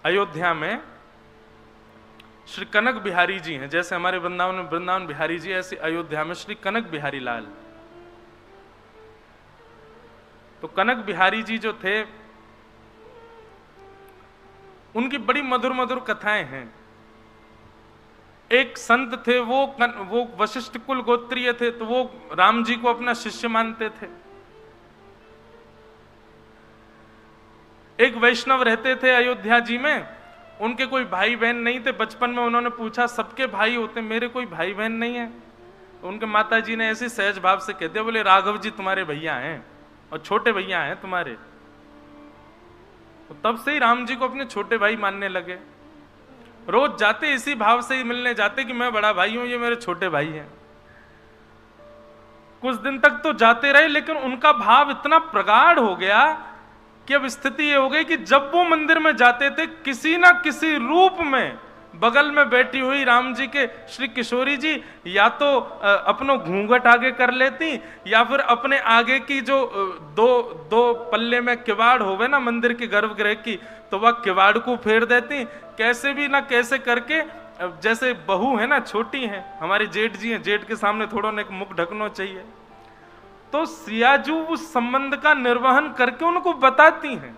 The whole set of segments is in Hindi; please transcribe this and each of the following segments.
अयोध्या में श्री कनक बिहारी जी हैं, जैसे हमारे वृंदावन बिहारी जी, ऐसे अयोध्या में श्री कनक बिहारी लाल। तो कनक बिहारी जी जो थे, उनकी बड़ी मधुर मधुर कथाएं हैं। एक संत थे, वो वशिष्ठ कुल गोत्रीय थे, तो वो राम जी को अपना शिष्य मानते थे। एक वैष्णव रहते थे अयोध्या जी में, उनके कोई भाई बहन नहीं थे। बचपन में उन्होंने पूछा, सबके भाई होते, मेरे कोई भाई बहन नहीं है। तो उनके माता जी ने ऐसे सहज भाव से कह दिया, बोले राघव जी तुम्हारे भैया हैं और छोटे भैया हैं तुम्हारे। तो तब से ही राम जी को अपने छोटे भाई मानने लगे। रोज जाते इसी भाव से ही मिलने जाते कि मैं बड़ा भाई हूं, ये मेरे छोटे भाई हैं। कुछ दिन तक तो जाते रहे, लेकिन उनका भाव इतना प्रगाढ़ हो गया कि अब स्थिति ये हो गई कि जब वो मंदिर में जाते थे, किसी ना किसी रूप में बगल में बैठी हुई राम जी के श्री किशोरी जी या तो अपनो घूंघट आगे कर लेती, या फिर अपने आगे की जो दो पल्ले में किवाड़ होवे ना मंदिर के गर्भगृह की, तो वह किवाड़ को फेर देती। कैसे भी ना कैसे करके, जैसे बहू है ना, छोटी है, हमारे जेठ जी हैं, जेठ के सामने थोड़ा ना मुख ढकना चाहिए, तो सियाजू उस संबंध का निर्वहन करके उनको बताती हैं।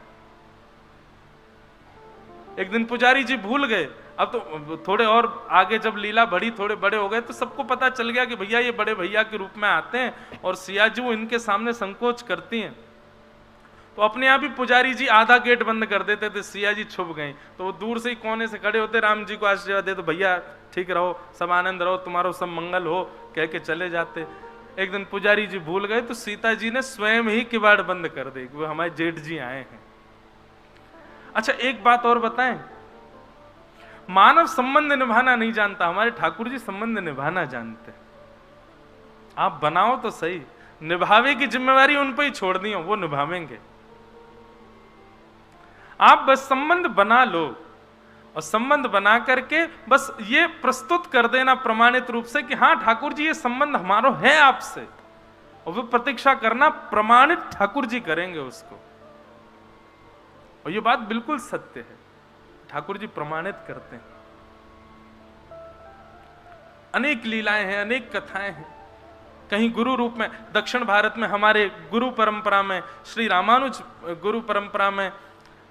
एक दिन पुजारी जी भूल गए। अब तो थोड़े और आगे जब लीला बढ़ी, थोड़े बड़े हो गए, तो सबको पता चल गया कि भैया ये बड़े भैया के रूप में आते हैं, और सियाजू इनके सामने संकोच करती हैं। तो अपने आप ही पुजारी जी आधा गेट बंद कर देते थे, सिया जी छुप गए। तो वो दूर से ही कोने से खड़े होते, राम जी को आशीर्वाद दे, तो भैया ठीक रहो, सब आनंद रहो, तुम्हारो सब मंगल हो, कह के चले जाते। एक दिन पुजारी जी भूल गए, तो सीता जी ने स्वयं ही किवाड़ बंद कर दे, वो हमारे जेठ जी आए हैं। अच्छा, एक बात और बताएं, मानव संबंध निभाना नहीं जानता, हमारे ठाकुर जी संबंध निभाना जानते। आप बनाओ तो सही, निभावे की जिम्मेवारी उन पर ही छोड़ दी हो, वो निभावेंगे। आप बस संबंध बना लो, और संबंध बना करके बस ये प्रस्तुत कर देना प्रमाणित रूप से कि हाँ ठाकुर जी ये संबंध हमारा है आपसे, और वो प्रतीक्षा करना प्रमाणित ठाकुर जी करेंगे उसको। और ये बात बिल्कुल सत्य है, ठाकुर जी प्रमाणित करते हैं। अनेक लीलाएं हैं, अनेक कथाएं हैं। कहीं गुरु रूप में, दक्षिण भारत में हमारे गुरु परंपरा में, श्री रामानुज गुरु परंपरा में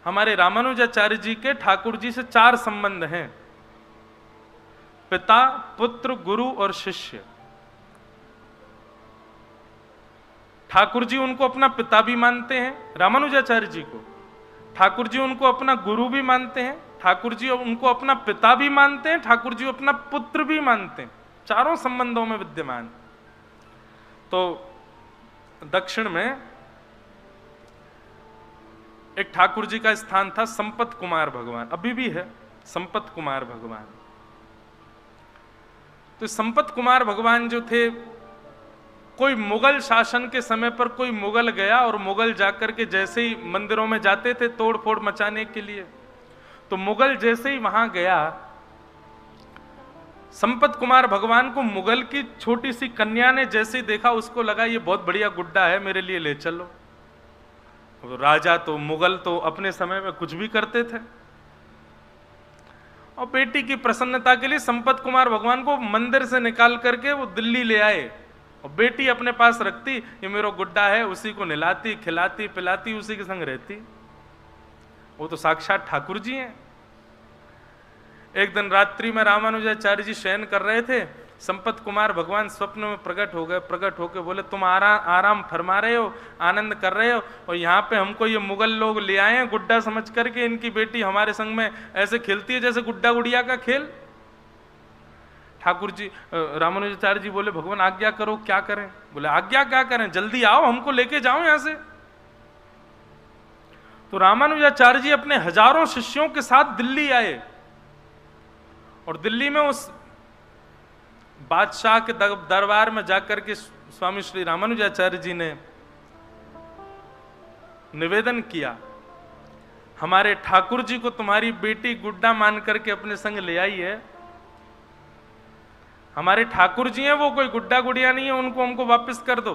हमारे रामानुजाचार्य जी के ठाकुर जी से 4 संबंध हैं, पिता, पुत्र, गुरु और शिष्य। ठाकुर जी उनको अपना पिता भी मानते हैं, रामानुजाचार्य जी को। ठाकुर जी उनको अपना गुरु भी मानते हैं, ठाकुर जी उनको अपना पिता भी मानते हैं, ठाकुर जी अपना पुत्र भी मानते हैं। चारों संबंधों में विद्यमान। तो दक्षिण में एक ठाकुर जी का स्थान था संपत कुमार भगवान, अभी भी है संपत कुमार भगवान। तो संपत कुमार भगवान जो थे, कोई मुगल शासन के समय पर कोई मुगल गया, और मुगल जाकर के जैसे ही मंदिरों में जाते थे तोड़ फोड़ मचाने के लिए, तो मुगल जैसे ही वहां गया, संपत कुमार भगवान को मुगल की छोटी सी कन्या ने जैसे ही देखा, उसको लगा ये बहुत बढ़िया गुड्डा है, मेरे लिए ले चलो। राजा तो, मुगल तो अपने समय में कुछ भी करते थे, और बेटी की प्रसन्नता के लिए संपत कुमार भगवान को मंदिर से निकाल करके वो दिल्ली ले आए, और बेटी अपने पास रखती, ये मेरा गुड्डा है, उसी को नहलाती खिलाती पिलाती, उसी के संग रहती। वो तो साक्षात ठाकुर जी हैं। एक दिन रात्रि में रामानुजाचार्य जी शयन कर रहे थे, संपत कुमार भगवान स्वप्न में प्रकट हो गए। प्रकट होकर बोले, तुम आराम फरमा रहे हो, आनंद कर रहे हो, और यहाँ पे हमको ये मुगल लोग ले आए हैं गुड्डा समझ करके, इनकी बेटी हमारे संग में ऐसे खेलती है जैसे गुड्डा गुड़िया का खेल। ठाकुर जी, रामानुजाचार्य जी बोले, भगवान आज्ञा करो, क्या करें? बोले, आज्ञा क्या करें, जल्दी आओ, हमको लेके जाओ यहां से। तो रामानुजाचार्य जी अपने हजारों शिष्यों के साथ दिल्ली आए, और दिल्ली में उस बादशाह के दरबार में जाकर के स्वामी श्री रामानुजाचार्य जी ने निवेदन किया, हमारे ठाकुर जी को तुम्हारी बेटी गुड्डा मान करके अपने संग ले आई है। हमारे ठाकुर जी हैं, वो कोई गुड्डा गुड़िया नहीं है, उनको हमको वापस कर दो।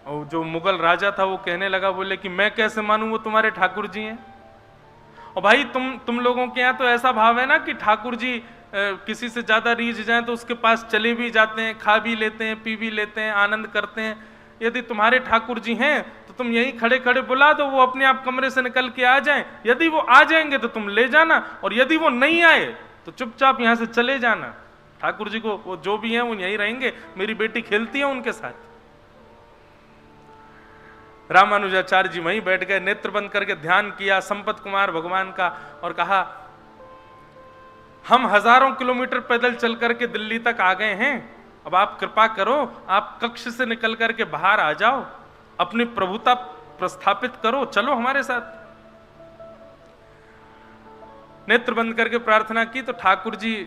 और जो मुगल राजा था वो कहने लगा, बोले कि मैं कैसे मानूं, वो तुम्हारे ठाकुर जी हैं। और भाई तुम लोगों के यहाँ तो ऐसा भाव है ना कि ठाकुर जी किसी से ज्यादा रीझ जाए तो उसके पास चले भी जाते हैं, खा भी लेते हैं, पी भी लेते हैं, आनंद करते हैं। यदि तुम्हारे ठाकुर जी हैं तो तुम यहीं खड़े खड़े बुला दो, वो अपने आप कमरे से निकल के आ जाएं। यदि वो आ जाएंगे तो तुम ले जाना, और यदि वो नहीं आए तो चुपचाप यहां से चले जाना। ठाकुर जी को वो जो भी हैं वो यहीं रहेंगे, मेरी बेटी खेलती है उनके साथ। रामानुजाचार्य जी वहीं बैठ गए, नेत्र बंद करके ध्यान किया संपत कुमार भगवान का, और कहा, हम हजारों किलोमीटर पैदल चल करके दिल्ली तक आ गए हैं, अब आप कृपा करो, आप कक्ष से निकल करके बाहर आ जाओ, अपनी प्रभुता प्रस्थापित करो, चलो हमारे साथ। नेत्र बंद करके प्रार्थना की तो ठाकुर जी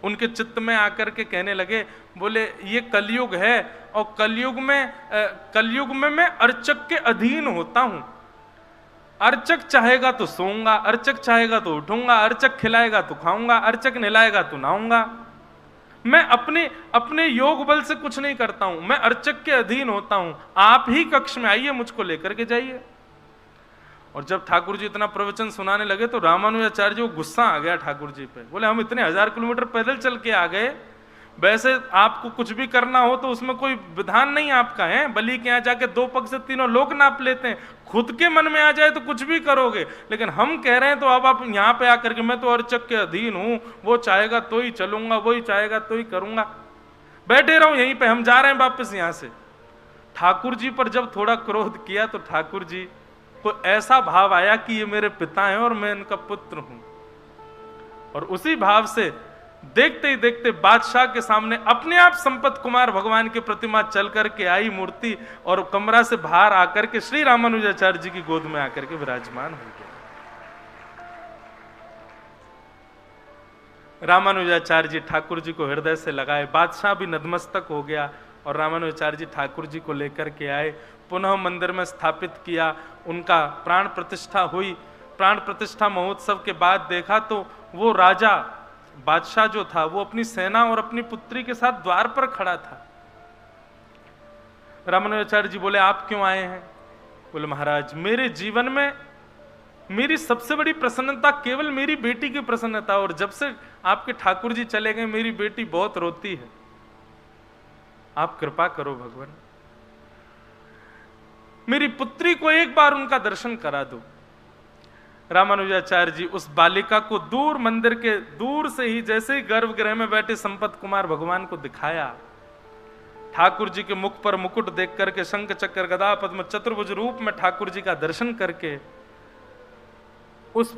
उनके चित्त में आकर के कहने लगे, बोले ये कलयुग है, और कलयुग में मैं अर्चक के अधीन होता हूं। अर्चक चाहेगा तो सोऊंगा, अर्चक चाहेगा तो उठूंगा, अर्चक खिलाएगा तो खाऊंगा, अर्चक नहलाएगा तो नहाऊंगा। मैं अपने योग बल से कुछ नहीं करता हूं, मैं अर्चक के अधीन होता हूं। आप ही कक्ष में आइए, मुझको लेकर के जाइए। और जब ठाकुर जी इतना प्रवचन सुनाने लगे तो रामानुजाचार्य जी को गुस्सा आ गया ठाकुर जी पे। बोले, हम इतने 1000 किलोमीटर पैदल चल के आ गए, वैसे आपको कुछ भी करना हो तो उसमें कोई विधान नहीं आपका है, बलि के यहाँ जाके 2 पग से 3 लोग नाप लेते हैं, खुद के मन में आ जाए तो कुछ भी करोगे, लेकिन हम कह रहे हैं तो अब आप यहाँ पे आकर के, मैं तो अर्चक के अधीन हूं, वो चाहेगा तो ही चलूंगा, वही चाहेगा तो ही करूंगा, बैठे रहो यहीं पे, हम जा रहे हैं वापस यहां से। ठाकुर जी पर जब थोड़ा क्रोध किया तो ठाकुर जी को ऐसा भाव आया कि ये मेरे पिता हैं और मैं इनका पुत्र हूं, और उसी भाव से देखते ही देखते बादशाह के सामने अपने आप संपत कुमार भगवान की प्रतिमा चल करके आई मूर्ति, और कमरा से बाहर आकर के श्री रामानुजाचार्य जी की गोद में आकर के विराजमान हो गया। रामानुजाचार्य जी ठाकुर जी को हृदय से लगाए, बादशाह भी नतमस्तक हो गया, और रामानुजाचार्य जी ठाकुर जी को लेकर के आए, पुनः मंदिर में स्थापित किया, उनका प्राण प्रतिष्ठा हुई। प्राण प्रतिष्ठा महोत्सव के बाद देखा तो वो राजा बादशाह जो था वो अपनी सेना और अपनी पुत्री के साथ द्वार पर खड़ा था। रामानुजाचार्य जी बोले, आप क्यों आए हैं? बोले, महाराज मेरे जीवन में मेरी सबसे बड़ी प्रसन्नता केवल मेरी बेटी की प्रसन्नता, और जब से आपके ठाकुर जी चले गए मेरी बेटी बहुत रोती है, आप कृपा करो भगवान, मेरी पुत्री को एक बार उनका दर्शन करा दो। रामानुजाचार्य जी उस बालिका को दूर मंदिर के दूर से ही, जैसे ही गर्भगृह में बैठे संपत कुमार भगवान को दिखाया, ठाकुर जी के मुख पर मुकुट देख करके, शंख चक्र गदा पद्म चतुर्भुज रूप में ठाकुर जी का दर्शन करके, उस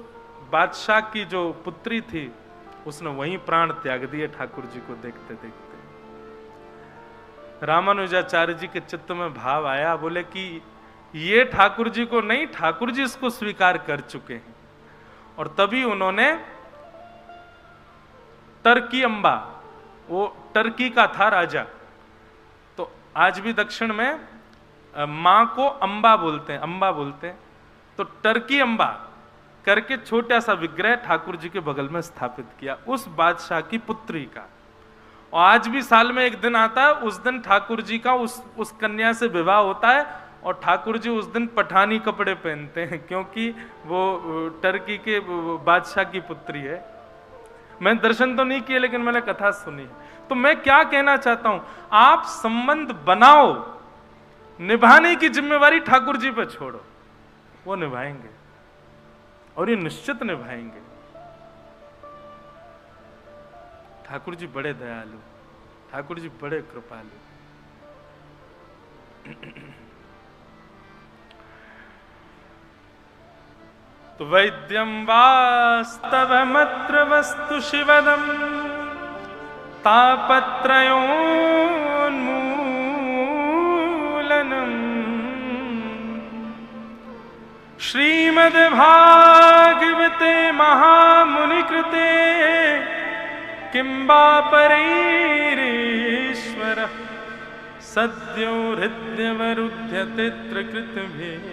बादशाह की जो पुत्री थी उसने वहीं प्राण त्याग दिए ठाकुर जी को देखते देखते। रामानुजाचार्य जी के चित्त में भाव आया, बोले कि ये ठाकुर जी को नहीं, ठाकुर जी इसको स्वीकार कर चुके हैं। और तभी उन्होंने टर्की अंबा, वो टर्की का था राजा, तो आज भी दक्षिण में मां को अंबा बोलते हैं, तो टर्की अंबा करके छोटा सा विग्रह ठाकुर जी के बगल में स्थापित किया, उस बादशाह की पुत्री का। और आज भी साल में एक दिन आता है, उस दिन ठाकुर जी का उस कन्या से विवाह होता है, और ठाकुर जी उस दिन पठानी कपड़े पहनते हैं, क्योंकि वो टर्की के बादशाह की पुत्री है। मैं दर्शन तो नहीं किए, लेकिन मैंने कथा सुनी। तो मैं क्या कहना चाहता हूं, आप संबंध बनाओ, निभाने की जिम्मेवारी ठाकुर जी पर छोड़ो, वो निभाएंगे, और ये निश्चित निभाएंगे। ठाकुर जी बड़े दयालु, ठाकुर जी बड़े कृपालु। तो वैद्यं वास्तवमत्र वस्तु शिवदं तापत्रयोन्मूलनम् श्रीमद्भागवते महामुनिकृते किं वा परैरीश्वरः सद्यो हृद्यवरुध्यते त्रिकृतभिः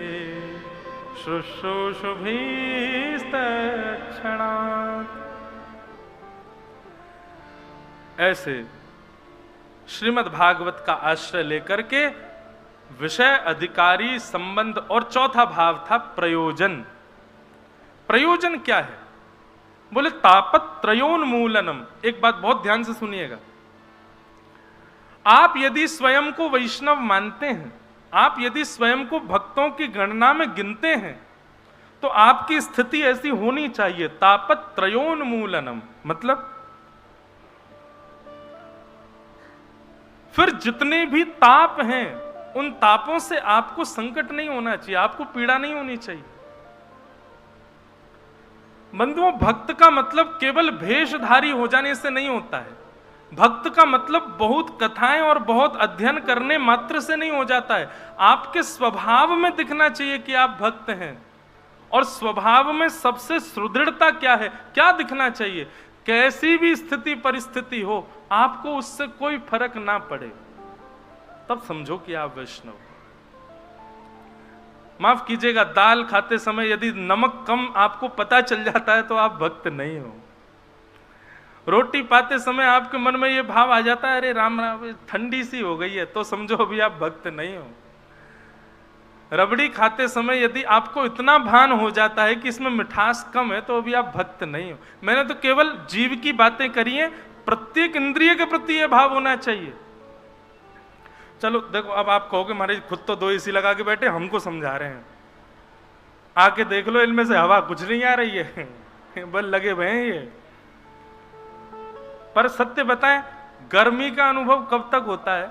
शुश्रूषुभिस्तत्क्षणात्। ऐसे श्रीमद् भागवत का आश्रय लेकर के विषय, अधिकारी, संबंध, और चौथा भाव था प्रयोजन। प्रयोजन क्या है? बोले तापत्रयोन्मूलनम। एक बात बहुत ध्यान से सुनिएगा, आप यदि स्वयं को वैष्णव मानते हैं, आप यदि स्वयं को भक्तों की गणना में गिनते हैं, तो आपकी स्थिति ऐसी होनी चाहिए, तापत्रयोन्मूलनम, मतलब फिर जितने भी ताप हैं उन तापों से आपको संकट नहीं होना चाहिए, आपको पीड़ा नहीं होनी चाहिए। बंधुओं, भक्त का मतलब केवल भेषधारी हो जाने से नहीं होता है। भक्त का मतलब बहुत कथाएं और बहुत अध्ययन करने मात्र से नहीं हो जाता है। आपके स्वभाव में दिखना चाहिए कि आप भक्त हैं। और स्वभाव में सबसे सुदृढ़ता क्या है, क्या दिखना चाहिए? कैसी भी स्थिति परिस्थिति हो, आपको उससे कोई फर्क ना पड़े, तब समझो कि आप वैष्णव। माफ कीजिएगा, दाल खाते समय यदि नमक कम आपको पता चल जाता है तो आप भक्त नहीं हो। रोटी पाते समय आपके मन में यह भाव आ जाता है, अरे राम राम ठंडी सी हो गई है, तो समझो अभी आप भक्त नहीं हो। रबड़ी खाते समय यदि आपको इतना भान हो जाता है कि इसमें मिठास कम है, तो अभी आप भक्त नहीं हो। मैंने तो केवल जीव की बातें करी हैं, प्रत्येक इंद्रिय के प्रति यह भाव होना चाहिए। चलो देखो, अब आप कहोगे महाराज खुद तो 2 एसी लगा के बैठे, हमको समझा रहे हैं, आके देख लो इनमें से हवा कुछ नहीं आ रही है बल लगे हुए हैं ये। पर सत्य बताएं, गर्मी का अनुभव कब तक होता है?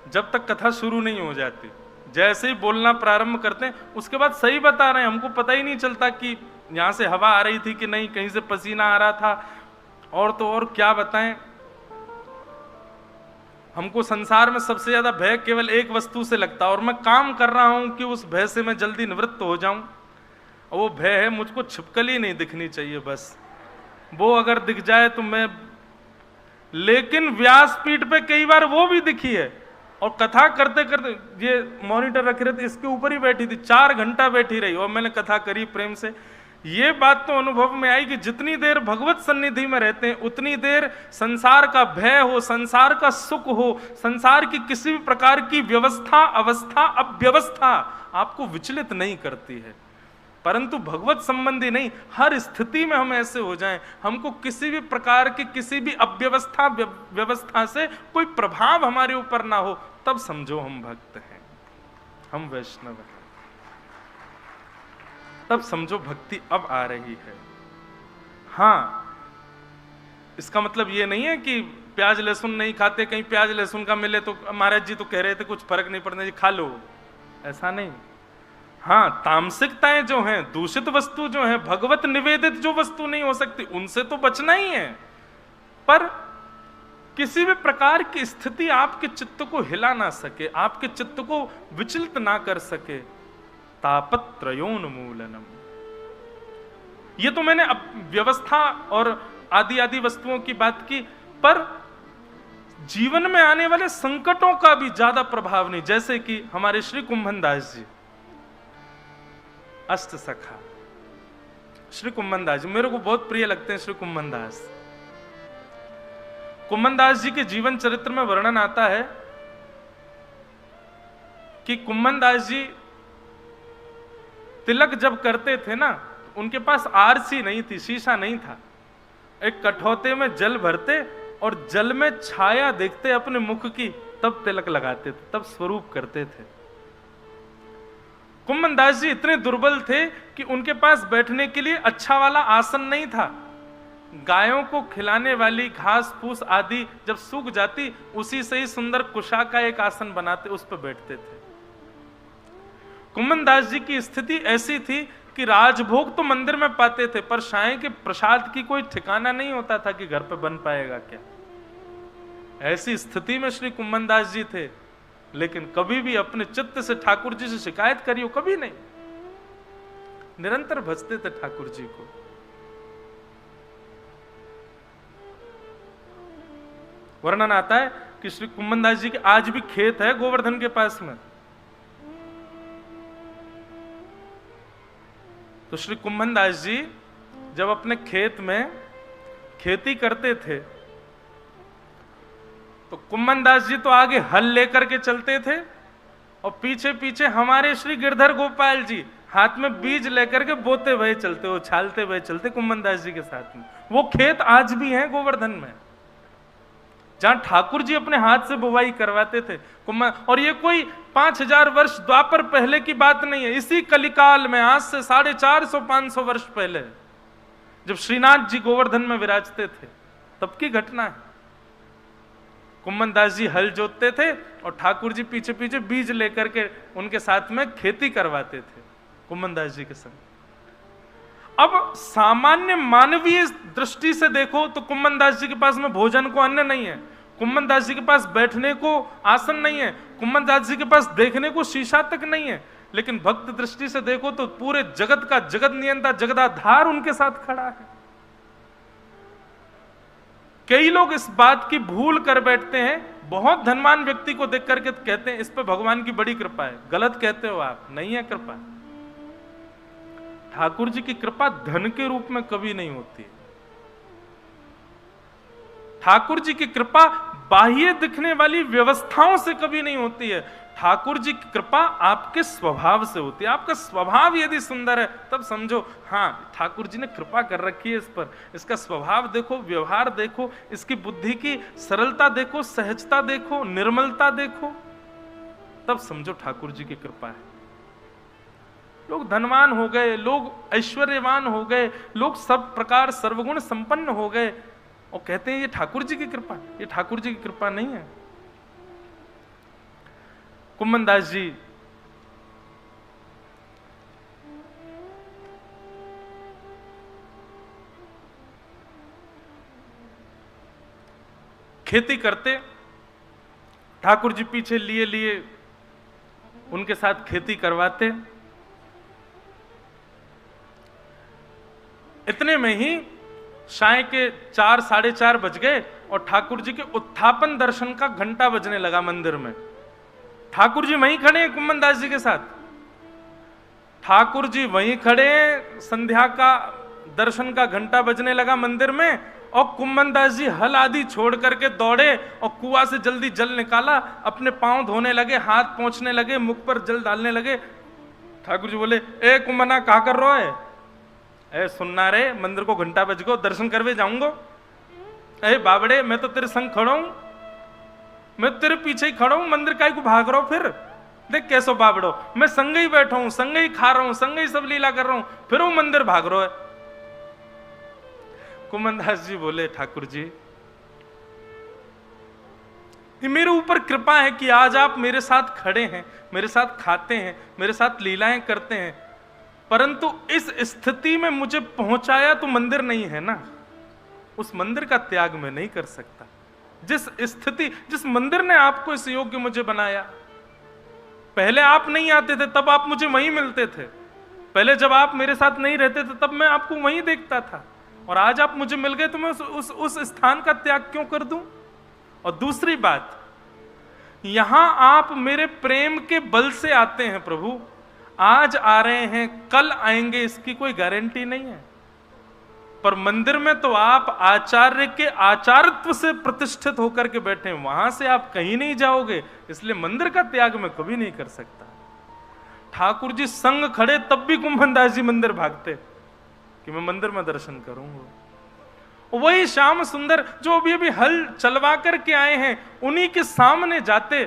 जब तक कथा शुरू नहीं हो जाती। जैसे ही बोलना प्रारंभ करते हैं, उसके बाद सही बता रहे हैं, हमको पता ही नहीं चलता कि यहां से हवा आ रही थी कि नहीं, कहीं से पसीना आ रहा था। और तो और क्या बताएं, हमको संसार में सबसे ज्यादा भय केवल एक वस्तु से लगता है, और मैं काम कर रहा हूं कि उस भय से मैं जल्दी निवृत्त हो जाऊं। और वो भय है, मुझको छिपकली नहीं दिखनी चाहिए, बस वो अगर दिख जाए तो मैं। लेकिन व्यासपीठ पे कई बार वो भी दिखी है, और कथा करते करते ये मॉनिटर रख रहे थे, इसके ऊपर ही बैठी थी, 4 घंटा बैठी रही और मैंने कथा करी प्रेम से। ये बात तो अनुभव में आई कि जितनी देर भगवत सन्निधि में रहते हैं, उतनी देर संसार का भय हो, संसार का सुख हो, संसार की किसी भी प्रकार की व्यवस्था, अवस्था, अव्यवस्था आपको विचलित नहीं करती है। परंतु भगवत संबंधी नहीं, हर स्थिति में हम ऐसे हो जाएं, हमको किसी भी प्रकार की किसी भी अव्यवस्था व्यवस्था से कोई प्रभाव हमारे ऊपर ना हो, तब समझो हम भक्त हैं, हम वैष्णव हैं। तब समझो भक्ति अब आ रही है। हाँ, इसका मतलब ये नहीं है कि प्याज लहसुन नहीं खाते, कहीं प्याज लहसुन का मिले तो महाराज जी तो कह रहे थे कुछ फर्क नहीं पड़ना जी, खा लो, ऐसा नहीं। हाँ, तामसिकताएं जो हैं, दूषित वस्तु जो है, भगवत निवेदित जो वस्तु नहीं हो सकती, उनसे तो बचना ही है। पर किसी भी प्रकार की स्थिति आपके चित्त को हिला ना सके, आपके चित्त को विचलित ना कर सके, तापत्रयोन्मूलनम। ये तो मैंने अब व्यवस्था और आदि आदि वस्तुओं की बात की, पर जीवन में आने वाले संकटों का भी ज्यादा प्रभाव नहीं। जैसे कि हमारे श्री कुंभन दास जी, अष्ट सखा श्री कुंभन दास जी, मेरे को बहुत प्रिय लगते हैं श्री कुंभन दास। कुंभन दास जी के जीवन चरित्र में वर्णन आता है कि कुंभन दास जी तिलक जब करते थे ना, उनके पास आरसी नहीं थी, शीशा नहीं था। एक कठौते में जल भरते और जल में छाया देखते अपने मुख की, तब तिलक लगाते थे, तब स्वरूप करते थे। कुंभन दास जी इतने दुर्बल थे कि उनके पास बैठने के लिए अच्छा वाला आसन नहीं था। गायों को खिलाने वाली घास फूस आदि जब सूख जाती, उसी से ही सुंदर कुशा का एक आसन बनाते, उस पर बैठते थे। कुंभन दास जी की स्थिति ऐसी थी कि राजभोग तो मंदिर में पाते थे, पर साईं के प्रसाद की कोई ठिकाना नहीं होता था कि घर पे बन पाएगा क्या। ऐसी स्थिति में श्री कुंभन दास जी थे, लेकिन कभी भी अपने चित्त से ठाकुर जी से शिकायत करियो कभी नहीं, निरंतर भजते थे ठाकुर जी को। वर्णन आता है कि श्री कुंभन दास जी के आज भी खेत है गोवर्धन के पास में। तो श्री कुंभन दास जी जब अपने खेत में खेती करते थे, तो कुंभन दास जी तो आगे हल लेकर के चलते थे और पीछे पीछे हमारे श्री गिरधर गोपाल जी हाथ में बीज लेकर के बोते हुए चलते, उछालते हुए चलते कुम्मन दास जी के साथ में। वो खेत आज भी हैं गोवर्धन में, जहां ठाकुर जी अपने हाथ से बुवाई करवाते थे कुम्मन। और ये कोई 5000 वर्ष द्वापर पहले की बात नहीं है, इसी कलिकाल में आज से 450-500 वर्ष पहले जब श्रीनाथ जी गोवर्धन में विराजते थे तब की घटना है। कुम्मन दास जी हल जोतते थे और ठाकुर जी पीछे पीछे बीज लेकर के उनके साथ में खेती करवाते थे कुम्मन दास जी के संग। अब सामान्य मानवीय दृष्टि से देखो तो कुम्मन दास जी के पास में भोजन को अन्न नहीं है, कुम्मन दास जी के पास बैठने को आसन नहीं है, कुम्मन दास जी के पास देखने को शीशा तक नहीं है। लेकिन भक्त दृष्टि से देखो तो पूरे जगत का जगत नियंता जगदाधार उनके साथ खड़ा है। कई लोग इस बात की भूल कर बैठते हैं, बहुत धनवान व्यक्ति को देख करके कहते हैं इस पे भगवान की बड़ी कृपा है। गलत कहते हो आप, नहीं है कृपा। ठाकुर जी की कृपा धन के रूप में कभी नहीं होती है। ठाकुर जी की कृपा बाह्य दिखने वाली व्यवस्थाओं से कभी नहीं होती है। ठाकुर जी की कृपा आपके स्वभाव से होती है। आपका स्वभाव यदि सुंदर है तब समझो हाँ ठाकुर जी ने कृपा कर रखी है इस पर। इसका स्वभाव देखो, व्यवहार देखो, इसकी बुद्धि की सरलता देखो, सहजता देखो, निर्मलता देखो, तब समझो ठाकुर जी की कृपा है। लोग धनवान हो गए, लोग ऐश्वर्यवान हो गए, लोग सब प्रकार सर्वगुण संपन्न हो गए और कहते हैं ये ठाकुर जी की कृपा। ये ठाकुर जी की कृपा नहीं है। कुम्मन दास जी खेती करते, ठाकुर जी पीछे लिए लिए उनके साथ खेती करवाते। इतने में ही साय के 4 साढ़े 4 बज गए और ठाकुर जी के उत्थापन दर्शन का घंटा बजने लगा मंदिर में। ठाकुर जी वहीं खड़े हैं कुम्मन दास जी के साथ। ठाकुर जी वहीं खड़े हैं, संध्या का दर्शन का घंटा बजने लगा मंदिर में और कुम्मन दास जी हल आदि छोड़ करके दौड़े और कुआं से जल्दी जल निकाला, अपने पांव धोने लगे, हाथ पोंछने लगे, मुख पर जल डालने लगे। ठाकुर जी बोले ए कुम्मना क्या कर रहा है? ए सुनना रे, मंदिर को घंटा बज गो, दर्शन करवे जाऊंगो। ए बाबड़े मैं तो तेरे संग खड़ा हूं, मैं तेरे पीछे ही खड़ा हूं, मंदिर काहे को भाग रहा हूं? फिर देख कैसो बाबड़ो, मैं संग ही बैठा हूं, संग ही खा रहा हूं, संग ही सब लीला कर रहा हूं, फिर वो मंदिर भाग रहा है। कुम्मन दास जी बोले ठाकुर जी ये मेरे ऊपर कृपा है कि आज आप मेरे साथ खड़े हैं, मेरे साथ खाते हैं, मेरे साथ लीलाएं करते हैं, परंतु इस स्थिति में मुझे पहुंचाया तो मंदिर नहीं है ना। उस मंदिर का त्याग मैं नहीं कर सकता। जिस स्थिति, जिस मंदिर ने आपको इस योग्य मुझे बनाया, पहले आप नहीं आते थे तब आप मुझे वहीं मिलते थे, पहले जब आप मेरे साथ नहीं रहते थे तब मैं आपको वहीं देखता था, और आज आप मुझे मिल गए तो मैं उस स्थान का त्याग क्यों कर दूं? और दूसरी बात, यहां आप मेरे प्रेम के बल से आते हैं प्रभु, आज आ रहे हैं कल आएंगे इसकी कोई गारंटी नहीं है, पर मंदिर में तो आप आचार्य के आचार्यत्व से प्रतिष्ठित होकर के बैठे हैं, वहां से आप कहीं नहीं जाओगे, इसलिए मंदिर का त्याग मैं कभी नहीं कर सकता। ठाकुर जी संग खड़े तब भी कुम्मन दास जी मंदिर भागते कि मैं मंदिर में दर्शन करूंगा। वही श्याम सुंदर जो अभी अभी हल चलवा करके आए हैं, उन्हीं के सामने जाते,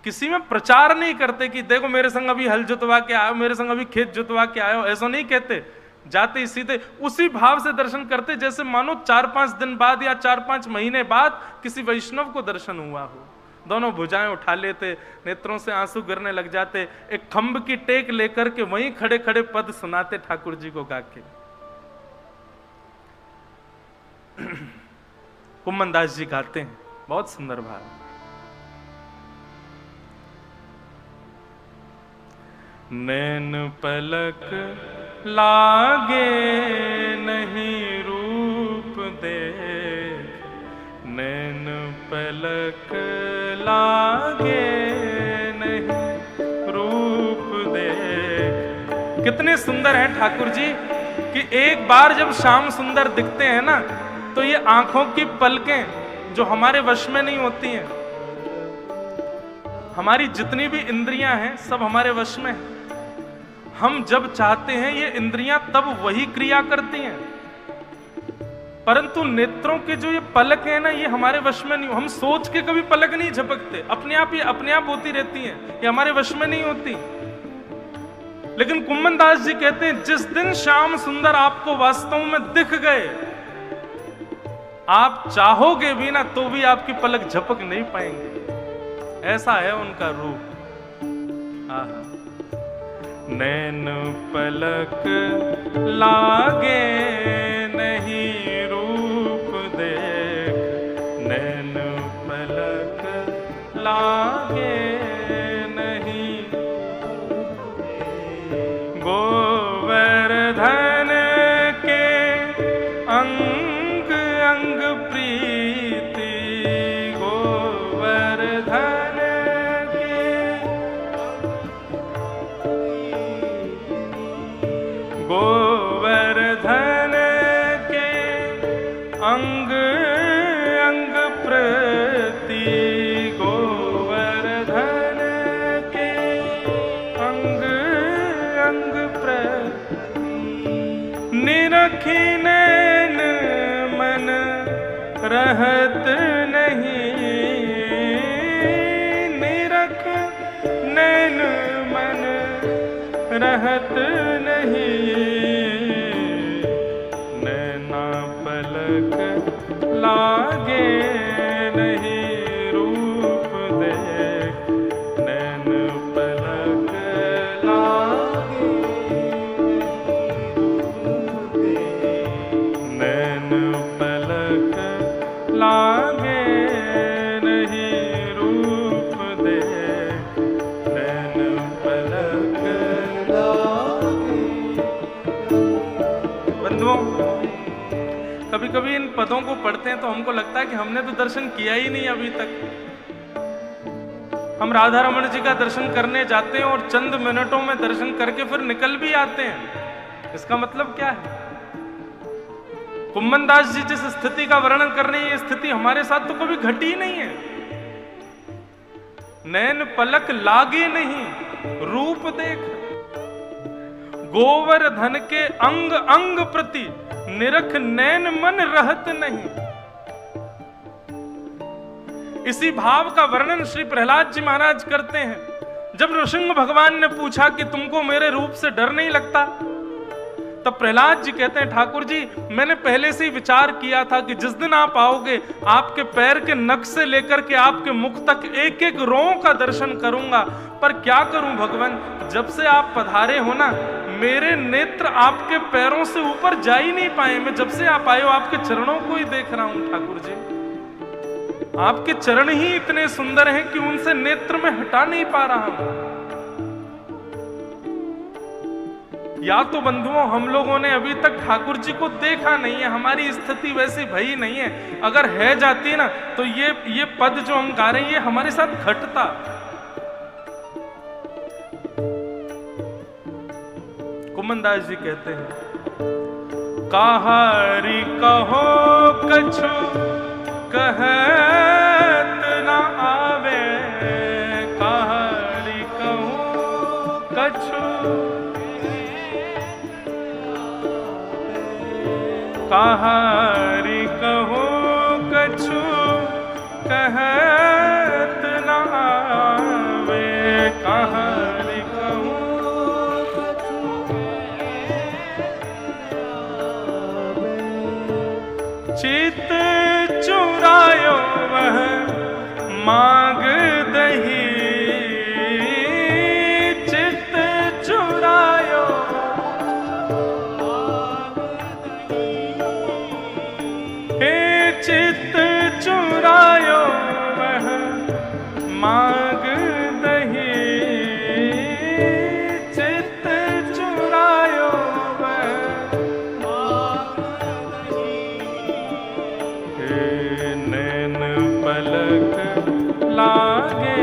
किसी में प्रचार नहीं करते कि देखो मेरे संग अभी हल जुतवा के आयो, मेरे संग अभी खेत जुतवा के आयो, ऐसा नहीं कहते। जाते ही सीधे उसी भाव से दर्शन करते जैसे मानो 4-5 दिन बाद या 4-5 महीने बाद किसी वैष्णव को दर्शन हुआ हो। दोनों भुजाएं उठा लेते, नेत्रों से आंसू गिरने लग जाते, एक खंभ की टेक लेकर के वहीं खड़े खड़े पद सुनाते ठाकुर जी को गा के। कुम्मन दास जी गाते हैं, बहुत सुंदर भाव। नैन पलक लागे नहीं रूप देख, नैन पलक लागे नहीं रूप देख। कितने सुंदर हैं ठाकुर जी कि एक बार जब श्याम सुंदर दिखते हैं ना तो ये आंखों की पलकें जो हमारे वश में नहीं होती हैं, हमारी जितनी भी इंद्रियां हैं सब हमारे वश में है। हम जब चाहते हैं ये इंद्रियां तब वही क्रिया करती हैं, परंतु नेत्रों के जो ये पलक है ना, ये हमारे वश में नहीं। हम सोच के कभी पलक नहीं झपकते, अपने आप ये अपने आप होती रहती हैं, ये हमारे वश में नहीं होती। लेकिन कुम्मन दास जी कहते हैं जिस दिन श्याम सुंदर आपको वास्तव में दिख गए, आप चाहोगे भी ना तो भी आपकी पलक झपक नहीं पाएंगे, ऐसा है उनका रूप। आहा। नैन पलक लागे नहीं रूप देख, नैन पलक लागे नहीं, गोवर्धन के अंग अंग प्रीति, गोवर्धन के गोवर्धन के अंग अंग प्रति, गोवर्धन के अंग अंग प्रति, निरखी नैन मन रहत नहीं, निरख नैन मन रहत नहीं, नैना पलक लागे नहीं रूप देख, नैन पलक लागे नैन पलक लागे नहीं रूप देख, नैन पलक लागे। बंधुओं, कभी कभी इन पदों को पढ़ते हैं तो हमको लगता है कि हमने तो दर्शन किया ही नहीं अभी तक। हम राधा रमण जी का दर्शन करने जाते हैं और चंद मिनटों में दर्शन करके फिर निकल भी आते हैं। इसका मतलब क्या है? कुम्मन दास जी जिस स्थिति का वर्णन कर रहे हैं, ये स्थिति हमारे साथ तो कभी घटी ही नहीं है। नैन पलक लागे नहीं रूप देख, गोवर्धन के अंग अंग प्रति, निरख नैन मन रहत नहीं। इसी भाव का वर्णन श्री प्रहलाद जी महाराज करते हैं। जब नृसिंह भगवान ने पूछा कि तुमको मेरे रूप से डर नहीं लगता, तब प्रहलाद जी कहते हैं ठाकुर जी मैंने पहले से ही विचार किया था कि जिस दिन आप आओगे आपके पैर के नख से लेकर के आपके मुख तक एक एक रों का दर्शन करूंगा। पर क्या करूं भगवान, जब से आप पधारे हो ना, मेरे नेत्र आपके पैरों से ऊपर जा ही नहीं पाए। मैं जब से आप आए हो आपके चरणों को ही देख रहा हूं ठाकुर जी। आपके चरण ही इतने सुंदर हैं कि उनसे नेत्र में हटा नहीं पा रहा हूं। या तो बंधुओं हम लोगों ने अभी तक ठाकुर जी को देखा नहीं है, हमारी स्थिति वैसी भई नहीं है। अगर है जाती ना तो ये पद जो हम गा रहे हैं ये हमारे साथ घटता। कुम्मन दास जी कहते हैं कहारी कहो कछु कहत न आवे, कहारी कहो कछु कहारी कहो कछु कहत न आवे, कहारी कहो चित चुरायो वह मांग दही, चित चुरायो चित चुरायो वह मांग दही, चित चुरायो वह मांग दही, नैन पलक लागे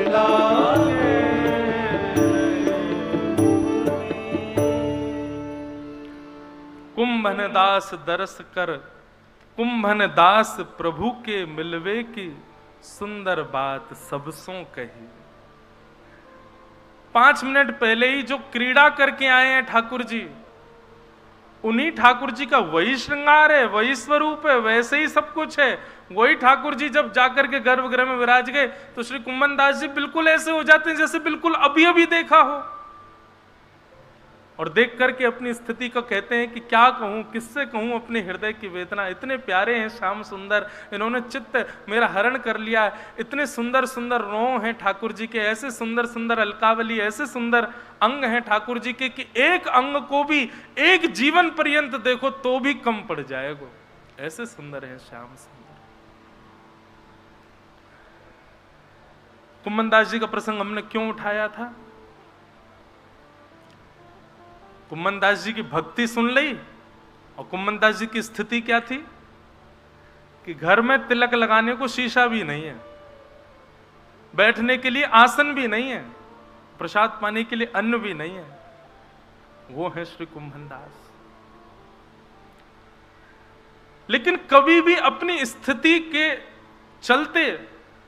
लागे। कुंभन दास दरस कर, कुंभन दास प्रभु के मिलवे की, सुंदर बात सबसों कही। 5 मिनट पहले ही जो क्रीड़ा करके आए हैं ठाकुर जी, उन्हीं ठाकुर जी का वही श्रृंगार है, वही स्वरूप है, वैसे ही सब कुछ है। वही ठाकुर जी जब जाकर के गर्भगृह में विराज गए तो श्री कुंभन दास जी बिल्कुल ऐसे हो जाते हैं जैसे बिल्कुल अभी अभी देखा हो। और देख करके अपनी स्थिति को कहते हैं कि क्या कहूं, किससे कहूं अपने हृदय की वेदना। इतने प्यारे हैं श्याम सुंदर, इन्होंने चित्त मेरा हरण कर लिया है। इतने सुंदर सुंदर रों हैं ठाकुर जी के, ऐसे सुंदर सुंदर अलकावली, ऐसे सुंदर अंग हैं ठाकुर जी के कि एक अंग को भी एक जीवन पर्यंत देखो तो भी कम पड़ जाएगा, ऐसे सुंदर है श्याम सुंदर। कुंभन दास जी का प्रसंग हमने क्यों उठाया था? कुंभन दास जी की भक्ति सुन ली, और कुंभन दास जी की स्थिति क्या थी कि घर में तिलक लगाने को शीशा भी नहीं है, बैठने के लिए आसन भी नहीं है, प्रसाद पाने के लिए अन्न भी नहीं है। वो है श्री कुंभन दास। लेकिन कभी भी अपनी स्थिति के चलते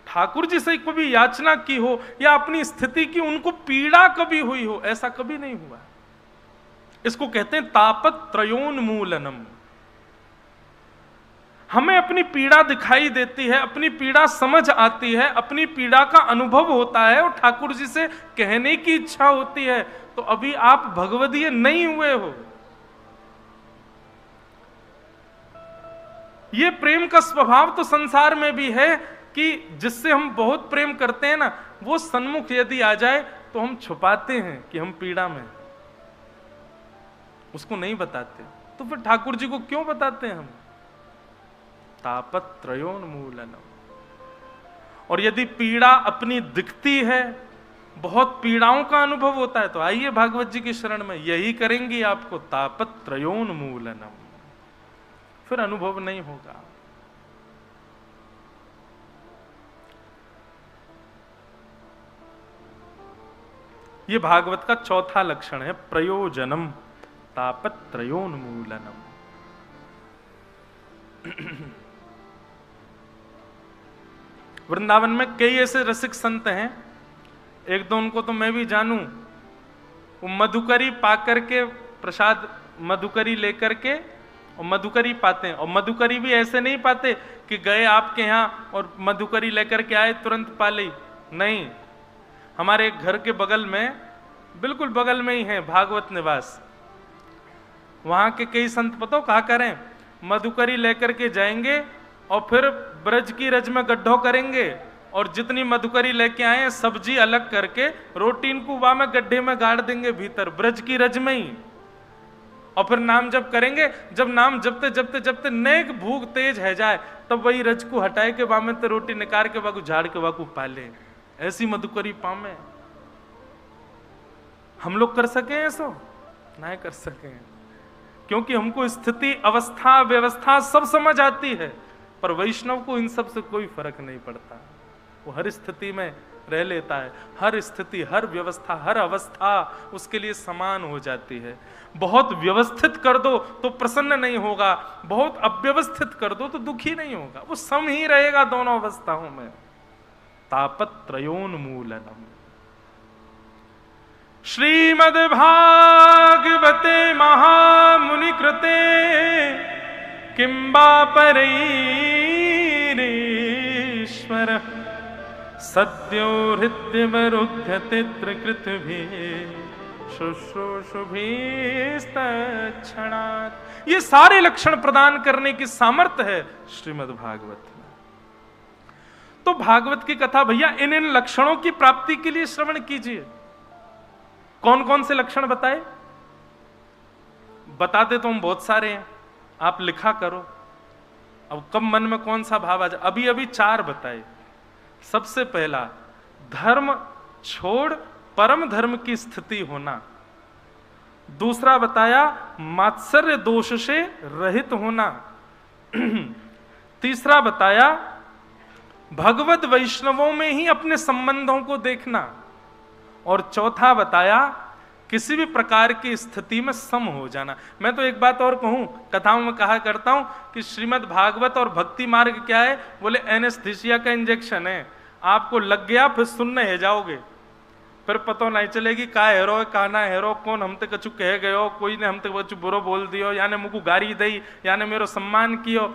ठाकुर जी से कभी याचना की हो या अपनी स्थिति की उनको पीड़ा कभी हुई हो, ऐसा कभी नहीं हुआ। इसको कहते हैं तापत्रयोन्मूलनम। हमें अपनी पीड़ा दिखाई देती है, अपनी पीड़ा समझ आती है, अपनी पीड़ा का अनुभव होता है और ठाकुर जी से कहने की इच्छा होती है, तो अभी आप भगवदीय नहीं हुए हो। ये प्रेम का स्वभाव तो संसार में भी है कि जिससे हम बहुत प्रेम करते हैं ना, वो सन्मुख यदि आ जाए तो हम छुपाते हैं कि हम पीड़ा में, उसको नहीं बताते। तो फिर ठाकुर जी को क्यों बताते हैं हम? तापत्रयोन्मूलनम। और यदि पीड़ा अपनी दिखती है, बहुत पीड़ाओं का अनुभव होता है, तो आइए भागवत जी की शरण में, यही करेंगी आपको, तापत्रयोन्मूलनम। फिर अनुभव नहीं होगा। ये भागवत का चौथा लक्षण है, प्रयोजनम तापत्रयोन्मूलनम। वृंदावन में कई ऐसे रसिक संत हैं, एक दो उनको तो मैं भी जानूं, वो मधुकरी पाकर के प्रसाद, मधुकरी लेकर के और मधुकरी पाते हैं। और मधुकरी भी ऐसे नहीं पाते कि गए आपके यहाँ और मधुकरी लेकर के आए तुरंत पा ली, नहीं। हमारे घर के बगल में, बिल्कुल बगल में ही है भागवत निवास, वहां के कई संत पतो कहा करें, मधुकरी लेकर के जाएंगे और फिर ब्रज की रज में गड्ढो करेंगे और जितनी मधुकरी लेके आए सब्जी अलग करके रोटी इनको वहां में गड्ढे में गाड़ देंगे भीतर ब्रज की रज में ही, और फिर नाम जप करेंगे। जब नाम जपते जपते जपते नेक भूख तेज है जाए, तब वही रज को हटाए के वहां में तो रोटी निकाल के वाकू झाड़ के वाकू पाले। ऐसी मधुकरी पामे। हम लोग कर सके ऐसो? नहीं कर सके, क्योंकि हमको स्थिति, अवस्था, व्यवस्था सब समझ आती है, पर वैष्णव को इन सब से कोई फर्क नहीं पड़ता। वो हर स्थिति में रह लेता है, हर स्थिति, हर व्यवस्था, हर अवस्था उसके लिए समान हो जाती है। बहुत व्यवस्थित कर दो तो प्रसन्न नहीं होगा, बहुत अव्यवस्थित कर दो तो दुखी नहीं होगा, वो सम ही रहेगा दोनों अवस्थाओं में। तापत्रयोन्मूलनम। श्रीमद्भागवते महामुनि कृते किंबा परैरीश्वर सद्यो हृद्यवरुध्यते त्रिकृतभिः शुश्रूषुभिस्तत्क्षणात्। ये सारे लक्षण प्रदान करने की सामर्थ्य है श्रीमद् भागवत में। तो भागवत की कथा भैया इन इन लक्षणों की प्राप्ति के लिए श्रवण कीजिए। कौन कौन से लक्षण बताए? बताते तो हम बहुत सारे हैं, आप लिखा करो। अब कब मन में कौन सा भाव आ जाए? अभी अभी 4 बताए। सबसे पहला, धर्म छोड़ परम धर्म की स्थिति होना। दूसरा बताया मात्सर्य दोष से रहित होना। तीसरा बताया भगवत वैष्णवों में ही अपने संबंधों को देखना। और चौथा बताया किसी भी प्रकार की स्थिति में सम हो जाना। मैं तो एक बात और कहूं, कथाओं में कहा करता हूं कि श्रीमद् भागवत और भक्ति मार्ग क्या है, बोले एनेस्थीसिया का इंजेक्शन है। आपको लग गया फिर सुनने है जाओगे, फिर पता नहीं चलेगी का हेरो का ना हेरो, कौन हमते कछु कह गयो, कोई ने हमते कछु बुरो बोल दियो, याने मुझको गारी दई, याने मेरो सम्मान कियो।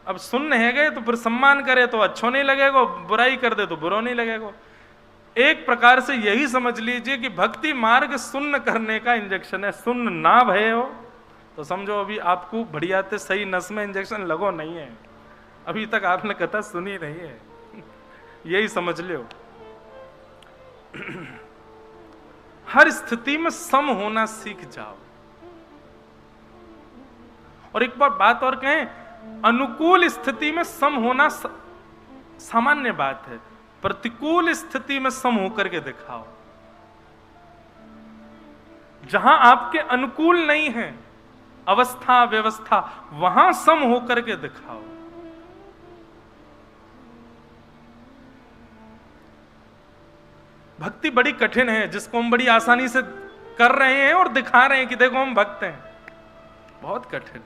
अब सुनने है गए तो फिर सम्मान करे तो अच्छो नहीं लगेगा, बुराई कर दे तो बुरो नहीं लगेगा। एक प्रकार से यही समझ लीजिए कि भक्ति मार्ग सुन्न करने का इंजेक्शन है। सुन्न ना भय हो तो समझो अभी आपको बढ़िया से सही नस में इंजेक्शन लगो नहीं है, अभी तक आपने कथा सुनी नहीं है, यही समझ लो। हर स्थिति में सम होना सीख जाओ। और एक बात और कहें, अनुकूल स्थिति में सम होना सामान्य बात है, प्रतिकूल स्थिति में सम होकर के दिखाओ। जहां आपके अनुकूल नहीं है अवस्था व्यवस्था, वहां सम होकर के दिखाओ। भक्ति बड़ी कठिन है, जिसको हम बड़ी आसानी से कर रहे हैं और दिखा रहे हैं कि देखो हम भक्त हैं, बहुत कठिन।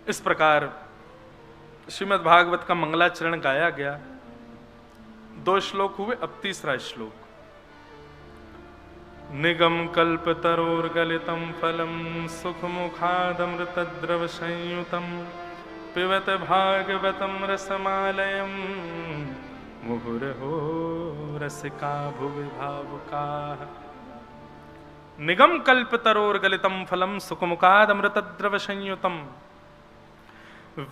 इस प्रकार श्रीमद् भागवत का मंगलाचरण गाया गया। 2 श्लोक हुए, अब तीसरा श्लोक। निगम कल्प तरोर्गलितम फलम सुख मुखादमृत द्रव संयुतम पिबत भागवतम रसमालयम मुहुर्हो रसिका भुवि भावुका। निगम कल्प तरोर्गलितम फलम सुख मुखादमृत द्रव संयुतम।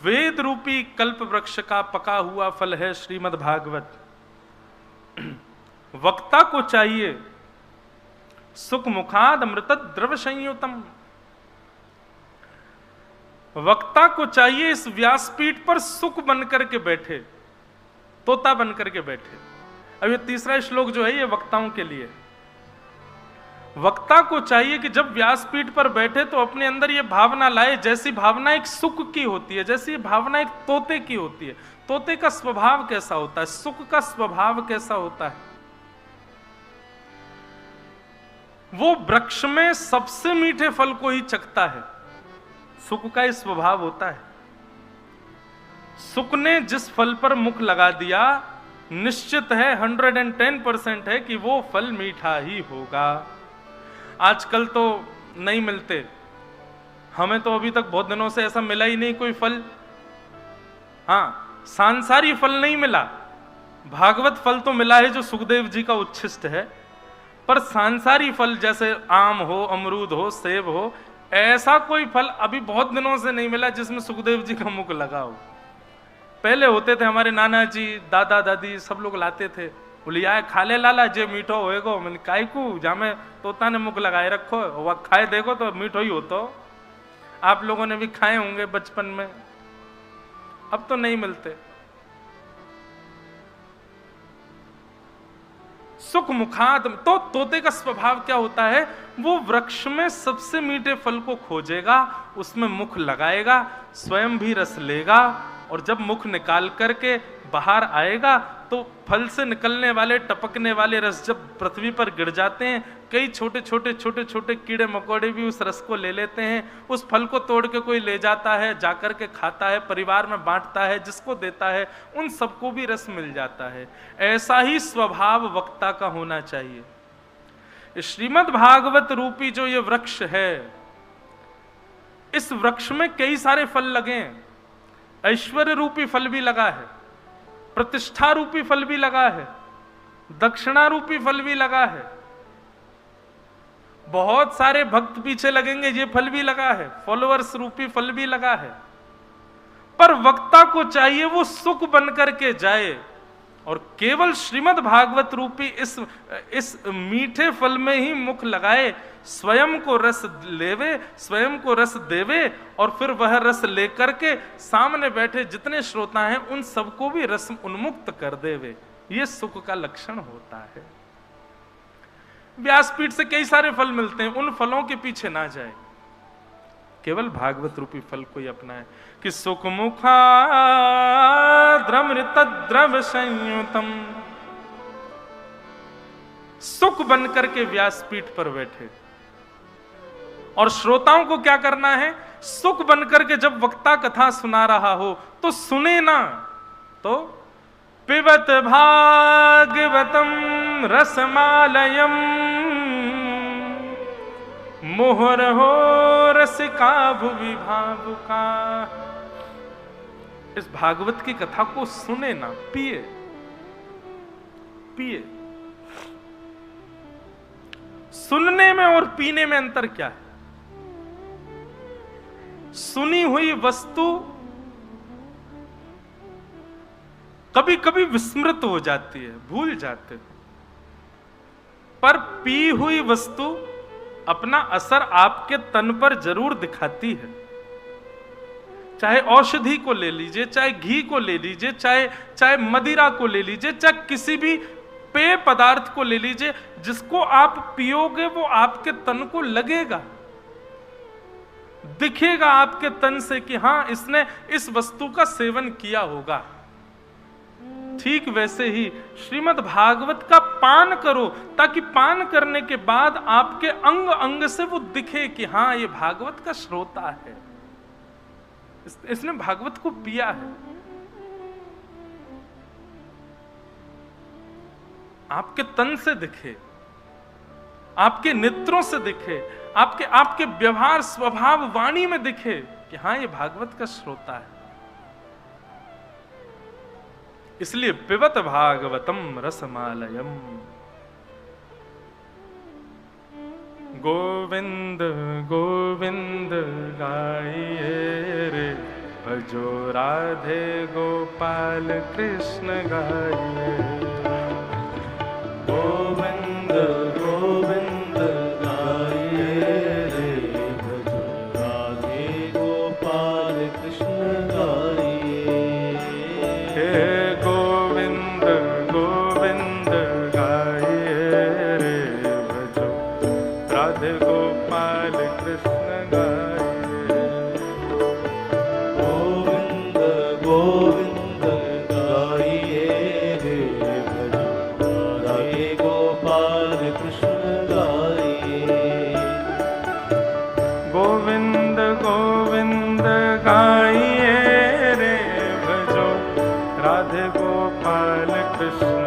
वेद रूपी कल्प वृक्ष का पका हुआ फल है श्रीमद् भागवत। वक्ता को चाहिए सुख मुखाद अमृत द्रव संयुतम। वक्ता को चाहिए इस व्यासपीठ पर सुख बनकर के बैठे, तोता बनकर के बैठे। अब ये तीसरा श्लोक जो है ये वक्ताओं के लिए। वक्ता को चाहिए कि जब व्यासपीठ पर बैठे तो अपने अंदर ये भावना लाए, जैसी भावना एक सुख की होती है, जैसी भावना एक तोते की होती है। तोते का स्वभाव कैसा होता है, सुख का स्वभाव कैसा होता है? वो वृक्ष में सबसे मीठे फल को ही चखता है, सुख का ही स्वभाव होता है। सुख ने जिस फल पर मुख लगा दिया, निश्चित है 110% है कि वो फल मीठा ही होगा। आजकल तो नहीं मिलते, हमें तो अभी तक बहुत दिनों से ऐसा मिला ही नहीं कोई फल। हाँ, सांसारी फल नहीं मिला, भागवत फल तो मिला है जो सुखदेव जी का उच्छिष्ट है, पर सांसारी फल जैसे आम हो, अमरूद हो, सेब हो, ऐसा कोई फल अभी बहुत दिनों से नहीं मिला जिसमें सुखदेव जी का मुख लगा हो। पहले होते थे, हमारे नाना जी, दादा दादी सब लोग लाते थे, बोलिया खा ले लाला जे मीठो होएगो। मैंने कायकू जामे तोता ने मुख लगाए रखो, वह खाए देखो तो मीठो ही होतो। आप लोगों ने भी खाए होंगे बचपन में, अब तो नहीं मिलते। सुख मुखाद, तो तोते का स्वभाव क्या होता है, वो वृक्ष में सबसे मीठे फल को खोजेगा, उसमें मुख लगाएगा, स्वयं भी रस लेगा, और जब मुख निकाल करके बाहर आएगा तो फल से निकलने वाले टपकने वाले रस जब पृथ्वी पर गिर जाते हैं, कई छोटे छोटे कीड़े मकोड़े भी उस रस को ले लेते हैं। उस फल को तोड़ के कोई ले जाता है, जाकर के खाता है, परिवार में बांटता है, जिसको देता है उन सबको भी रस मिल जाता है। ऐसा ही स्वभाव वक्ता का होना चाहिए। श्रीमद् भागवत रूपी जो ये वृक्ष है, इस वृक्ष में कई सारे फल लगे हैं। ऐश्वर्य रूपी फल भी लगा है, प्रतिष्ठा रूपी फल भी लगा है, दक्षिणा रूपी फल भी लगा है, बहुत सारे भक्त पीछे लगेंगे ये फल भी लगा है, फॉलोअर्स रूपी फल भी लगा है। पर वक्ता को चाहिए वो सुख बनकर के जाए और केवल श्रीमद् भागवत रूपी इस मीठे फल में ही मुख लगाए, स्वयं को रस लेवे, स्वयं को रस देवे, और फिर वह रस लेकर के सामने बैठे जितने श्रोता हैं उन सबको भी रस उन्मुक्त कर देवे। ये सुख का लक्षण होता है। व्यासपीठ से कई सारे फल मिलते हैं, उन फलों के पीछे ना जाए। केवल भागवत रूपी फल कोई अपनाए कि सुख मुखा द्रमृत द्रव संयुतम, सुख बन करके व्यासपीठ पर बैठे। और श्रोताओं को क्या करना है? सुख बन करके जब वक्ता कथा सुना रहा हो तो सुने ना, तो पिबत भागवतम रसमालयम मुहुर्हो रसिका भुवि भावुका। इस भागवत की कथा को सुने ना, पिए पिए। सुनने में और पीने में अंतर क्या है? सुनी हुई वस्तु कभी कभी विस्मृत हो जाती है, भूल जाते हैं, पर पी हुई वस्तु अपना असर आपके तन पर जरूर दिखाती है। चाहे औषधि को ले लीजिए, चाहे घी को ले लीजिए, चाहे मदिरा को ले लीजिए, चाहे किसी भी पेय पदार्थ को ले लीजिए, जिसको आप पियोगे वो आपके तन को लगेगा, दिखेगा आपके तन से कि हां इसने इस वस्तु का सेवन किया होगा। ठीक वैसे ही श्रीमद् भागवत का पान करो, ताकि पान करने के बाद आपके अंग अंग से वो दिखे कि हां ये भागवत का श्रोता है, इसने भागवत को पिया है। आपके तन से दिखे, आपके नेत्रों से दिखे, आपके व्यवहार स्वभाव वाणी में दिखे कि हां ये भागवत का श्रोता है। इसलिए पिबत भागवतम रसमालयम। गोविंद गोविंद गाइए रे, भजो राधे गोपाल कृष्ण गाइए। गोविंद गोविंद गाइए रे, भजो राधे गोपाल कृष्ण गाइए। गोविंद गोविंद गाइए रे, भजो राधे गोपाल कृष्ण गाइए। गोविंद गोविंद गाइए रे, भजो राधे गोपाल कृष्ण गाइए। गोविंद गोविंद गाइए रे, भजो राधे गोपाल कृष्ण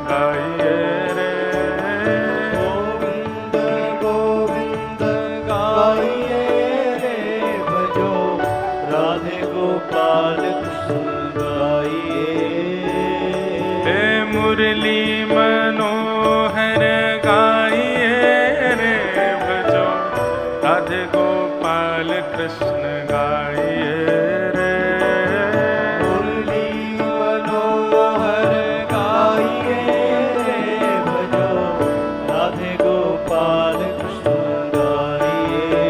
गाइए रे। गोविंद गोविंद गाइए रे, भजो राधे गोपाल कृष्ण गाइए। हे मुरली मनोहर गाइए रे, भजो राधे गोपाल कृष्ण गाइए रे। मुरली मनोहर गाइए रे, भजो राधे गोपाल कृष्ण गाइए।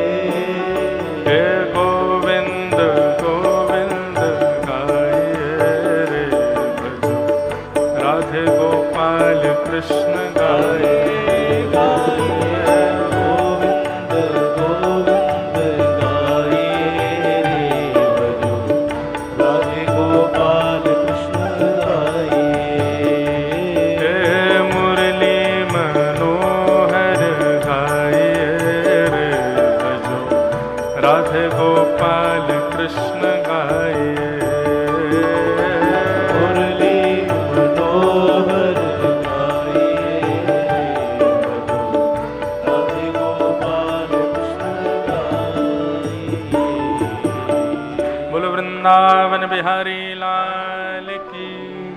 हे गोविंद गोविंद गाइए रे, भजो राधे गोपाल कृष्ण गाइए। गोविंद गोविंद गाइए रे, भजो राधे गोपाल कृष्ण गाइए। हे मुरली मनोहर गाइए रे, भजो राधे गोपाल कृष्ण गाइए। मुरली मनोहर गाइए रे, भजो राधे गोपाल कृष्ण गाइए। बोलो वृंदावन बिहारी लाल की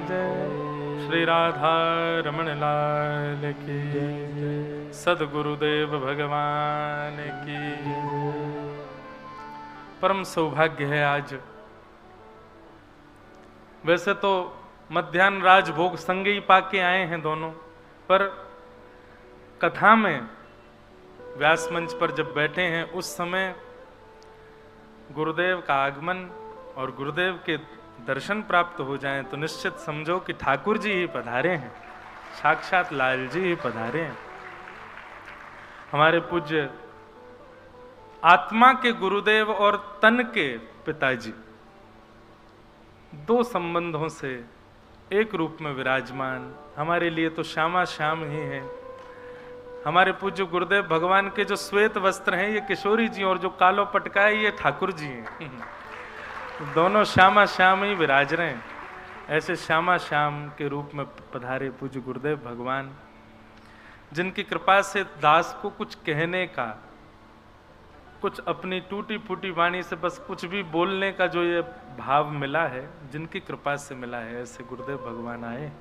जय, श्री राधा रमण लाल की जय, सद्गुरुदेव भगवान की जय। परम सौभाग्य है आज। वैसे तो मध्याह्न राजभोग संग ही पाके आए हैं दोनों, पर कथा में व्यास मंच पर जब बैठे हैं उस समय गुरुदेव का आगमन और गुरुदेव के दर्शन प्राप्त हो जाएं तो निश्चित समझो कि ठाकुर जी ही पधारे हैं, साक्षात लाल जी ही पधारे हैं। हमारे पूज्य आत्मा के गुरुदेव और तन के पिताजी, दो संबंधों से एक रूप में विराजमान हमारे लिए तो श्यामा श्याम ही है। हमारे पूज्य गुरुदेव भगवान के जो श्वेत वस्त्र हैं ये किशोरी जी, और जो कालो पटका है ये ठाकुर जी हैं। दोनों श्यामा श्याम ही विराज रहे हैं। ऐसे श्यामा श्याम के रूप में पधारे पूज्य गुरुदेव भगवान, जिनकी कृपा से दास को कुछ कहने का, कुछ अपनी टूटी फूटी वाणी से बस कुछ भी बोलने का जो ये भाव मिला है, जिनकी कृपा से मिला है, ऐसे गुरुदेव भगवान आए।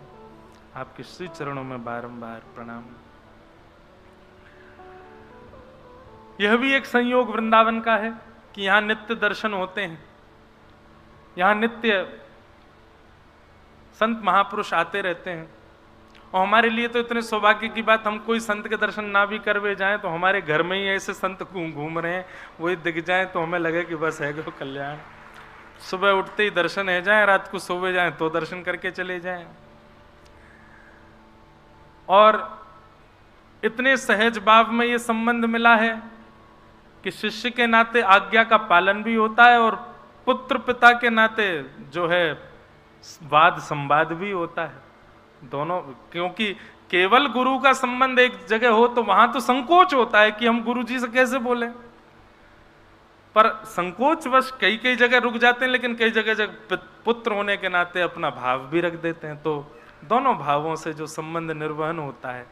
आपके श्री चरणों में बारंबार प्रणाम। यह भी एक संयोग वृंदावन का है कि यहां नित्य दर्शन होते हैं, यहां नित्य संत महापुरुष आते रहते हैं। और हमारे लिए तो इतने सौभाग्य की बात, हम कोई संत के दर्शन ना भी करवे जाएं तो हमारे घर में ही ऐसे संत घूम रहे हैं, वही दिख जाएं तो हमें लगे कि बस है गो कल्याण। सुबह उठते ही दर्शन है जाएं, रात को सोवे जाएं तो दर्शन करके चले जाएं। और इतने सहज भाव में ये संबंध मिला है कि शिष्य के नाते आज्ञा का पालन भी होता है और पुत्र पिता के नाते जो है वाद संवाद भी होता है दोनों। क्योंकि केवल गुरु का संबंध एक जगह हो तो वहां तो संकोच होता है कि हम गुरु जी से कैसे बोले, पर संकोचवश कई कई जगह रुक जाते हैं, लेकिन कई जगह पुत्र होने के नाते अपना भाव भी रख देते हैं। तो दोनों भावों से जो संबंध निर्वहन होता है,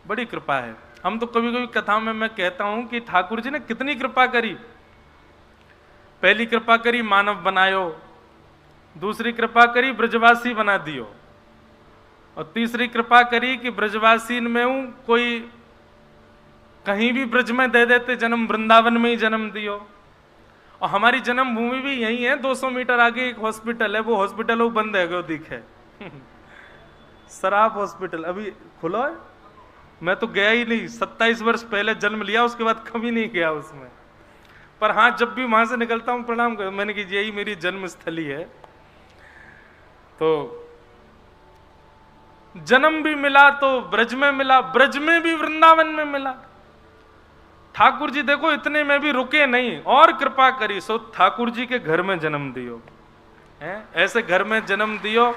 बड़ी कृपा है। हम तो कभी कभी कथाओं में मैं कहता हूं कि ठाकुर जी ने कितनी कृपा करी। पहली कृपा करी मानव बनायो, दूसरी कृपा करी ब्रजवासी बना दियो, और तीसरी कृपा करी कि ब्रजवासी में हूं, कोई कहीं भी ब्रज में दे देते जन्म, वृंदावन में ही जन्म दियो। और हमारी जन्मभूमि भी यही है, 200 मीटर आगे एक हॉस्पिटल है, वो हॉस्पिटल वो बंद है गो दिखे शराब हॉस्पिटल अभी खुला है, मैं तो गया ही नहीं। 27 वर्ष पहले जन्म लिया, उसके बाद कभी नहीं गया उसमें। पर हाँ, जब भी वहां से निकलता हूं प्रणाम कर, मैंने कि यही मेरी जन्म स्थली है। तो जन्म भी मिला तो ब्रज में मिला, ब्रज में भी वृंदावन में मिला। ठाकुर जी देखो इतने में भी रुके नहीं, और कृपा करी सो ठाकुर जी के घर में जन्म दियो है। ऐसे घर में जन्म दियो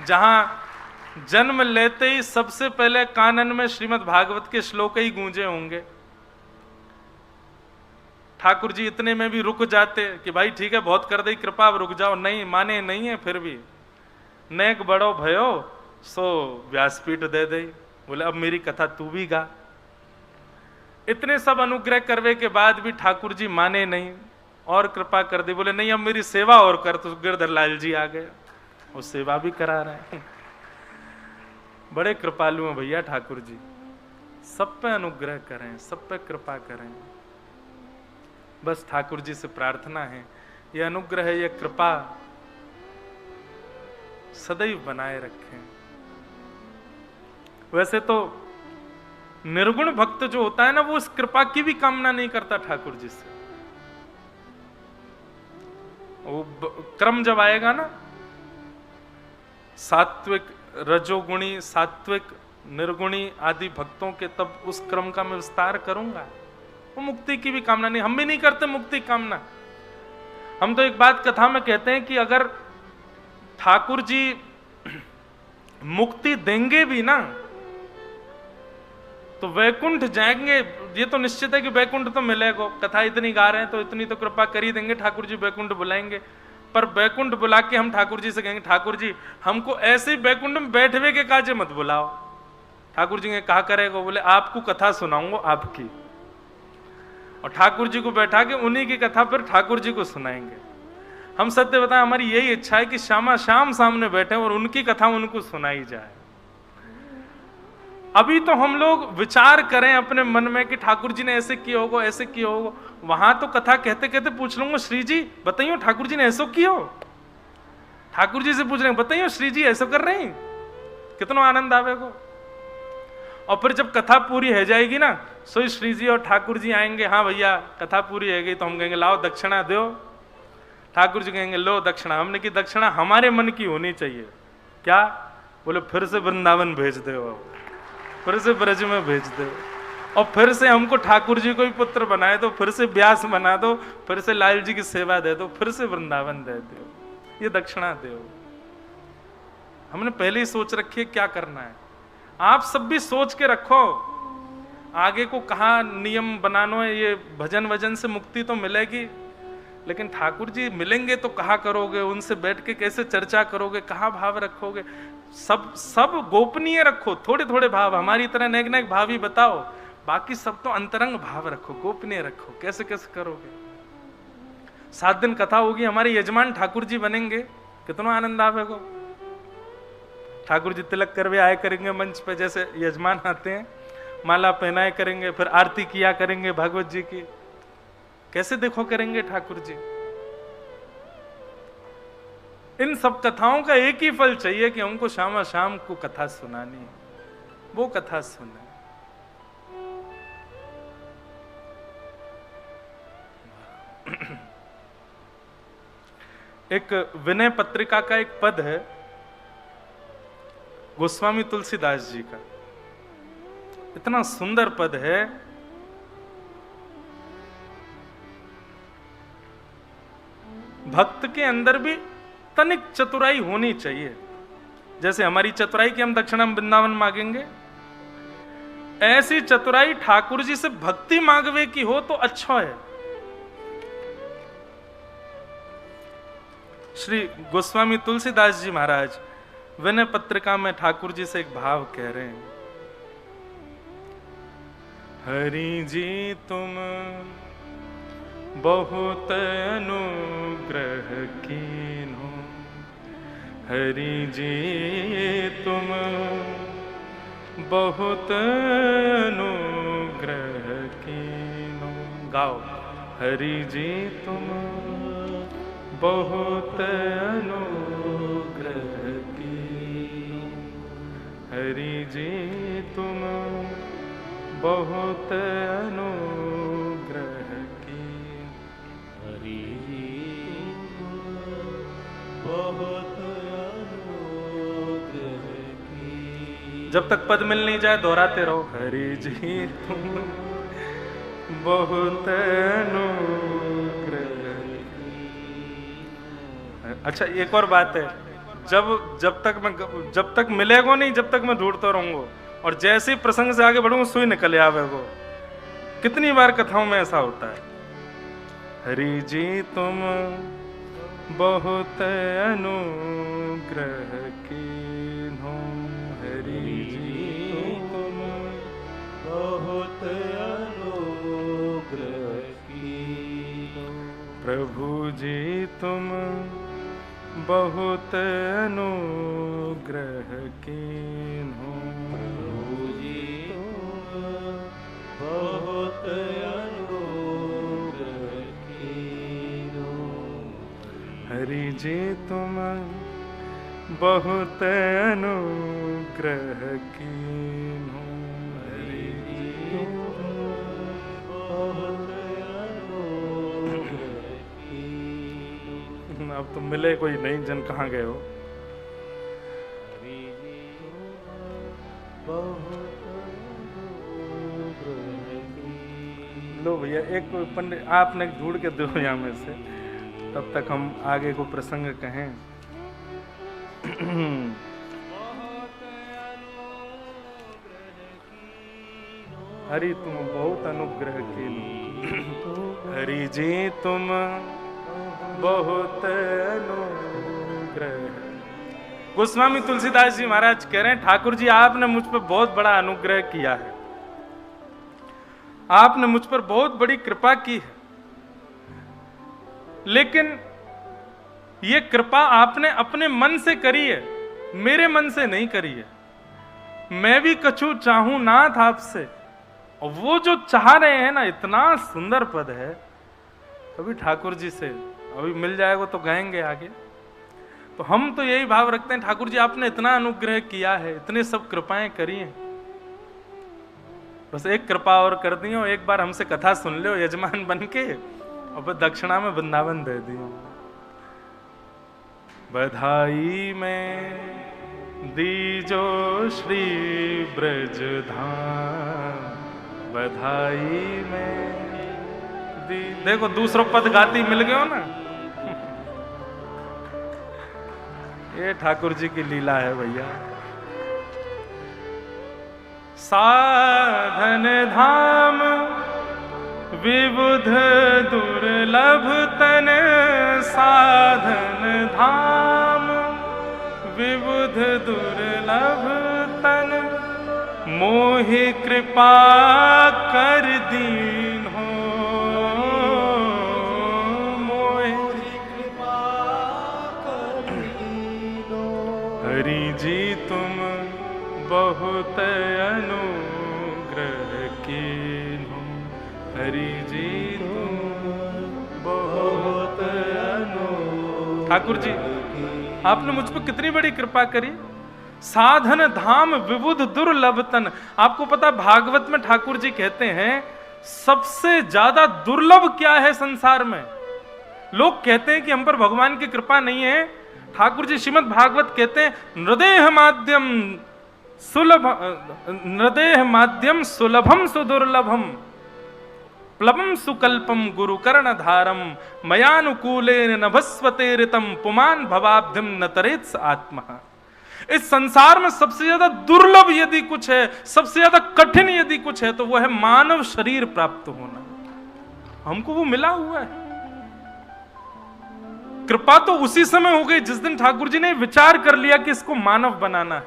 जहां जन्म लेते ही सबसे पहले कानन में श्रीमद् भागवत के श्लोक ही गूंजे होंगे। ठाकुर जी इतने में भी रुक जाते कि भाई ठीक है बहुत कर दी कृपा, अब रुक जाओ। नहीं माने, नहीं है फिर भी नेक बड़ो भयो सो व्यासपीठ दे दे, बोले अब मेरी कथा तू भी गा। इतने सब अनुग्रह करवे के बाद भी ठाकुर जी माने नहीं, और कृपा कर दी, बोले नहीं अब मेरी सेवा और कर। तो गिरधर लाल जी आ गए, वो सेवा भी करा रहे हैं। बड़े कृपालु हैं भैया ठाकुर जी, सब पे अनुग्रह करें, सब पे कृपा करें। बस ठाकुर जी से प्रार्थना है ये अनुग्रह, ये कृपा सदैव बनाए रखें। वैसे तो निर्गुण भक्त जो होता है ना, वो इस कृपा की भी कामना नहीं करता ठाकुर जी से। वो क्रम जब आएगा ना, सात्विक रजोगुणी सात्विक निर्गुणी आदि भक्तों के, तब उस क्रम का मैं विस्तार करूंगा। वो मुक्ति की भी कामना नहीं, हम भी नहीं करते मुक्ति कामना। हम तो एक बात कथा में कहते हैं कि अगर ठाकुर जी मुक्ति देंगे भी ना तो वैकुंठ जाएंगे, ये तो निश्चित है कि वैकुंठ तो मिलेगा। कथा इतनी गा रहे हैं तो इतनी तो कृपा कर ही देंगे, ठाकुर जी वैकुंठ बुलाएंगे। पर वैकुंठ बुला के हम ठाकुर जी से कहेंगे ठाकुर जी हमको ऐसे ही वैकुंठ में बैठवे के काजे मत बुलाओ। ठाकुर जी ने कहा करेगा, बोले आपको कथा सुनाऊंगा आपकी, और ठाकुर जी को बैठा के उन्हीं की कथा फिर ठाकुर जी को सुनाएंगे। हम सत्य बताएं, हमारी यही इच्छा है कि श्यामा श्याम सामने बैठे और उनकी कथा उनको सुनाई जाए। अभी तो हम लोग विचार करें अपने मन में कि ठाकुर जी ने ऐसे किया होगा, ऐसे किया होगा। वहां तो कथा कहते कहते पूछ लूंगा, श्री जी बताइयो ठाकुर जी ने ऐसा किया हो। ठाकुर जी से पूछ रहे हैं बताइयो श्री जी ऐसा कर रहे हैं, कितना आनंद आवेगा। और फिर जब कथा पूरी हो जाएगी ना, सो श्री जी और ठाकुर जी आएंगे, हाँ भैया कथा पूरी हो गई, तो हम कहेंगे लाओ दक्षिणा दो। ठाकुर जी कहेंगे लो दक्षिणा। हमने की दक्षिणा हमारे मन की होनी चाहिए। क्या? बोले फिर से वृंदावन भेज दो, फिर से ब्रज में भेज दो। और फिर से हमको ठाकुर जी को ही पुत्र बनाए दो, फिर से व्यास बना दो, फिर से लाल जी की सेवा दे दो, फिर से वृंदावन दे दो, ये दक्षिणा दो। हमने पहले ही सोच रखी है क्या करना है। आप सब भी सोच के रखो आगे को कहाँ नियम बनाना है। ये भजन वजन से मुक्ति तो मिलेगी, लेकिन ठाकुर जी मिलेंगे तो कहाँ करोगे, उनसे बैठ के कैसे चर्चा करोगे, कहाँ भाव रखोगे। सब गोपनीय रखो, थोड़े थोड़े भाव, हमारी तरह नेक नेक भाव ही बताओ, बाकी सब तो अंतरंग भाव रखो, गोपनीय रखो। कैसे कैसे करोगे। 7 दिन कथा होगी, हमारे यजमान ठाकुर जी बनेंगे, कितना आनंद आवेगा। ठाकुर जी तिलक करवे आए करेंगे मंच पे, जैसे यजमान आते हैं, माला पहनाए करेंगे, फिर आरती किया करेंगे भागवत जी की। कैसे देखो करेंगे ठाकुर जी। इन सब कथाओं का एक ही फल चाहिए कि हमको शाम शाम को कथा सुनानी है, वो कथा सुने। एक विनय पत्रिका का एक पद है गोस्वामी तुलसीदास जी का, इतना सुंदर पद है। भक्त के अंदर भी तनिक चतुराई होनी चाहिए। जैसे हमारी चतुराई की हम दक्षिणा वृंदावन मांगेंगे, ऐसी चतुराई ठाकुर जी से भक्ति मांगवे की हो तो अच्छा है। श्री गोस्वामी तुलसीदास जी महाराज विनय पत्रिका में ठाकुर जी से एक भाव कह रहे हैं। हरि जी तुम बहुत अनुग्रह कीन्हो, हरि जी तुम बहुत अनुग्रह कीन्हो। गाओ। हरि जी तुम बहुत अनुग्रह कीन्हो, हरि जी तुम बहुत अनुग्रह कीन्हो, हरि जी बहुत अनुग्रह कीन्हो। जब तक पद मिल नहीं जाए दोहराते रहो, हरि जी तुम बहुत अनुग्रह। अच्छा एक और बात है, जब तक मिलेगा नहीं, जब तक मैं ढूंढता रहूंगा, और जैसे ही प्रसंग से आगे बढ़ूंगा सुई निकले आवेगो। कितनी बार कथाओं में ऐसा होता है। हरि जी तुम बहुत अनुग्रह कीन्हो, हरि जी तुम बहुत अनुग्रह कीन्हो, प्रभु जी तुम बहुत अनुग्रह कीन्हो, प्रभु जी तुम बहुत अनुग्रह कीन्हो, हरि जी तुम बहुत अनुग्रह कीन्हो, हरि जी तुम बहुत अनुग्रह कीन्हो। अब तो मिले कोई नहीं, जन कहाँ गए हो। लो भैया एक पंडित आपने ढूंढ के दो यहाँ में से, तब तक हम आगे को प्रसंग कहें। हरि तुम बहुत अनुग्रह कीन्हो, हरि जी तुम बहुत अनुग्रह। गोस्वामी तुलसीदास जी महाराज कह रहे हैं ठाकुर जी आपने मुझ पर बहुत बड़ा अनुग्रह किया है, आपने मुझ पर बहुत बड़ी कृपा की है, लेकिन ये कृपा आपने अपने मन से करी है, मेरे मन से नहीं करी है। मैं भी कछु चाहूं नाथ आपसे, और वो जो चाह रहे हैं ना, इतना सुंदर पद है। कभी ठाकुर जी से अभी मिल जाएगा तो गाएंगे आगे। तो हम तो यही भाव रखते हैं ठाकुर जी आपने इतना अनुग्रह किया है, इतने सब कृपाएं करी हैं, बस एक कृपा और कर दी हो, एक बार हमसे कथा सुन लो यजमान बन के, और फिर दक्षिणा में वृंदावन दे दियो। बधाई में दीजो श्री ब्रज धाम, बधाई में दी। देखो दूसरों पद गाती मिल गए हो ना। ये ठाकुर जी की लीला है भैया। साधन धाम विबुध दुर्लभ तन, साधन धाम विबुध दुर्लभ तन, मोहि कृपा कर दीन हो, मोहि कृपा कर दीन हो। हरि जी तुम बहुत अनुग्रह कीन्हो, हरि जी तुम बहुत अनुग्रह। ठाकुर जी आपने मुझ पर कितनी बड़ी कृपा करी। साधन धाम विबुध दुर्लभ तन। आपको पता भागवत में ठाकुर जी कहते हैं सबसे ज्यादा दुर्लभ क्या है संसार में। लोग कहते हैं कि हम पर भगवान की कृपा नहीं है। ठाकुर जी श्रीमद् भागवत कहते हैं नृदेह माध्यम सुलभ, नृदेह माध्यम सुलभम सुदुर्लभम, प्लवम सुकल्पम गुरु कर्ण धारम, मयानुकूलेन नभस्वते ऋतम, पुमान भवाब्धिम न तरेत्स आत्मा। इस संसार में सबसे ज्यादा दुर्लभ यदि कुछ है, सबसे ज्यादा कठिन यदि कुछ है तो वह है मानव शरीर प्राप्त होना। हमको वो मिला हुआ है। कृपा तो उसी समय हो गई जिस दिन ठाकुर जी ने विचार कर लिया कि इसको मानव बनाना है।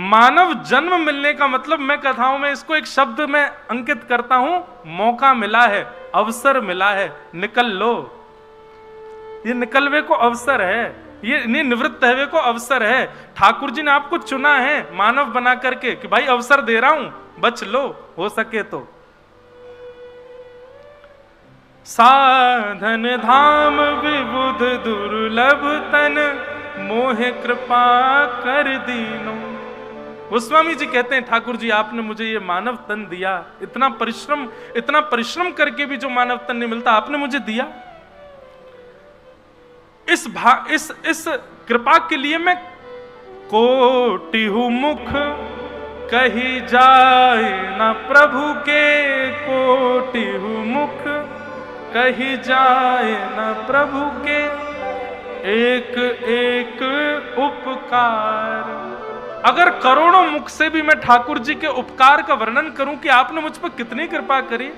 मानव जन्म मिलने का मतलब मैं कथाओं में इसको एक शब्द में अंकित करता हूं, मौका मिला है, अवसर मिला है, निकल लो। ये निकलवे को अवसर है, ये निवृत्त हवे को अवसर है। ठाकुर जी ने आपको चुना है मानव बना करके कि भाई अवसर दे रहा हूं, बच लो हो सके तो। साधन धाम विबुध दुर्लभ तन, मोहे कृपा कर दीनो। गोस्वामी जी कहते हैं ठाकुर जी आपने मुझे ये मानव तन दिया, इतना परिश्रम करके भी जो मानव तन नहीं मिलता आपने मुझे दिया। इस कृपा के लिए मैं कोटि हूं मुख कही जाए ना प्रभु के, कोटि हूं मुख कही जाए ना प्रभु के, एक एक उपकार। अगर करोड़ों मुख से भी मैं ठाकुर जी के उपकार का वर्णन करूं कि आपने मुझ पर कितनी कृपा करी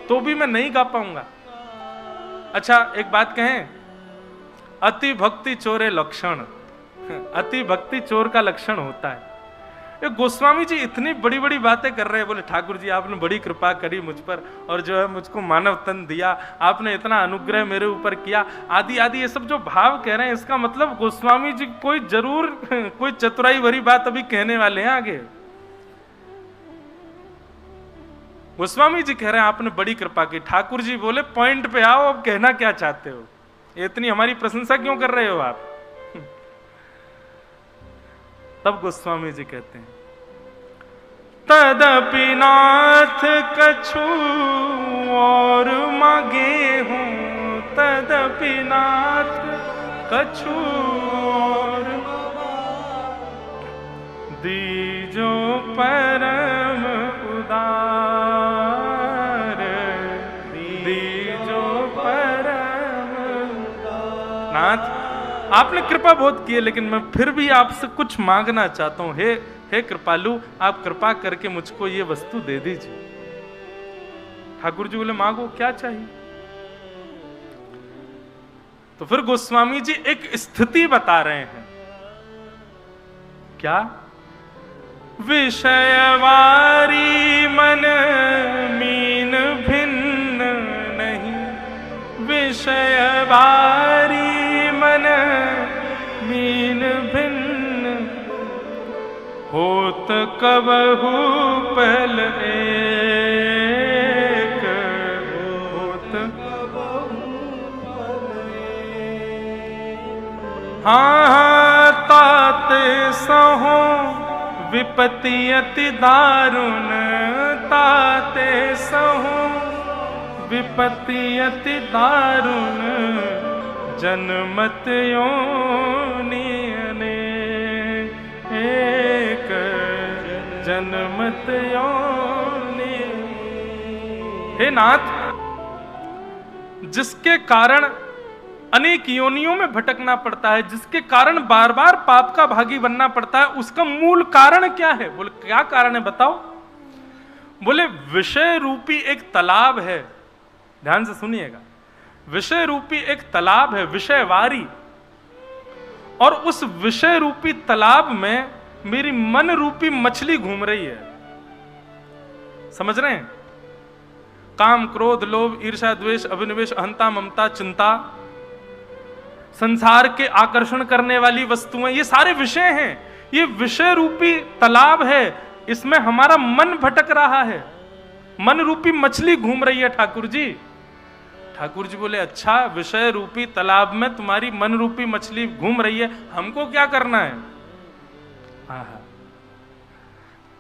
तो भी मैं नहीं गा पाऊंगा। अच्छा एक बात कहें, अति भक्ति चोरे लक्षण, अति भक्ति चोर का लक्षण होता है। ये गोस्वामी जी इतनी बड़ी बड़ी बातें कर रहे हैं, बोले ठाकुर जी आपने बड़ी कृपा करी मुझ पर और जो है मुझको मानव तन दिया, आपने इतना अनुग्रह मेरे ऊपर किया, आदि आदि ये सब जो भाव कह रहे हैं इसका मतलब गोस्वामी जी कोई जरूर कोई चतुराई भरी बात अभी कहने वाले हैं आगे। गोस्वामी जी कह रहे हैं आपने बड़ी कृपा की। ठाकुर जी बोले पॉइंट पे आओ, अब कहना क्या चाहते हो, इतनी हमारी प्रशंसा क्यों कर रहे हो आप। तब गोस्वामी जी कहते हैं तदपि नाथ कछु और मांगे हूं, तदपि नाथ कछु और दीजो परम उदार, दीजो परम नाथ आपने कृपा बहुत की है, लेकिन मैं फिर भी आपसे कुछ मांगना चाहता हूं। हे कृपालु आप कृपा करके मुझको ये वस्तु दे दीजिए। ठाकुर जी बोले मांगो क्या चाहिए। तो फिर गोस्वामी जी एक स्थिति बता रहे हैं, क्या विषयवारी मन मीन भिन्न नहीं, विषयवारी मन मीन भिन्न होत कबहू पल एक, होत कबहू पल एक। हाँ ताते सहो विपत्ति अति दारुण, ताते सहो विपत्ति अति दारुण, जनमत योनि अनेक, जनमत योनि हे नाथ, जिसके कारण अनेक योनियों में भटकना पड़ता है, जिसके कारण बार बार पाप का भागी बनना पड़ता है, उसका मूल कारण क्या है? बोले क्या कारण है बताओ? बोले विषय रूपी एक तालाब है। ध्यान से सुनिएगा, विषय रूपी एक तालाब है, विषयवारी, और उस विषय रूपी तालाब में मेरी मन रूपी मछली घूम रही है। समझ रहे हैं? काम, क्रोध, लोभ, ईर्ष्या, द्वेष, अभिनिवेश, अहंता, ममता, चिंता, संसार के आकर्षण करने वाली वस्तुएं, ये सारे विषय हैं। ये विषय रूपी तालाब है, इसमें हमारा मन भटक रहा है, मन रूपी मछली घूम रही है ठाकुर जी। ठाकुर जी बोले अच्छा, विषय रूपी तालाब में तुम्हारी मन रूपी मछली घूम रही है, हमको क्या करना है?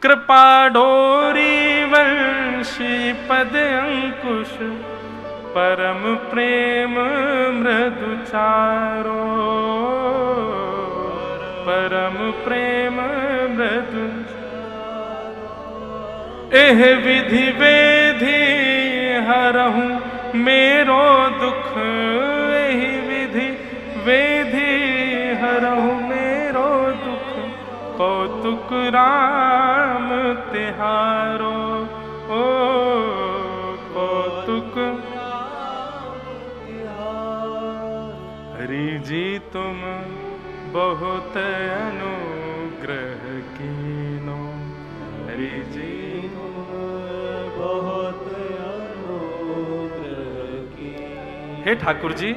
कृपा डोरी वंशी पद अंकुश, परम प्रेम मृदु चारो, परम प्रेम मृदु, एह विधि वेधि हरहूं मेरो दुख, एह विधि वेधि हरहूं मेरो दुख, कौतुक राम तिहारो, ओ कौतुक हरि जी तुम बहुत अनुग्रह कीनो, हरि जी बहुत अनुग्रह कीनो। हे ठाकुर जी,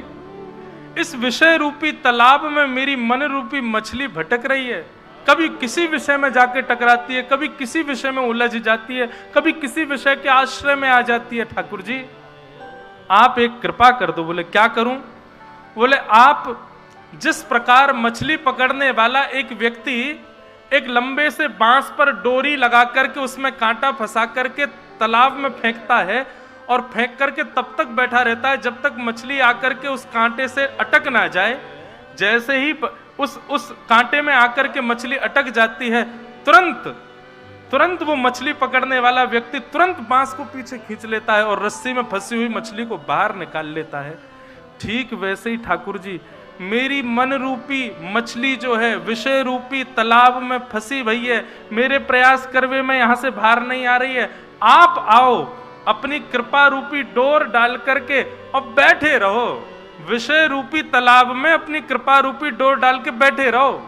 इस विषय रूपी तालाब में मेरी मन रूपी मछली भटक रही है, कभी किसी विषय में जाके टकराती है, कभी किसी विषय में उलझ जाती है, कभी किसी विषय के आश्रय में आ जाती है। ठाकुर जी आप एक कृपा कर दो। बोले क्या करूं? बोले आप जिस प्रकार मछली पकड़ने वाला एक व्यक्ति एक लंबे से बांस पर डोरी लगा करके उसमें कांटा फंसा करके तालाब में फेंकता है और फेंक करके तब तक बैठा रहता है जब तक मछली आकर के उस कांटे से अटक ना जाए, जैसे ही उस कांटे में आकर के मछली अटक जाती है, तुरंत वो मछली पकड़ने वाला व्यक्ति तुरंत बांस को पीछे खींच लेता है और रस्सी में फंसी हुई मछली को बाहर निकाल लेता है। ठीक वैसे ही ठाकुर जी मेरी मन रूपी मछली जो है विषय रूपी तालाब में फंसी हुई है, मेरे प्रयास करवे में यहां से बाहर नहीं आ रही है। आप आओ, अपनी कृपा रूपी डोर डाल करके और बैठे रहो, विषय रूपी तालाब में अपनी कृपा रूपी डोर डाल के बैठे रहो।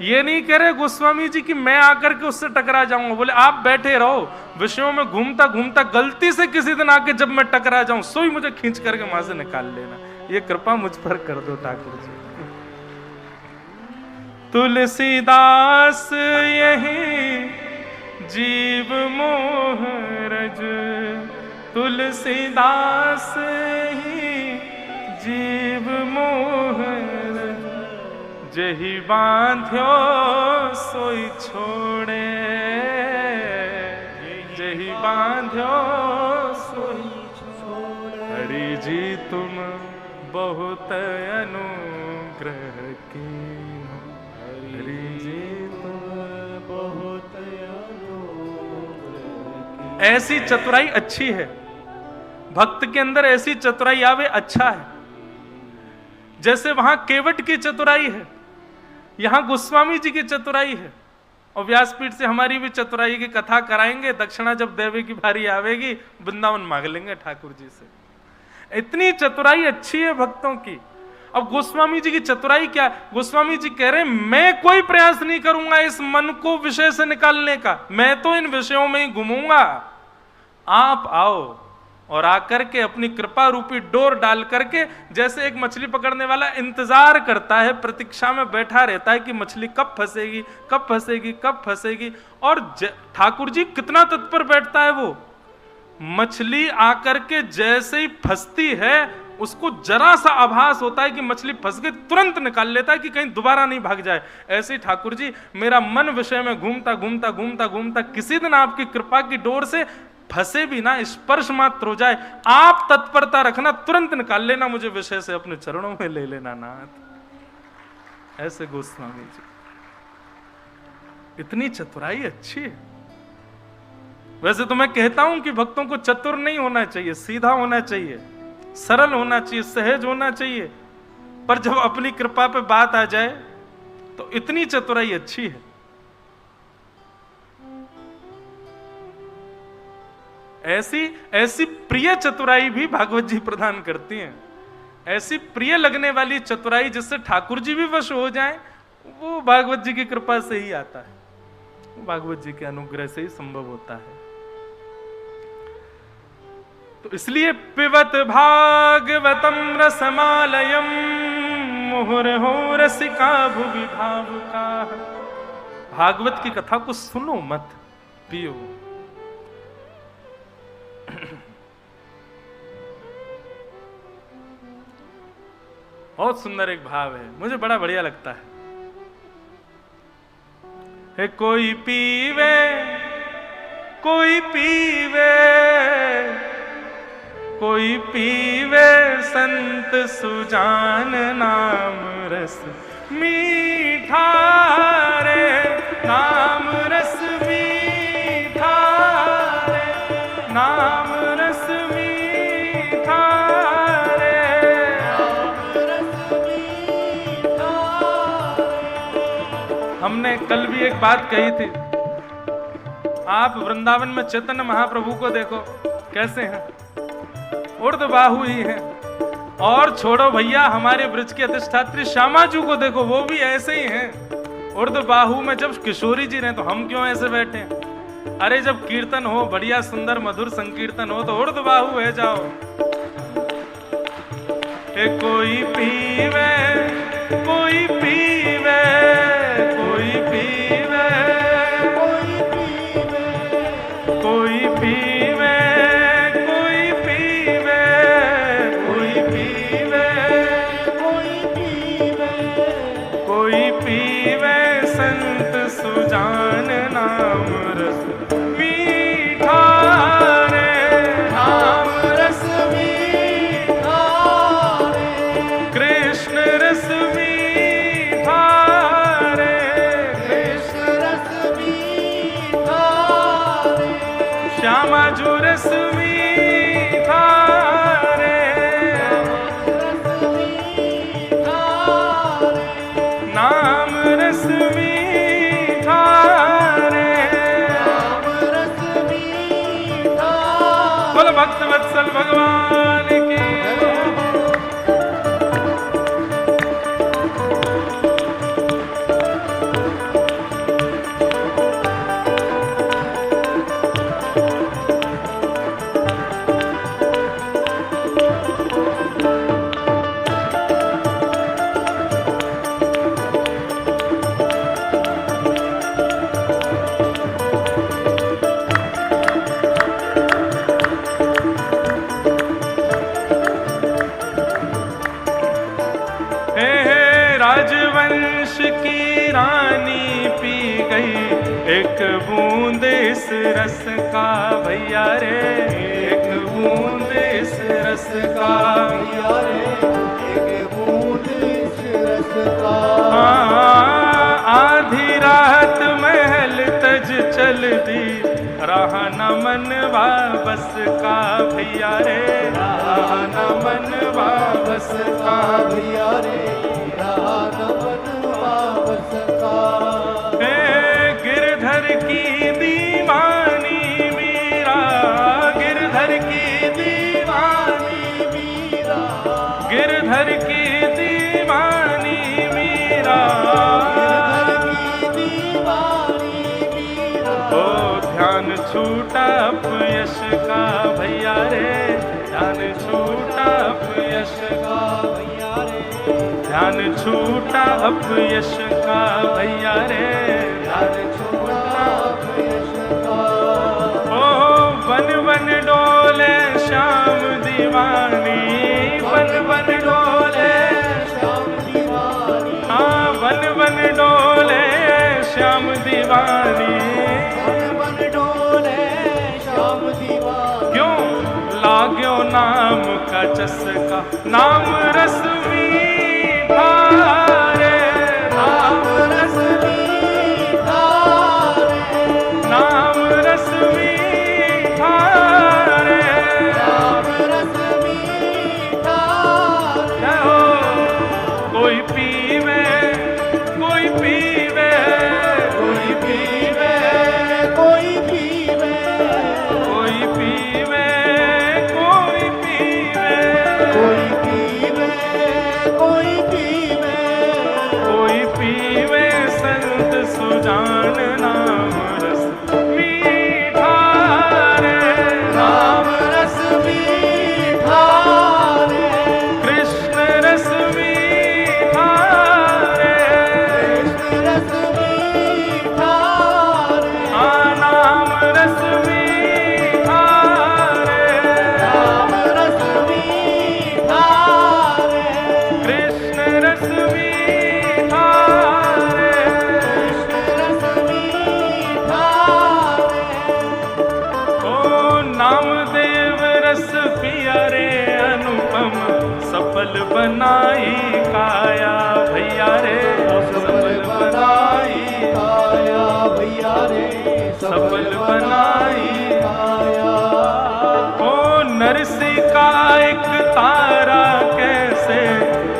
ये नहीं कह रहे गोस्वामी जी कि मैं आकर के उससे टकरा जाऊंगा। बोले आप बैठे रहो, विषयों में घूमता घूमता गलती से किसी दिन आके जब मैं टकरा जाऊं सोई मुझे खींच करके वहां से निकाल लेना। ये कृपा मुझ पर कर दो ठाकुर जी। तुलसीदास यही जीव मोह रज, तुलसीदास ही जीव मोह रज, जही बांध्यो सोई छोड़े, जही बांध्यो सोई छोड़े। हरि जी तुम बहुत अनुग्रह कीनो, हरि जी तुम बहुत अनुग्रह। ऐसी चतुराई अच्छी है, भक्त के अंदर ऐसी चतुराई आवे अच्छा है। जैसे वहां केवट की चतुराई है, यहां गोस्वामी जी की चतुराई है, और व्यासपीठ से हमारी भी चतुराई की कथा कराएंगे। दक्षिणा जब देवे की बारी आवेगी वृंदावन मांग लेंगे ठाकुर जी से। इतनी चतुराई अच्छी है भक्तों की। अब गोस्वामी जी की चतुराई क्या? गोस्वामी जी कह रहे हैं मैं कोई प्रयास नहीं करूंगा इस मन को विषय से निकालने का, मैं तो इन विषयों में ही घूमूंगा। आप आओ और आकर के अपनी कृपा रूपी डोर डाल करके, जैसे एक मछली पकड़ने वाला इंतजार करता है, प्रतीक्षा में बैठा रहता है कि मछली कब फंसेगी, कब फंसेगी, कब फंसेगी, और ठाकुर जी कितना तत्पर बैठता है। वो मछली आकर के जैसे ही फंसती है उसको जरा सा आभास होता है कि मछली फंस गई, तुरंत निकाल लेता है कि कहीं दोबारा नहीं भाग जाए। ऐसे ही ठाकुर जी मेरा मन विषय में घूमता घूमता घूमता घूमता किसी दिन आपकी कृपा की डोर से फंसे भी ना, स्पर्श मात्र हो जाए, आप तत्परता रखना, तुरंत निकाल लेना मुझे विषय से, अपने चरणों में ले लेना नाथ। ऐसे गोस्वामी जी, इतनी चतुराई अच्छी है। वैसे तो मैं कहता हूं कि भक्तों को चतुर नहीं होना चाहिए, सीधा होना चाहिए, सरल होना चाहिए, सहज होना चाहिए, पर जब अपनी कृपा पे बात आ जाए तो इतनी चतुराई अच्छी है। ऐसी प्रिय चतुराई भी भागवत जी प्रदान करती हैं। ऐसी प्रिय लगने वाली चतुराई जिससे ठाकुर जी भी वश हो जाएं, वो भागवत जी की कृपा से ही आता है, वो भागवत जी के अनुग्रह से ही संभव होता है। तो इसलिए पिबत भागवतम रसमालयम मुहुर्हो रसिका भुवि भावुका। भागवत की कथा को सुनो मत, पियो। बहुत सुंदर एक भाव है, मुझे बड़ा बढ़िया लगता है। कोई पीवे कोई पीवे कोई पीवे संत सुजान नाम रस मीठा रे, नाम रस मीठा रे, नाम रस मीठा रे, नाम रस मीठा रे। हमने कल भी एक बात कही थी, आप वृंदावन में चैतन्य महाप्रभु को देखो कैसे हैं, ऊर्ध्वबाहु ही हैं। और छोड़ो भैया, हमारे ब्रज के अधिष्ठात्री श्यामाजू को देखो, वो भी ऐसे ही हैं ऊर्ध्वबाहु में। जब किशोरी जी रहे तो हम क्यों ऐसे बैठे हैं? अरे जब कीर्तन हो, बढ़िया सुंदर मधुर संकीर्तन हो, तो ऊर्ध्वबाहु है जाओ। कोई पीवे कोई पीवे कोई पीवे कोई पीवे कोई पीवे कोई पीवे कोई पीवे कोई पीवे संत सुजान नाम रस मीठा रे, नाम रस मीठा रे, कृष्ण रस मीठा रे, कृष्ण रस मीठा रे, श्यामाजू रस मीठा रे, नाम रस मीठा रे। बोलो भक्त वत्सल भगवान की। राजवंश की रानी पी गई एक बूंद इस रस का भैया रे, एक बूंद इस रस का भैया रे, एक बूंद इस रस का। आधी रात महल तज चल दी, रहा न मनवा बस का भैया रे, रहा न मनवा बस का भैया रे, गिरधर की दीवानी मीरा, गिरधर की दीवानी मीरा, गिरधर की दीवानी मीरा, गिरधर की दीवानी मीरा। ओ ध्यान छूटा अपयश का भैया रे, ध्यान छूटा अपयश का भैया रे, ध्यान छूटा अपयश का भैया रे, ध्यान छूटा अपयश का। ओ बन बन डोले श्याम दीवानी, बन बन डोले श्याम दीवानी, हाँ बन बन डोले श्याम दीवानी, बन बन डोले श्याम दीवानी। क्यों लाग्यो नाम का चस्का, नाम रस मीठा रे, नाम रस मीठा रे, नाम रस मीठा पीवे, कोई पीवे, कोई पीवे, कोई पीवे, कोई पीवे, कोई पीवे, कोई पीवे संत सुजान नाम रस मीठा रे, राम रस मीठा रे, कृष्ण रस मीठा रे, कृष्ण रस मीठा रे, नाम रस मीठा रे, राम रस मीठा रे, कृष्ण रस मीठा रे, कृष्ण रस मीठा रे, ओ नामदेव रस पिया रे अनुपम सफल बनाई काया भैया रे, सफल बनाई काया भैया रे, सफल बनाई काया। ओ नरसी का एक तारा कैसे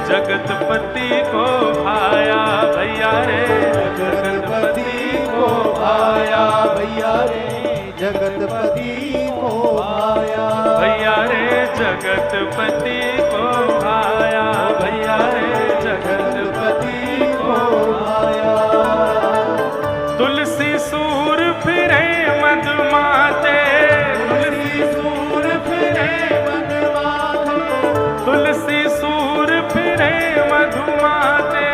जगतपति को भाया भैया रे, जगतपति को भाया भैया रे, जगतपति को भाया भैया रे जगतपति को भाया भैया रे जगतपति को भाया। तुलसी सूर फिरे मधुमाते, तुलसी सूर फिरे मधुमाते, तुलसी सूर फिरे मधुमाते,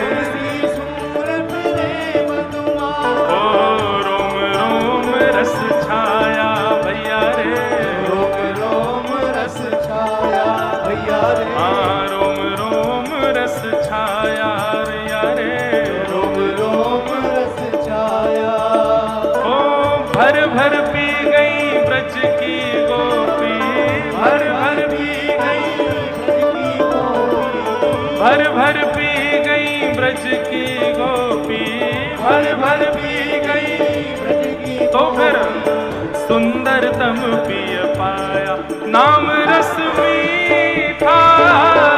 तुलसी सूर फिरे मधुमाते, ओ रोम रोम रस छाया भैया रे, रोम रोम रस छाया भैया रे, रोम रोम रस छाया भैया रे, रोम रोम रस छाया। ओ भर भर पी गई ब्रज की गोपी, भर भर पी गई, भर भर पी गई ब्रज की गोपी, भर भर पी गई, तो फिर सुंदरतम पिय पाया नाम रस मीठा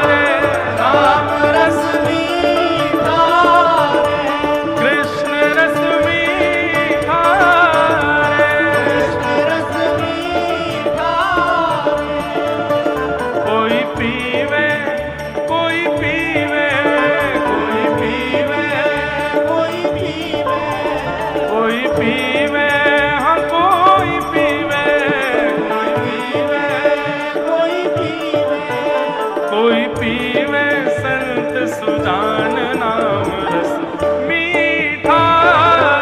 रे, राम रस मीठा रे, कृष्ण रस मीठा रे, कृष्ण रस मीठा रे, कोई पीवे, कोई पीवे, कोई पीवे, कोई पीवे, कोई पीवे, हाँ कोई पीवे, कोई पीवे, कोई पीवे, कोई पीवे संत सुजान नाम रस मीठा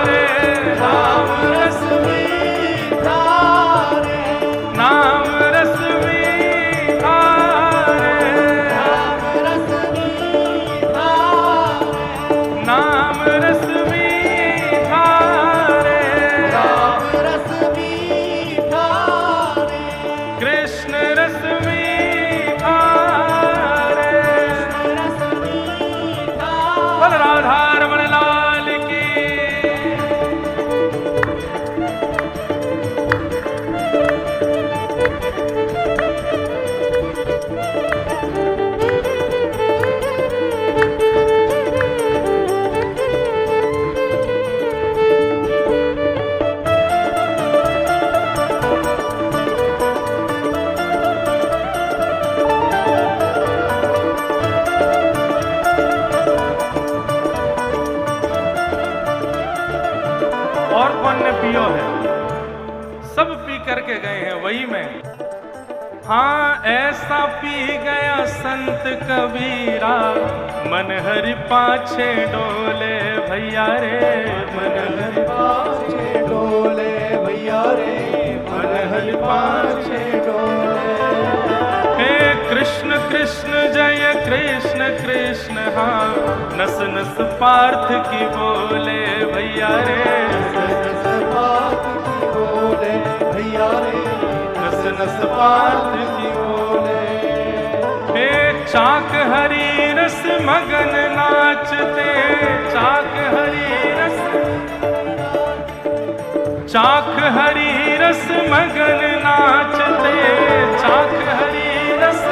रे, राम रस मीठा रे, नाम रस मीठा रे, राम रस मीठा रे, नाम रस मीठा रे, राम रस मीठा रे, कृष्ण रस मीठा रे, रस मीठा बोल राधा रमण लाल की। और कौन ने पियो है? सब पी करके गए हैं वही में। हाँ ऐसा पी गया संत कबीरा, मन हरि पाछे डोले भैया रे, मन हरि पाछे डोले भैया रे, मन हरि पाछे डोले। हे कृष्ण कृष्ण जय कृष्ण कृष्ण, हाँ नस नस पार्थ की बोले भैया रे, नस पार्थ की बोले भैया रे, नस नस पार्थ की बोले। हे चाक हरी रस मगन नाचते, चाक हरी रस, चाक हरी रस मगन नाचते, चाक हरी रस,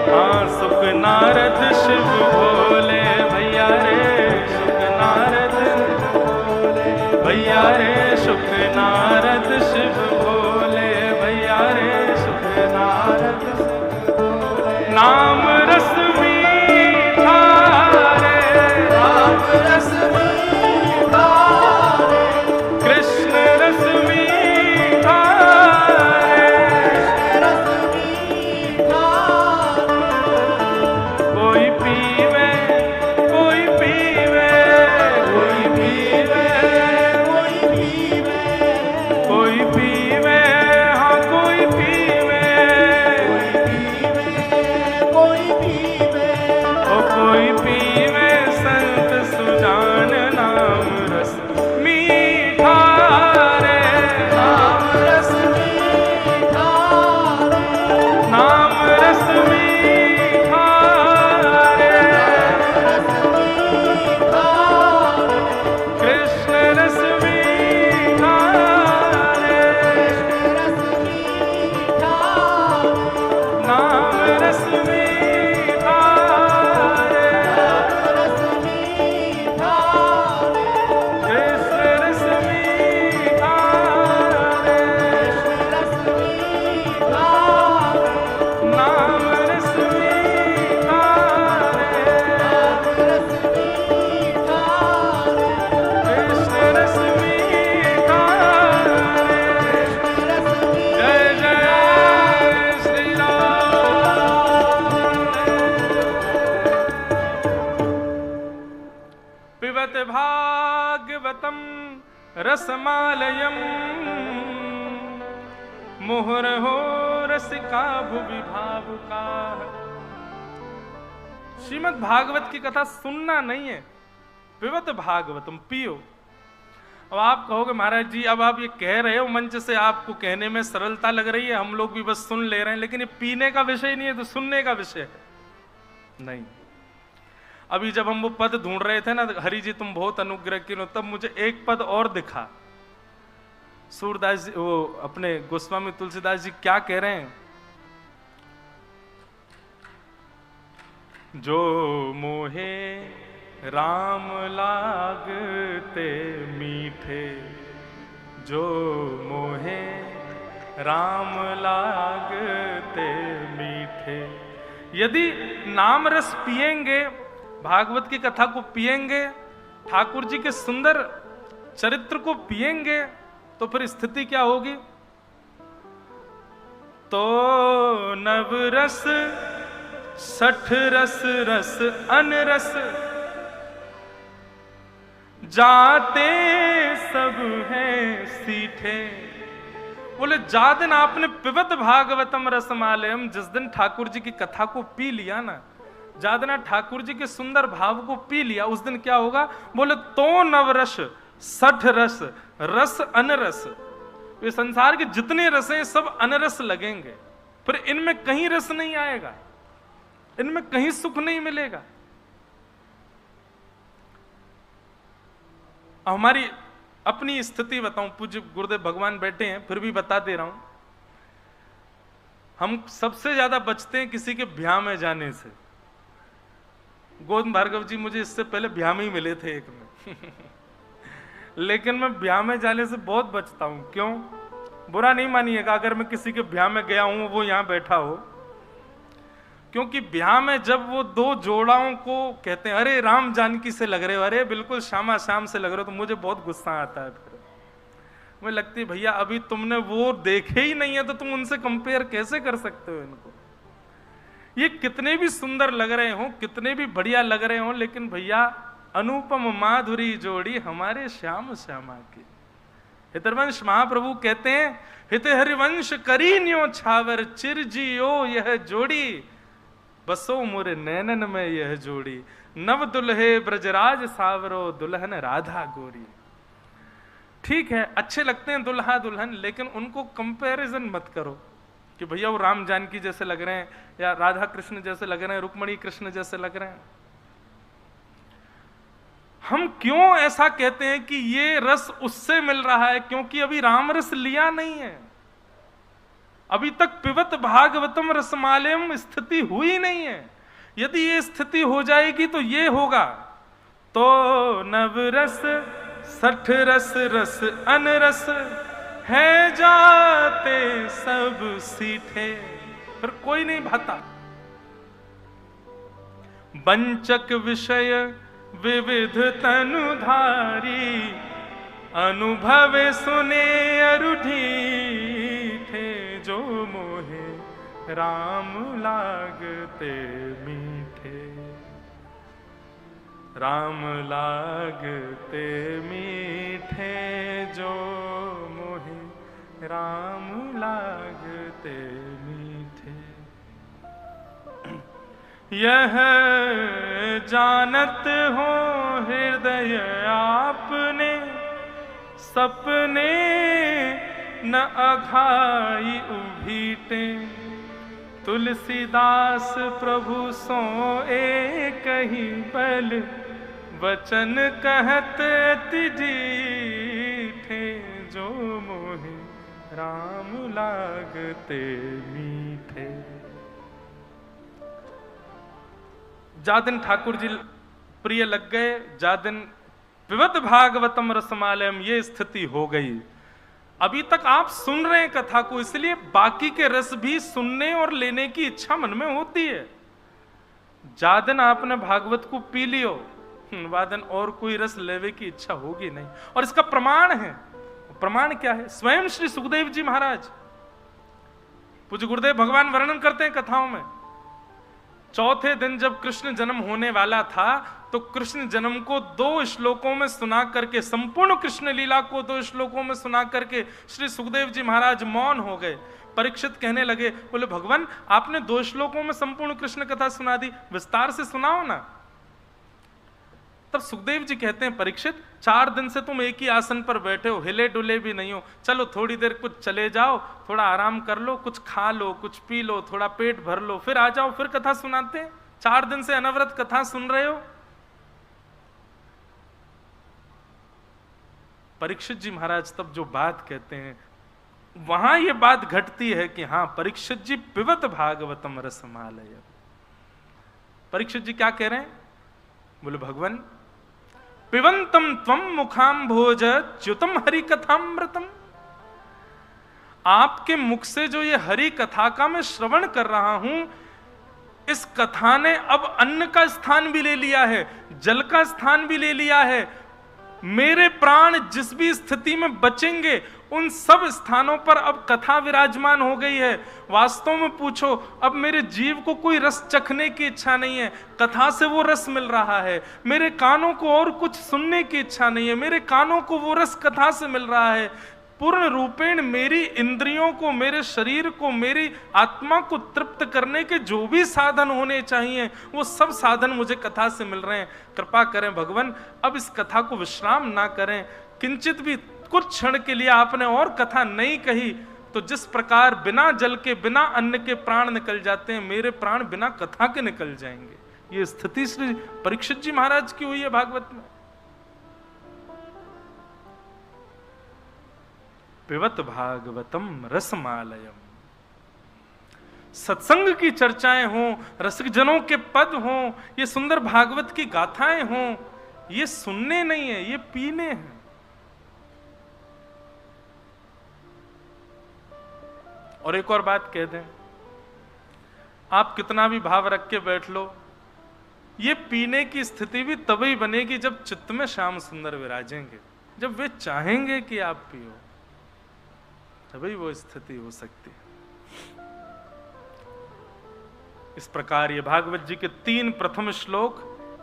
हाँ सुख नारद शिव भोले भैया रे, सुख नारद भैया रे शुक नारद शिव बोले, भैया रे शुक नारद शिव बोले। नाम रस मीठा रे, नाम रस मीठा रे, कृष्ण रस मीठा रे, रस मीठा रे। कोई पीवे कोई पीवे, कोई पीवे, कोई पीवे, कोई पीवे, हाँ कोई पीवे, कोई पीवे, ओ कोई पीवे संत सुजान नाम रस मीठा रे, नाम रस मीठा रे, नाम रस मीठा रे, रस मीठा रे, कृष्ण रस मीठा रे, रस मीठा रे, नाम रस मीठा रे, रस मीठा रे, कृष्ण रस मीठा रे, रस मीठा रे, नाम रस मीठा रे, रस मीठा रे, कृष्ण रस मीठा रे। रस जय जय श्री राम। पिबत भागवतम रसमालयम, मुहुर्हो रसिका भुवि भावुका। श्रीमद् भागवत की कथा सुनना नहीं है, पिबत भागवतम पियो। अब आप कहोगे महाराज जी अब आप ये कह रहे हो मंच से, आपको कहने में सरलता लग रही है, हम लोग भी बस सुन ले रहे हैं, लेकिन ये पीने का विषय नहीं है तो सुनने का विषय है नहीं। अभी जब हम वो पद ढूंढ रहे थे ना, हरि जी तुम बहुत अनुग्रह किए, तब मुझे एक पद और दिखा। सूरदास जी, वो अपने गोस्वामी तुलसीदास जी क्या कह रहे हैं, जो मोहे राम लागते मीठे, जो मोहे राम लागते मीठे। यदि नाम रस पिएंगे, भागवत की कथा को पिएंगे, ठाकुर जी के सुंदर चरित्र को पिएंगे, तो फिर स्थिति क्या होगी? तो नवरस सठ रस रस अनरस, जाते सब हैं सीठे। बोले जा दिन आपने पिबत भागवतम रसमालयम, जिस दिन ठाकुर जी की कथा को पी लिया ना, जा दिन ठाकुर जी के सुंदर भाव को पी लिया, उस दिन क्या होगा? बोले तो नवरस सठ रस रस अनरस। ये संसार के जितने रस हैं सब अनरस लगेंगे, फिर इनमें कहीं रस नहीं आएगा, इनमें कहीं सुख नहीं मिलेगा। हमारी अपनी स्थिति बताऊं, पूज्य गुरुदेव भगवान बैठे हैं फिर भी बता दे रहा हूं, हम सबसे ज्यादा बचते हैं किसी के ब्याह में जाने से। गोविंद भार्गव जी मुझे इससे पहले ब्याह में ही मिले थे एक में लेकिन मैं ब्याह में जाने से बहुत बचता हूं। क्यों? बुरा नहीं मानिएगा अगर मैं किसी के ब्याह में गया हूं, वो यहां बैठा हो, क्योंकि ब्याह में जब वो दो जोड़ाओं को कहते हैं अरे राम जानकी से लग रहे हो, अरे बिल्कुल श्यामा श्याम से लग रहे हो, तो मुझे बहुत गुस्सा आता है। फिर मुझे लगती है भैया अभी तुमने वो देखे ही नहीं है तो तुम उनसे कंपेयर कैसे कर सकते हो इनको? ये कितने भी सुंदर लग रहे हो, कितने भी बढ़िया लग रहे हो, लेकिन भैया अनुपम माधुरी जोड़ी हमारे श्याम श्यामा की। हितवंश महाप्रभु कहते हैं हित हरिवंश करी न्यो छावर चिरजियो यह जोड़ी, बसो मुरे नैनन में यह जोड़ी, नव दुल्हे ब्रजराज सावरो दुल्हन राधा गोरी। ठीक है अच्छे लगते हैं दुल्हा दुल्हन, लेकिन उनको कंपैरिजन मत करो कि भैया वो राम जानकी जैसे लग रहे हैं या राधा कृष्ण जैसे लग रहे हैं, रुक्मणी कृष्ण जैसे लग रहे हैं। हम क्यों ऐसा कहते हैं कि ये रस उससे मिल रहा है? क्योंकि अभी राम रस लिया नहीं है, अभी तक पिबत भागवतम रसमालयम स्थिति हुई नहीं है। यदि ये स्थिति हो जाएगी तो ये होगा, तो नवरस सठ रस रस अनरस है जाते सब सीठे, फिर कोई नहीं भाता। बंचक विषय विविध तनुधारी, अनुभव सुने अरुढ़ी थे, जो मोहे राम लागते मीठे, राम लागते मीठे, जो मोहे राम लागते मीठे। यह जानत हो हृदय आपने, सपने न अघाई उभीटे, तुलसीदास प्रभु सो एक ही बल, वचन कहत तिजीठे, जो मोहे राम लागते मीठे। जा दिन ठाकुर जी प्रिय लग गए, जा दिन पिबत भागवतम रसमालयम, ये स्थिति हो गई। अभी तक आप सुन रहे हैं कथा को, इसलिए बाकी के रस भी सुनने और लेने की इच्छा मन में होती है। जा दिन आपने भागवत को पी लियो, वादन और कोई रस लेवे की इच्छा होगी नहीं। और इसका प्रमाण है, प्रमाण क्या है? स्वयं श्री सुखदेव जी महाराज, पूज्य गुरुदेव भगवान वर्णन करते हैं कथाओं में। चौथे दिन जब कृष्ण जन्म होने वाला था, तो कृष्ण जन्म को 2 श्लोकों में सुना करके, संपूर्ण कृष्ण लीला को 2 श्लोकों में सुना करके श्री सुखदेव जी महाराज मौन हो गए। परीक्षित कहने लगे, बोले भगवान आपने 2 श्लोकों में संपूर्ण कृष्ण कथा सुना दी, विस्तार से सुनाओ ना। तब सुखदेव जी कहते हैं, परीक्षित 4 दिन से तुम एक ही आसन पर बैठे हो, हिले डुले भी नहीं हो, चलो थोड़ी देर कुछ चले जाओ, थोड़ा आराम कर लो, कुछ खा लो, कुछ पी लो, थोड़ा पेट भर लो, फिर आ जाओ, फिर कथा सुनाते हैं। 4 दिन से अनवरत कथा सुन रहे हो। परीक्षित जी महाराज तब जो बात कहते हैं, वहां ये बात घटती है कि हाँ, परीक्षित जी पिबत भागवतम रसमालय। परीक्षित जी क्या कह रहे हैं? बोले भगवान पिबंतम त्वम मुखाम्भोज च्युतम हरि कथामृतम, आपके मुख से जो ये हरि कथा का मैं श्रवण कर रहा हूं, इस कथा ने अब अन्न का स्थान भी ले लिया है, जल का स्थान भी ले लिया है। मेरे प्राण जिस भी स्थिति में बचेंगे, उन सब स्थानों पर अब कथा विराजमान हो गई है। वास्तव में पूछो, अब मेरे जीव को कोई रस चखने की इच्छा नहीं है, कथा से वो रस मिल रहा है। मेरे कानों को और कुछ सुनने की इच्छा नहीं है, मेरे कानों को वो रस कथा से मिल रहा है। पूर्ण रूपेण मेरी इंद्रियों को, मेरे शरीर को, मेरी आत्मा को तृप्त करने के जो भी साधन होने चाहिए, वो सब साधन मुझे कथा से मिल रहे हैं। कृपा करें भगवान, अब इस कथा को विश्राम ना करें, किंचित भी कुछ क्षण के लिए आपने और कथा नहीं कही, तो जिस प्रकार बिना जल के, बिना अन्न के प्राण निकल जाते हैं, मेरे प्राण बिना कथा के निकल जाएंगे। ये स्थिति श्री परीक्षित जी महाराज की हुई है भागवत में। पिबत भागवतम रसमालयम, सत्संग की चर्चाएं हों, रसिकजनों के पद हों, ये सुंदर भागवत की गाथाएं हों, ये सुनने नहीं है, ये पीने हैं। और एक और बात कह दें, आप कितना भी भाव रख के बैठ लो, ये पीने की स्थिति भी तभी बनेगी जब चित्त में श्याम सुंदर विराजेंगे, जब वे चाहेंगे कि आप पियो, तभी वो स्थिति हो सकती है। इस प्रकार ये भागवत जी के 3 प्रथम श्लोक,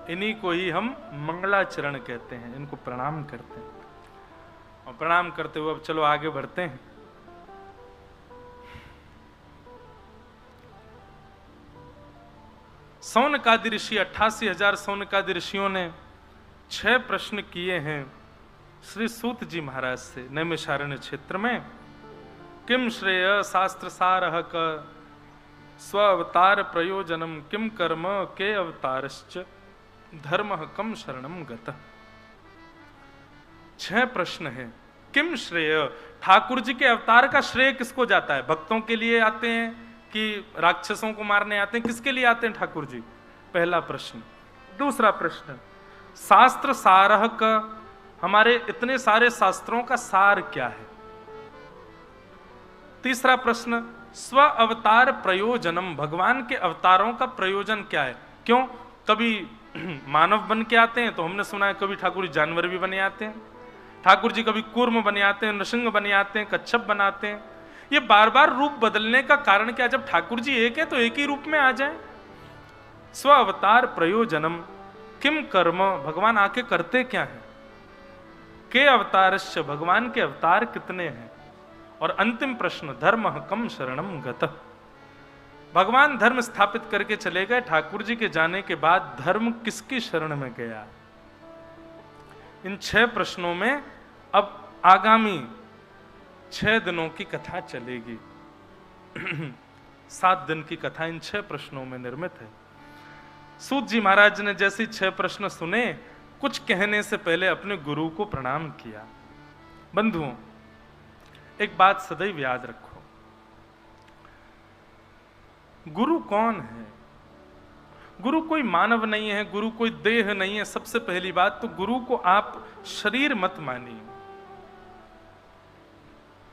इन्हीं को ही हम मंगलाचरण कहते हैं, इनको प्रणाम करते हैं। और प्रणाम करते हुए अब चलो आगे बढ़ते हैं। सौनकादि ऋषि, 88,000 सौनकादि ऋषियों ने 6 प्रश्न किए हैं श्री सूत जी महाराज से नैमिषारण्य क्षेत्र में। किम श्रेय शास्त्र सारः क स्व अवतार प्रयोजनम, किम कर्म के अवतारश्च धर्मः कम शरणम गतः। 6 प्रश्न है। किम श्रेय, ठाकुर जी के अवतार का श्रेय किसको जाता है? भक्तों के लिए आते हैं कि राक्षसों को मारने आते हैं? किसके लिए आते हैं ठाकुर जी? पहला प्रश्न। दूसरा प्रश्न, शास्त्र सारः का हमारे इतने सारे शास्त्रों का सार क्या है? तीसरा प्रश्न, स्व अवतार प्रयोजनम, भगवान के अवतारों का प्रयोजन क्या है? क्यों कभी मानव बन के आते हैं, तो हमने सुना है कभी ठाकुर जी जानवर भी बने आते हैं, ठाकुर जी कभी कूर्म बने आते हैं, नृसिंह बने आते हैं, कच्छप बनाते हैं। ये बार बार रूप बदलने का कारण क्या? जब ठाकुर जी एक है तो एक ही रूप में आ जाए। स्व अवतार प्रयोजनम किम कर्म, भगवान आके करते क्या है? के अवतारश्च, भगवान के अवतार कितने हैं? और अंतिम प्रश्न, धर्म कम शरणम गतः, भगवान धर्म स्थापित करके चले गए, ठाकुर जी के जाने के बाद धर्म किसकी शरण में गया? इन 6 प्रश्नों में अब आगामी 6 दिनों की कथा चलेगी। 7 दिन की कथा इन 6 प्रश्नों में निर्मित है। सूत जी महाराज ने जैसे 6 प्रश्न सुने, कुछ कहने से पहले अपने गुरु को प्रणाम किया। बंधुओं, एक बात सदैव याद रखो, गुरु कौन है? गुरु कोई मानव नहीं है, गुरु कोई देह नहीं है। सबसे पहली बात तो गुरु को आप शरीर मत मानिए।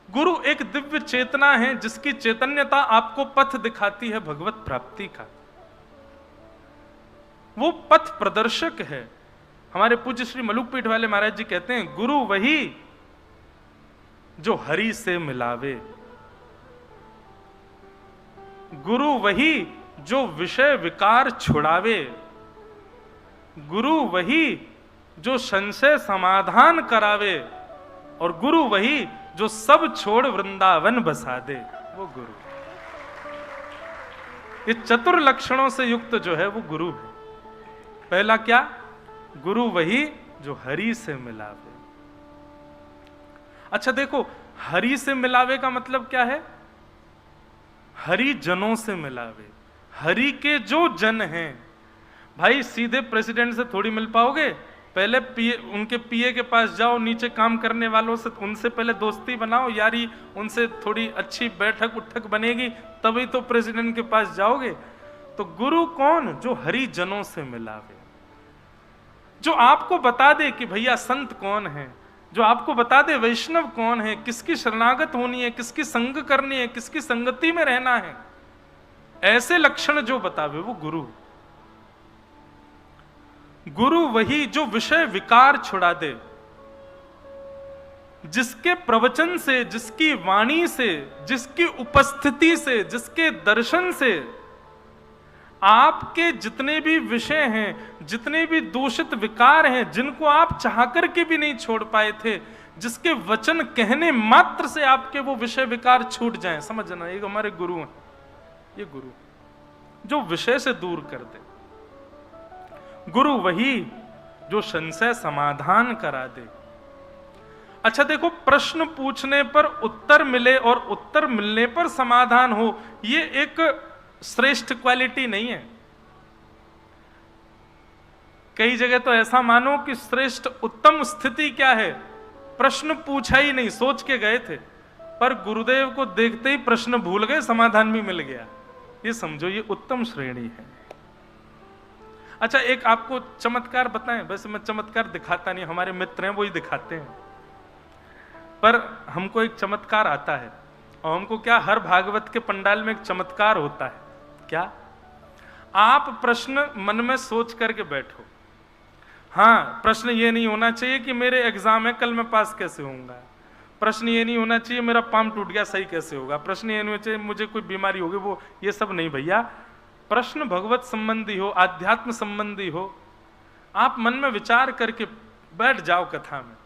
गुरु एक दिव्य चेतना है जिसकी चैतन्यता आपको पथ दिखाती है भगवत प्राप्ति का। वो पथ प्रदर्शक है। हमारे पूज्य श्री मलुकपीठ वाले महाराज जी कहते हैं, गुरु वही जो हरि से मिलावे, गुरु वही जो विषय विकार छुड़ावे, गुरु वही जो संशय समाधान करावे, और गुरु वही जो सब छोड़ वृंदावन बसा दे, वो गुरु। ये चतुर लक्षणों से युक्त जो है वो गुरु है। पहला क्या? गुरु वही जो हरि से मिलावे। अच्छा देखो, हरि से मिलावे का मतलब क्या है? हरि जनों से मिलावे। हरि के जो जन हैं, भाई सीधे प्रेसिडेंट से थोड़ी मिल पाओगे। पहले उनके पीए के पास जाओ, नीचे काम करने वालों से, उनसे पहले दोस्ती बनाओ, यारी, उनसे थोड़ी अच्छी बैठक उठक बनेगी, तभी तो प्रेसिडेंट के पास जाओगे। तो गुरु कौन? जो हरि जनों से मिलावे, जो आपको बता दे कि भैया संत कौन है, जो आपको बता दे वैष्णव कौन है, किसकी शरणागत होनी है, किसकी संग करनी है, किसकी संगति में रहना है। ऐसे लक्षण जो बतावे वो गुरु। गुरु वही जो विषय विकार छुड़ा दे, जिसके प्रवचन से, जिसकी वाणी से, जिसकी उपस्थिति से, जिसके दर्शन से आपके जितने भी विषय हैं, जितने भी दूषित विकार हैं, जिनको आप चाह करके भी नहीं छोड़ पाए थे, जिसके वचन कहने मात्र से आपके वो विषय विकार छूट जाएं, समझना, ये हमारे गुरु हैं। ये गुरु जो विषय से दूर कर दे। गुरु वही जो संशय समाधान करा दे। अच्छा देखो, प्रश्न पूछने पर उत्तर मिले और उत्तर मिलने पर समाधान हो, ये एक श्रेष्ठ क्वालिटी नहीं है। कई जगह तो ऐसा मानो कि श्रेष्ठ उत्तम स्थिति क्या है, प्रश्न पूछा ही नहीं, सोच के गए थे, पर गुरुदेव को देखते ही प्रश्न भूल गए, समाधान भी मिल गया। ये समझो, ये उत्तम श्रेणी है। अच्छा, एक आपको चमत्कार बताएं। वैसे मैं चमत्कार दिखाता नहीं, हमारे मित्र हैं वही दिखाते हैं, पर हमको एक चमत्कार आता है। और हमको क्या, हर भागवत के पंडाल में एक चमत्कार होता है। क्या? आप प्रश्न मन में सोच करके बैठो। हाँ, प्रश्न ये नहीं होना चाहिए कि मेरे एग्जाम है, कल मैं पास कैसे होऊंगा। प्रश्न ये नहीं होना चाहिए मेरा पाम टूट गया, सही कैसे होगा। प्रश्न ये नहीं होना चाहिए मुझे कोई बीमारी होगी, वो ये सब नहीं भैया। प्रश्न भगवत संबंधी हो, आध्यात्म संबंधी हो, आप मन में विचार करके बैठ जाओ कथा में।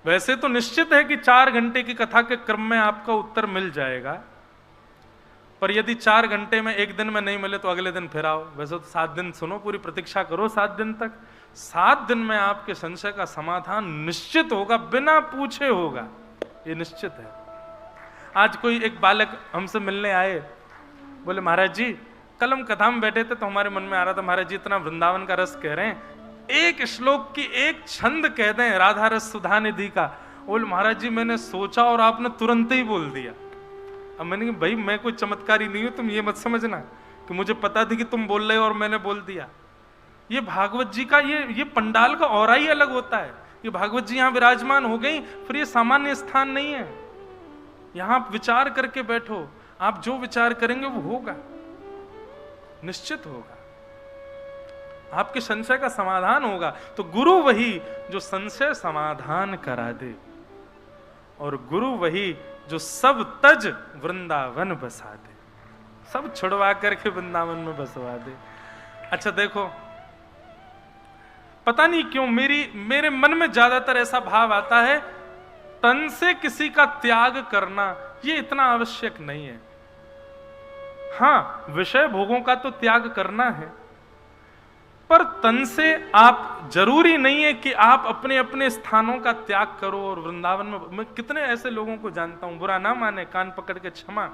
वैसे तो निश्चित है कि 4 घंटे की कथा के क्रम में आपका उत्तर मिल जाएगा, पर यदि 4 घंटे में एक दिन में नहीं मिले तो अगले दिन फिर आओ। वैसे तो 7 दिन सुनो, पूरी प्रतीक्षा करो 7 दिन तक। 7 दिन में आपके संशय का समाधान निश्चित होगा, बिना पूछे होगा, ये निश्चित है। आज कोई एक बालक हमसे मिलने आए, बोले महाराज जी कल हम कथा में बैठे थे तो हमारे मन में आ रहा था, महाराज जी इतना वृंदावन का रस कह रहे हैं, एक श्लोक की एक छंद कह दें राधा रस सुधा निधि का। बोले महाराज जी मैंने सोचा और आपने तुरंत ही बोल दिया। अब मैंने कहा भाई मैं कोई चमत्कारी नहीं हूं, तुम ये मत समझना कि मुझे पता थी कि तुम बोल रहे हो और मैंने बोल दिया। ये भागवत जी का ये पंडाल का औरा ही अलग होता है। ये भागवत जी यहां विराजमान हो गई, फिर ये सामान्य स्थान नहीं है। यहां आप विचार करके बैठो, आप जो विचार करेंगे वो होगा, निश्चित होगा, आपके संशय का समाधान होगा। तो गुरु वही जो संशय समाधान करा दे, और गुरु वही जो सब तज वृंदावन बसा दे, सब छुड़वा करके वृंदावन में बसवा दे। अच्छा देखो, पता नहीं क्यों मेरे मन में ज्यादातर ऐसा भाव आता है, तन से किसी का त्याग करना ये इतना आवश्यक नहीं है। हां, विषय भोगों का तो त्याग करना है, पर तन से आप, जरूरी नहीं है कि आप अपने अपने स्थानों का त्याग करो और वृंदावन में। मैं कितने ऐसे लोगों को जानता हूं, बुरा ना माने, कान पकड़ के क्षमा,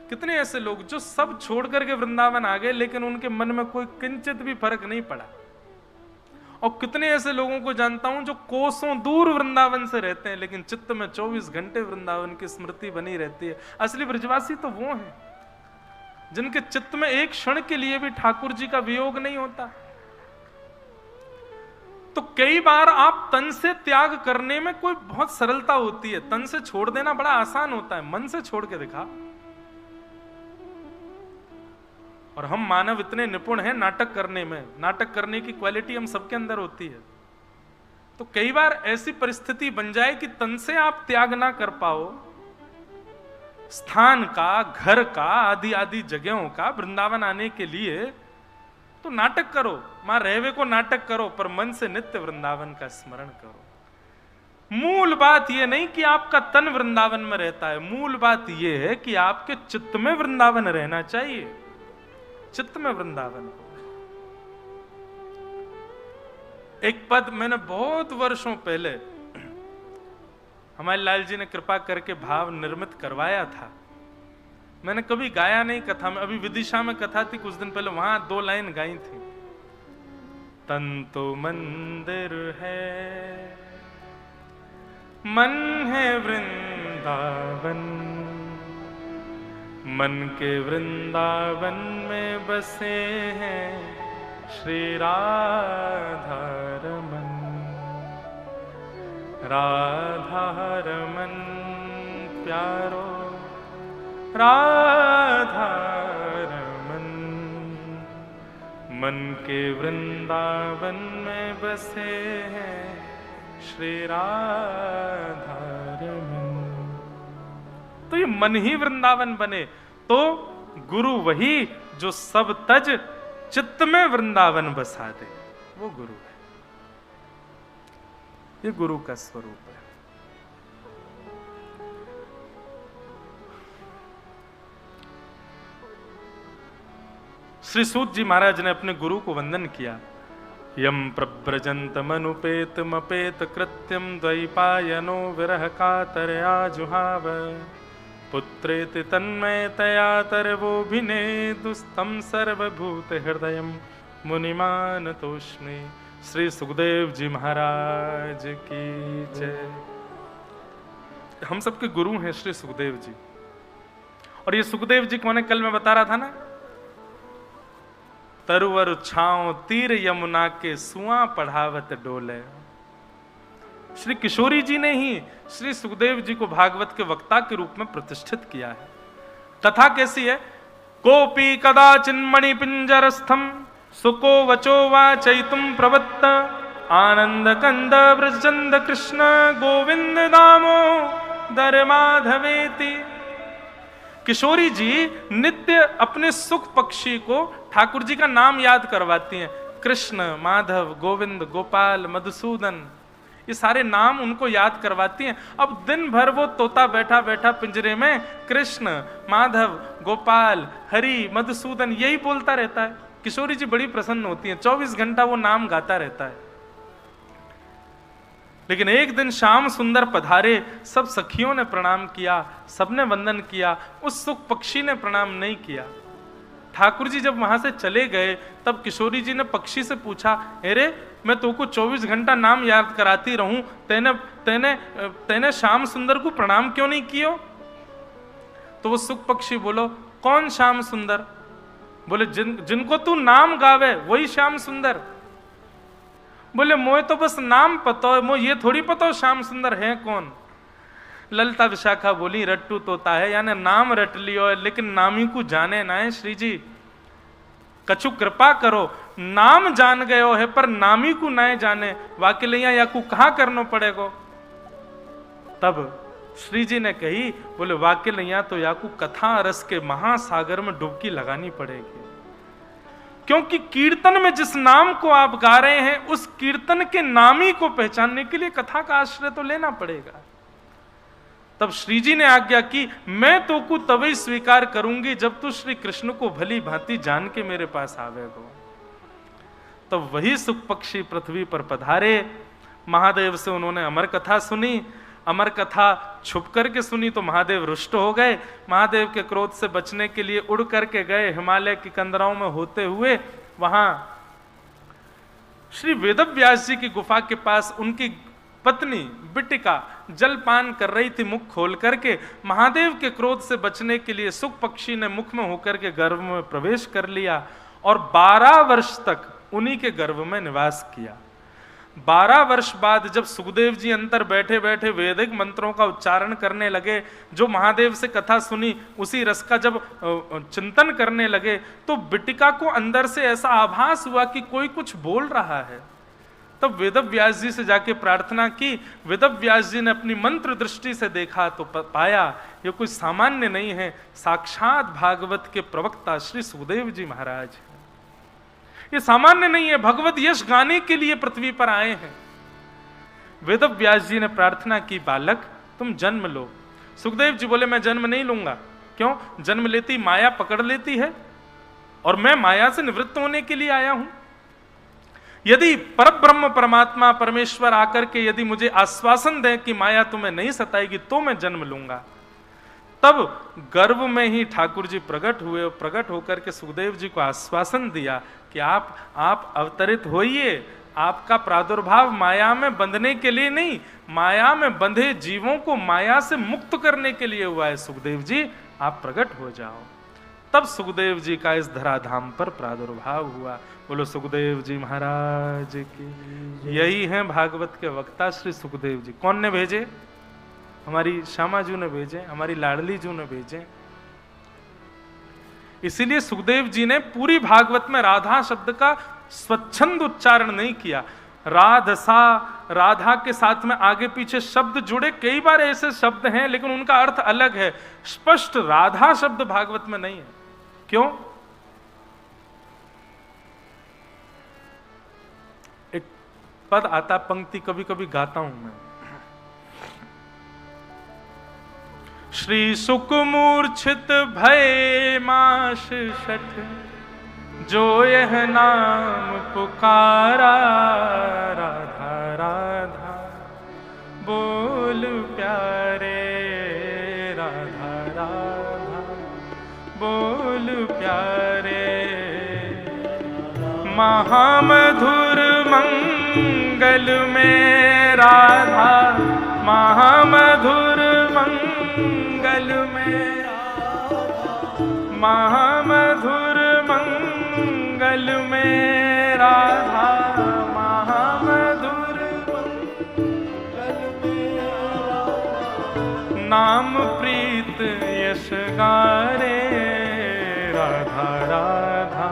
कितने ऐसे लोग जो सब छोड़ करके वृंदावन आ गए, लेकिन उनके मन में कोई किंचित भी फर्क नहीं पड़ा। और कितने ऐसे लोगों को जानता हूं जो कोसों दूर वृंदावन से रहते हैं, लेकिन चित्त में 24 घंटे वृंदावन की स्मृति बनी रहती है। असली ब्रजवासी तो वो हैं जिनके चित्त में एक क्षण के लिए भी ठाकुर जी का वियोग नहीं होता। तो कई बार आप तन से त्याग करने में कोई बहुत सरलता होती है, तन से छोड़ देना बड़ा आसान होता है, मन से छोड़ के दिखा। और हम मानव इतने निपुण हैं नाटक करने में, नाटक करने की क्वालिटी हम सबके अंदर होती है। तो कई बार ऐसी परिस्थिति बन जाए कि तन से आप त्याग ना कर पाओ, स्थान का, घर का, आदि आदि जगहों का, वृंदावन आने के लिए, तो नाटक करो, मां रहवे को नाटक करो, पर मन से नित्य वृंदावन का स्मरण करो। मूल बात यह नहीं कि आपका तन वृंदावन में रहता है, मूल बात यह है कि आपके चित्त में वृंदावन रहना चाहिए, चित्त में वृंदावन हो। एक पद मैंने बहुत वर्षों पहले हमारे लाल जी ने कृपा करके भाव निर्मित करवाया था, मैंने कभी गाया नहीं कथा में। अभी विदिशा में कथा थी कुछ दिन पहले, वहां 2 लाइन गाई थी। तन तो मंदिर है, मन है वृंदावन, मन के वृंदावन में बसे हैं श्री राधा रमन, राधा रमन प्यारो राधा रमन, मन के वृंदावन में बसे हैं श्री राधा रमन। तो ये मन ही वृंदावन बने, तो गुरु वही जो सब तज चित्त में वृंदावन बसा दे, वो गुरु है। ये गुरु का स्वरूप है। श्री सूत जी महाराज ने अपने गुरु को वंदन किया। यम प्रव्रजंत मनुपेत मपेत कृत्यम द्वैपायनो विरह कातरया जुहाव, पुत्रेति तन्मयतया तरवोभिने दुस्तम सर्वभूत हृदयम मुनिमान तोष्मे। श्री सुखदेव जी महाराज की जय। हम सबके गुरु हैं श्री सुखदेव जी। और ये सुखदेव जी कौन है, कल मैं बता रहा था ना, तरुवर छाओ तीर यमुना के सुआ पढ़ावत डोले। श्री किशोरी जी ने ही श्री सुखदेव जी को भागवत के वक्ता के रूप में प्रतिष्ठित किया है। कथा कैसी है? कोपी कदाचिन मणि पिंजरस्थम सुको वचो वाचयितुम प्रवत्त, आनंद कंद ब्रजचंद कृष्ण गोविंद दामो दर माधवेति। किशोरी जी नित्य अपने सुख पक्षी को ठाकुर जी का नाम याद करवाती हैं। कृष्ण, माधव, गोविंद, गोपाल, मधुसूदन, ये सारे नाम उनको याद करवाती हैं। अब दिन भर वो तोता बैठा बैठा पिंजरे में कृष्ण, माधव, गोपाल, हरि, मधुसूदन यही बोलता रहता है। किशोरी जी बड़ी प्रसन्न होती हैं, 24 घंटा वो नाम गाता रहता है। लेकिन एक दिन श्याम सुंदर पधारे, सब सखियों ने प्रणाम किया, सबने वंदन किया, उस सुख पक्षी ने प्रणाम नहीं किया। ठाकुर जी जब वहां से चले गए तब किशोरी जी ने पक्षी से पूछा, अरे मैं तो को 24 घंटा नाम याद कराती रहूं, तेने श्याम सुंदर को प्रणाम क्यों नहीं कियो? तो वो सुख पक्षी बोलो, कौन श्याम सुंदर? बोले जिनको तू नाम गावे वही श्याम सुंदर। बोले मोए तो बस नाम पता है, मोए ये थोड़ी पता हो श्याम सुंदर है कौन। ललिता विशाखा बोली रट्टू तोता है, यानी नाम रट लियो लेकिन नामी को जाने ना है। श्री जी कछु कृपा करो, नाम जान गयो है पर नामी को ना जाने, वाकिलिया या को कहा करना पड़ेगो। तब श्री जी ने कही, बोले वाकिलिया तो या को कथा रस के महासागर में डुबकी लगानी पड़ेगी, क्योंकि कीर्तन में जिस नाम को आप गा रहे हैं उस कीर्तन के नामी को पहचानने के लिए कथा का आश्रय तो लेना पड़ेगा। तब श्री जी ने आज्ञा की, मैं तो को तभी स्वीकार करूंगी जब तू श्री कृष्ण को भली भांति जान के मेरे पास आवेगो। तब वही सुख पक्षी पृथ्वी पर पधारे, महादेव से उन्होंने अमर कथा सुनी। अमर कथा छुप करके सुनी तो महादेव रुष्ट हो गए। महादेव के क्रोध से बचने के लिए उड़ करके गए हिमालय की कंदराओं में होते हुए, वहां श्री वेदव्यास जी की गुफा के पास उनकी पत्नी बिटिका जलपान कर रही थी मुख खोल करके। महादेव के क्रोध से बचने के लिए सुख पक्षी ने मुख में होकर के गर्भ में प्रवेश कर लिया और 12 वर्ष तक उन्हीं के गर्भ में निवास किया। 12 वर्ष बाद जब सुखदेव जी अंतर बैठे बैठे वैदिक मंत्रों का उच्चारण करने लगे, जो महादेव से कथा सुनी उसी रस का जब चिंतन करने लगे, तो बिटिका को अंदर से ऐसा आभास हुआ कि कोई कुछ बोल रहा है। तब वेदव्यास जी से जाके प्रार्थना की। वेदव्यास जी ने अपनी मंत्र दृष्टि से देखा तो पाया ये कोई सामान्य नहीं है, साक्षात भागवत के प्रवक्ता श्री सुखदेव जी महाराज है। ये सामान्य नहीं है, भगवत यश गाने के लिए पृथ्वी पर आए हैं। वेदव्यास जी ने प्रार्थना की, बालक तुम जन्म लो। सुखदेव जी बोले मैं जन्म नहीं लूंगा। क्यों? जन्म लेती माया पकड़ लेती है और मैं माया से निवृत्त होने के लिए आया हूं। यदि परब्रह्म परमात्मा परमेश्वर आकर के यदि मुझे आश्वासन दे कि माया तुम्हें नहीं सताएगी तो मैं जन्म लूंगा। तब गर्भ में ही ठाकुर जी प्रकट हुए और प्रकट होकर के सुखदेव जी को आश्वासन दिया कि आप अवतरित होइए। आपका प्रादुर्भाव माया में बंधने के लिए नहीं, माया में बंधे जीवों को माया से मुक्त करने के लिए हुआ है। सुखदेव जी आप प्रकट हो जाओ। तब सुखदेव जी का इस धराधाम पर प्रादुर्भाव हुआ। बोलो सुखदेव जी महाराज की। यही है भागवत के वक्ता श्री सुखदेव जी। कौन ने भेजे? हमारी श्यामा जी ने भेजे, हमारी लाडली जी ने भेजे। इसीलिए सुखदेव जी ने पूरी भागवत में राधा शब्द का स्वच्छंद उच्चारण नहीं किया। राधसा, राधा के साथ में आगे पीछे शब्द जुड़े, कई बार ऐसे शब्द हैं लेकिन उनका अर्थ अलग है। स्पष्ट राधा शब्द भागवत में नहीं है। क्यों? एक पद आता, पंक्ति कभी कभी गाता हूं मैं। श्री सुख मूर्छित भय माश शठ, जो यह नाम पुकारा। राधा राधा बोल प्यारे, राधा राधा बोल प्यारे। महामधुर मंगल में राधा, महामधुर मंगल में महामधुर मंगल में राधा, महामधुर मंगल में राधा। नाम प्रीत यश गारे, राधा राधा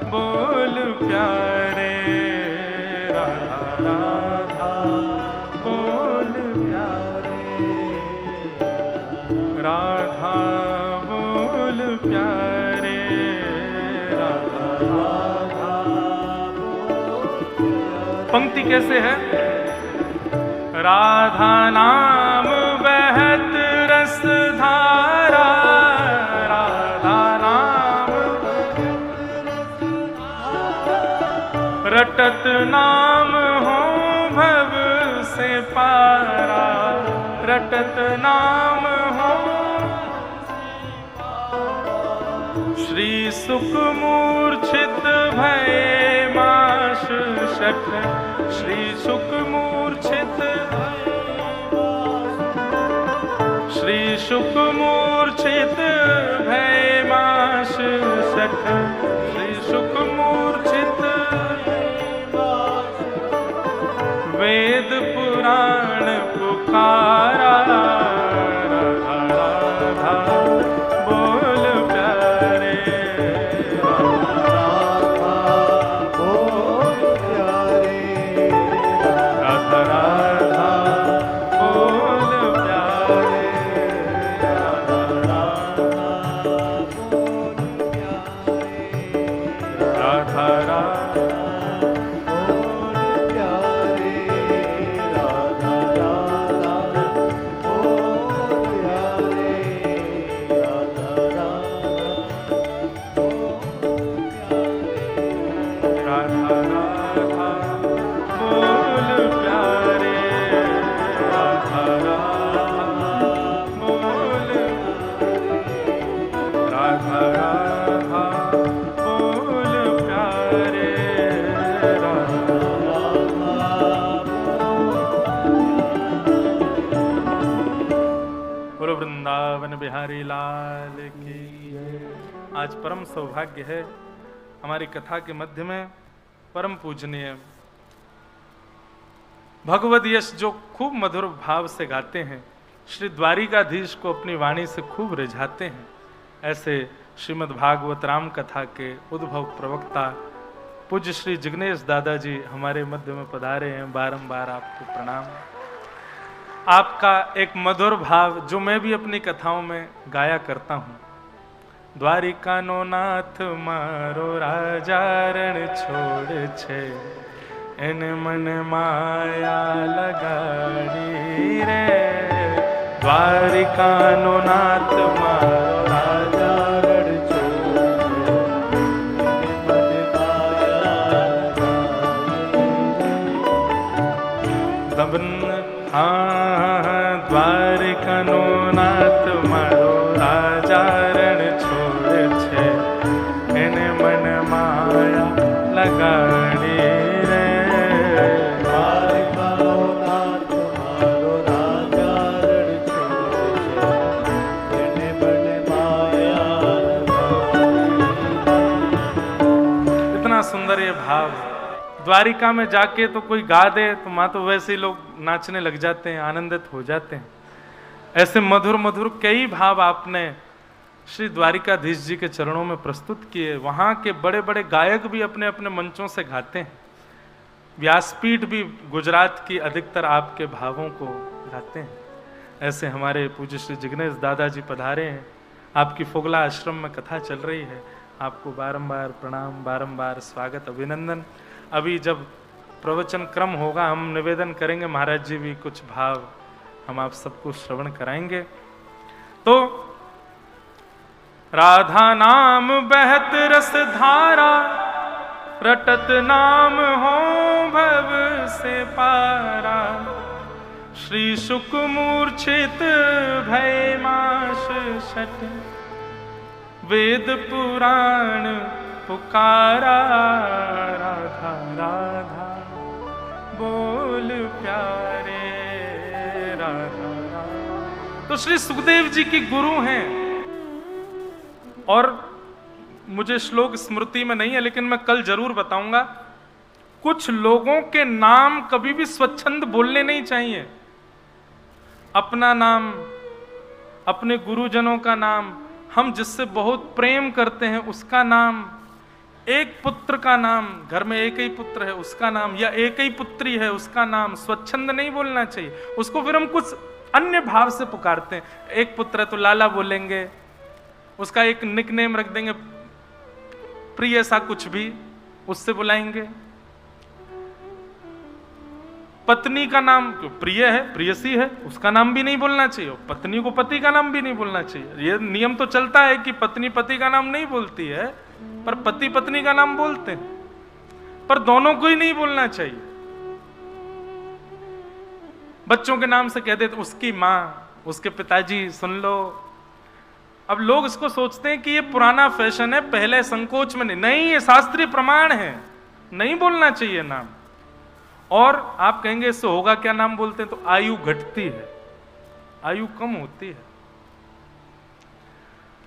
बोल प्यारे, राधा राधा बोल प्यारे, राधा बोल प्यारे, राधा राधा बोल प्यारे। पंक्ति कैसे है? राधा नाम बहत रस धारा, राधा नाम रटत नाम हो भव से पारा, रटत नाम हो। श्री सुख मूर्छित भय माश शठ, श्री सुख मूर्छित, श्री सुख मूर्छित भय माश शठ, श्री सुख मूर्छित। वेद पुराण पुकारा, राधा राधा बोल प्यारे, राधा बोल प्यारे, राधा राधा बोल प्यारे, राधा राधा बोल प्यारे, राधा राधा बोल प्यारे, राधा राधा बोल प्यारे, राधा राधा बोल प्यारे, राधा राधा बोल प्यारे, राधा राधा बोल, राधा राधा बोल प्यारे, बोलो वृंदावन बिहारी लाल की। आज परम सौभाग्य है हमारी कथा के मध्य में परम पूजनीय भगवद यश जो खूब मधुर भाव से गाते हैं, श्री द्वारिकाधीश को अपनी वाणी से खूब रिझाते हैं, ऐसे श्रीमद् भागवत राम कथा के उद्भव प्रवक्ता पूज्य श्री जिग्नेश दादाजी हमारे मध्य में पधारे हैं। बारंबार आपको प्रणाम। आपका एक मधुर भाव जो मैं भी अपनी कथाओं में गाया करता हूँ, द्वारिका नो नाथ मारो राजा रण छोड़ छे, इन मन माया लगाड़ी रे, द्वारिका नो नाथ मारो राजा रण छोड़ छे, मन माया दबन हाँ द्वारिका नो नाथ मारो राजा रण छोड़ छे, इन मन माया लगाड़ी रे, द्वारिका नो नाथ मारो राजा रण छोड़ छे, इन मन माया लगाड़ी। इतना सुंदर ये भाव। द्वारिका में जाके तो कोई गा दे तो माँ तो वैसे ही लोग नाचने लग जाते हैं, आनंदित हो जाते हैं। ऐसे मधुर मधुर कई भाव आपने श्री द्वारिकाधीश जी के चरणों में प्रस्तुत किए। वहाँ के बड़े बड़े गायक भी अपने अपने मंचों से गाते हैं। व्यासपीठ भी गुजरात की अधिकतर आपके भावों को गाते हैं। ऐसे हमारे पूज्य श्री जिग्नेश दादाजी पधारे हैं। आपकी फोगला आश्रम में कथा चल रही है। आपको बारंबार प्रणाम, बारंबार स्वागत, अभिनंदन। अभी जब प्रवचन क्रम होगा हम निवेदन करेंगे, महाराज जी भी कुछ भाव हम आप सबको श्रवण कराएंगे। तो राधा नाम बहत रस धारा, रटत नाम हो भव से पारा, श्री शुक मूर्छित भय माश शट, वेद पुराण पुकारा, राधा राधा बोल प्यारे, राधा राधा। तो श्री सुखदेव जी की गुरु हैं और मुझे श्लोक स्मृति में नहीं है, लेकिन मैं कल जरूर बताऊंगा। कुछ लोगों के नाम कभी भी स्वच्छंद बोलने नहीं चाहिए। अपना नाम, अपने गुरुजनों का नाम, हम जिससे बहुत प्रेम करते हैं उसका नाम, एक पुत्र का नाम, घर में एक ही पुत्र है उसका नाम, या एक ही पुत्री है उसका नाम स्वच्छंद नहीं बोलना चाहिए। उसको फिर हम कुछ अन्य भाव से पुकारते हैं। एक पुत्र है तो लाला बोलेंगे, उसका एक निकनेम रख देंगे, प्रिय सा कुछ भी उससे बुलाएंगे। पत्नी का नाम प्रिय है, प्रियसी है, उसका नाम भी नहीं बोलना चाहिए। पत्नी को पति का नाम भी नहीं बोलना चाहिए। ये नियम तो चलता है कि पत्नी पति का नाम नहीं बोलती है, पर पति पत्नी का नाम बोलते हैं, पर दोनों को ही नहीं बोलना चाहिए। बच्चों के नाम से कह देते उसकी माँ, उसके पिताजी, सुन लो। अब लोग इसको सोचते हैं कि ये पुराना फैशन है, पहले संकोच में नहीं, ये शास्त्रीय प्रमाण है, नहीं बोलना चाहिए नाम। और आप कहेंगे इससे होगा क्या, नाम बोलते हैं तो आयु घटती है, आयु कम होती है।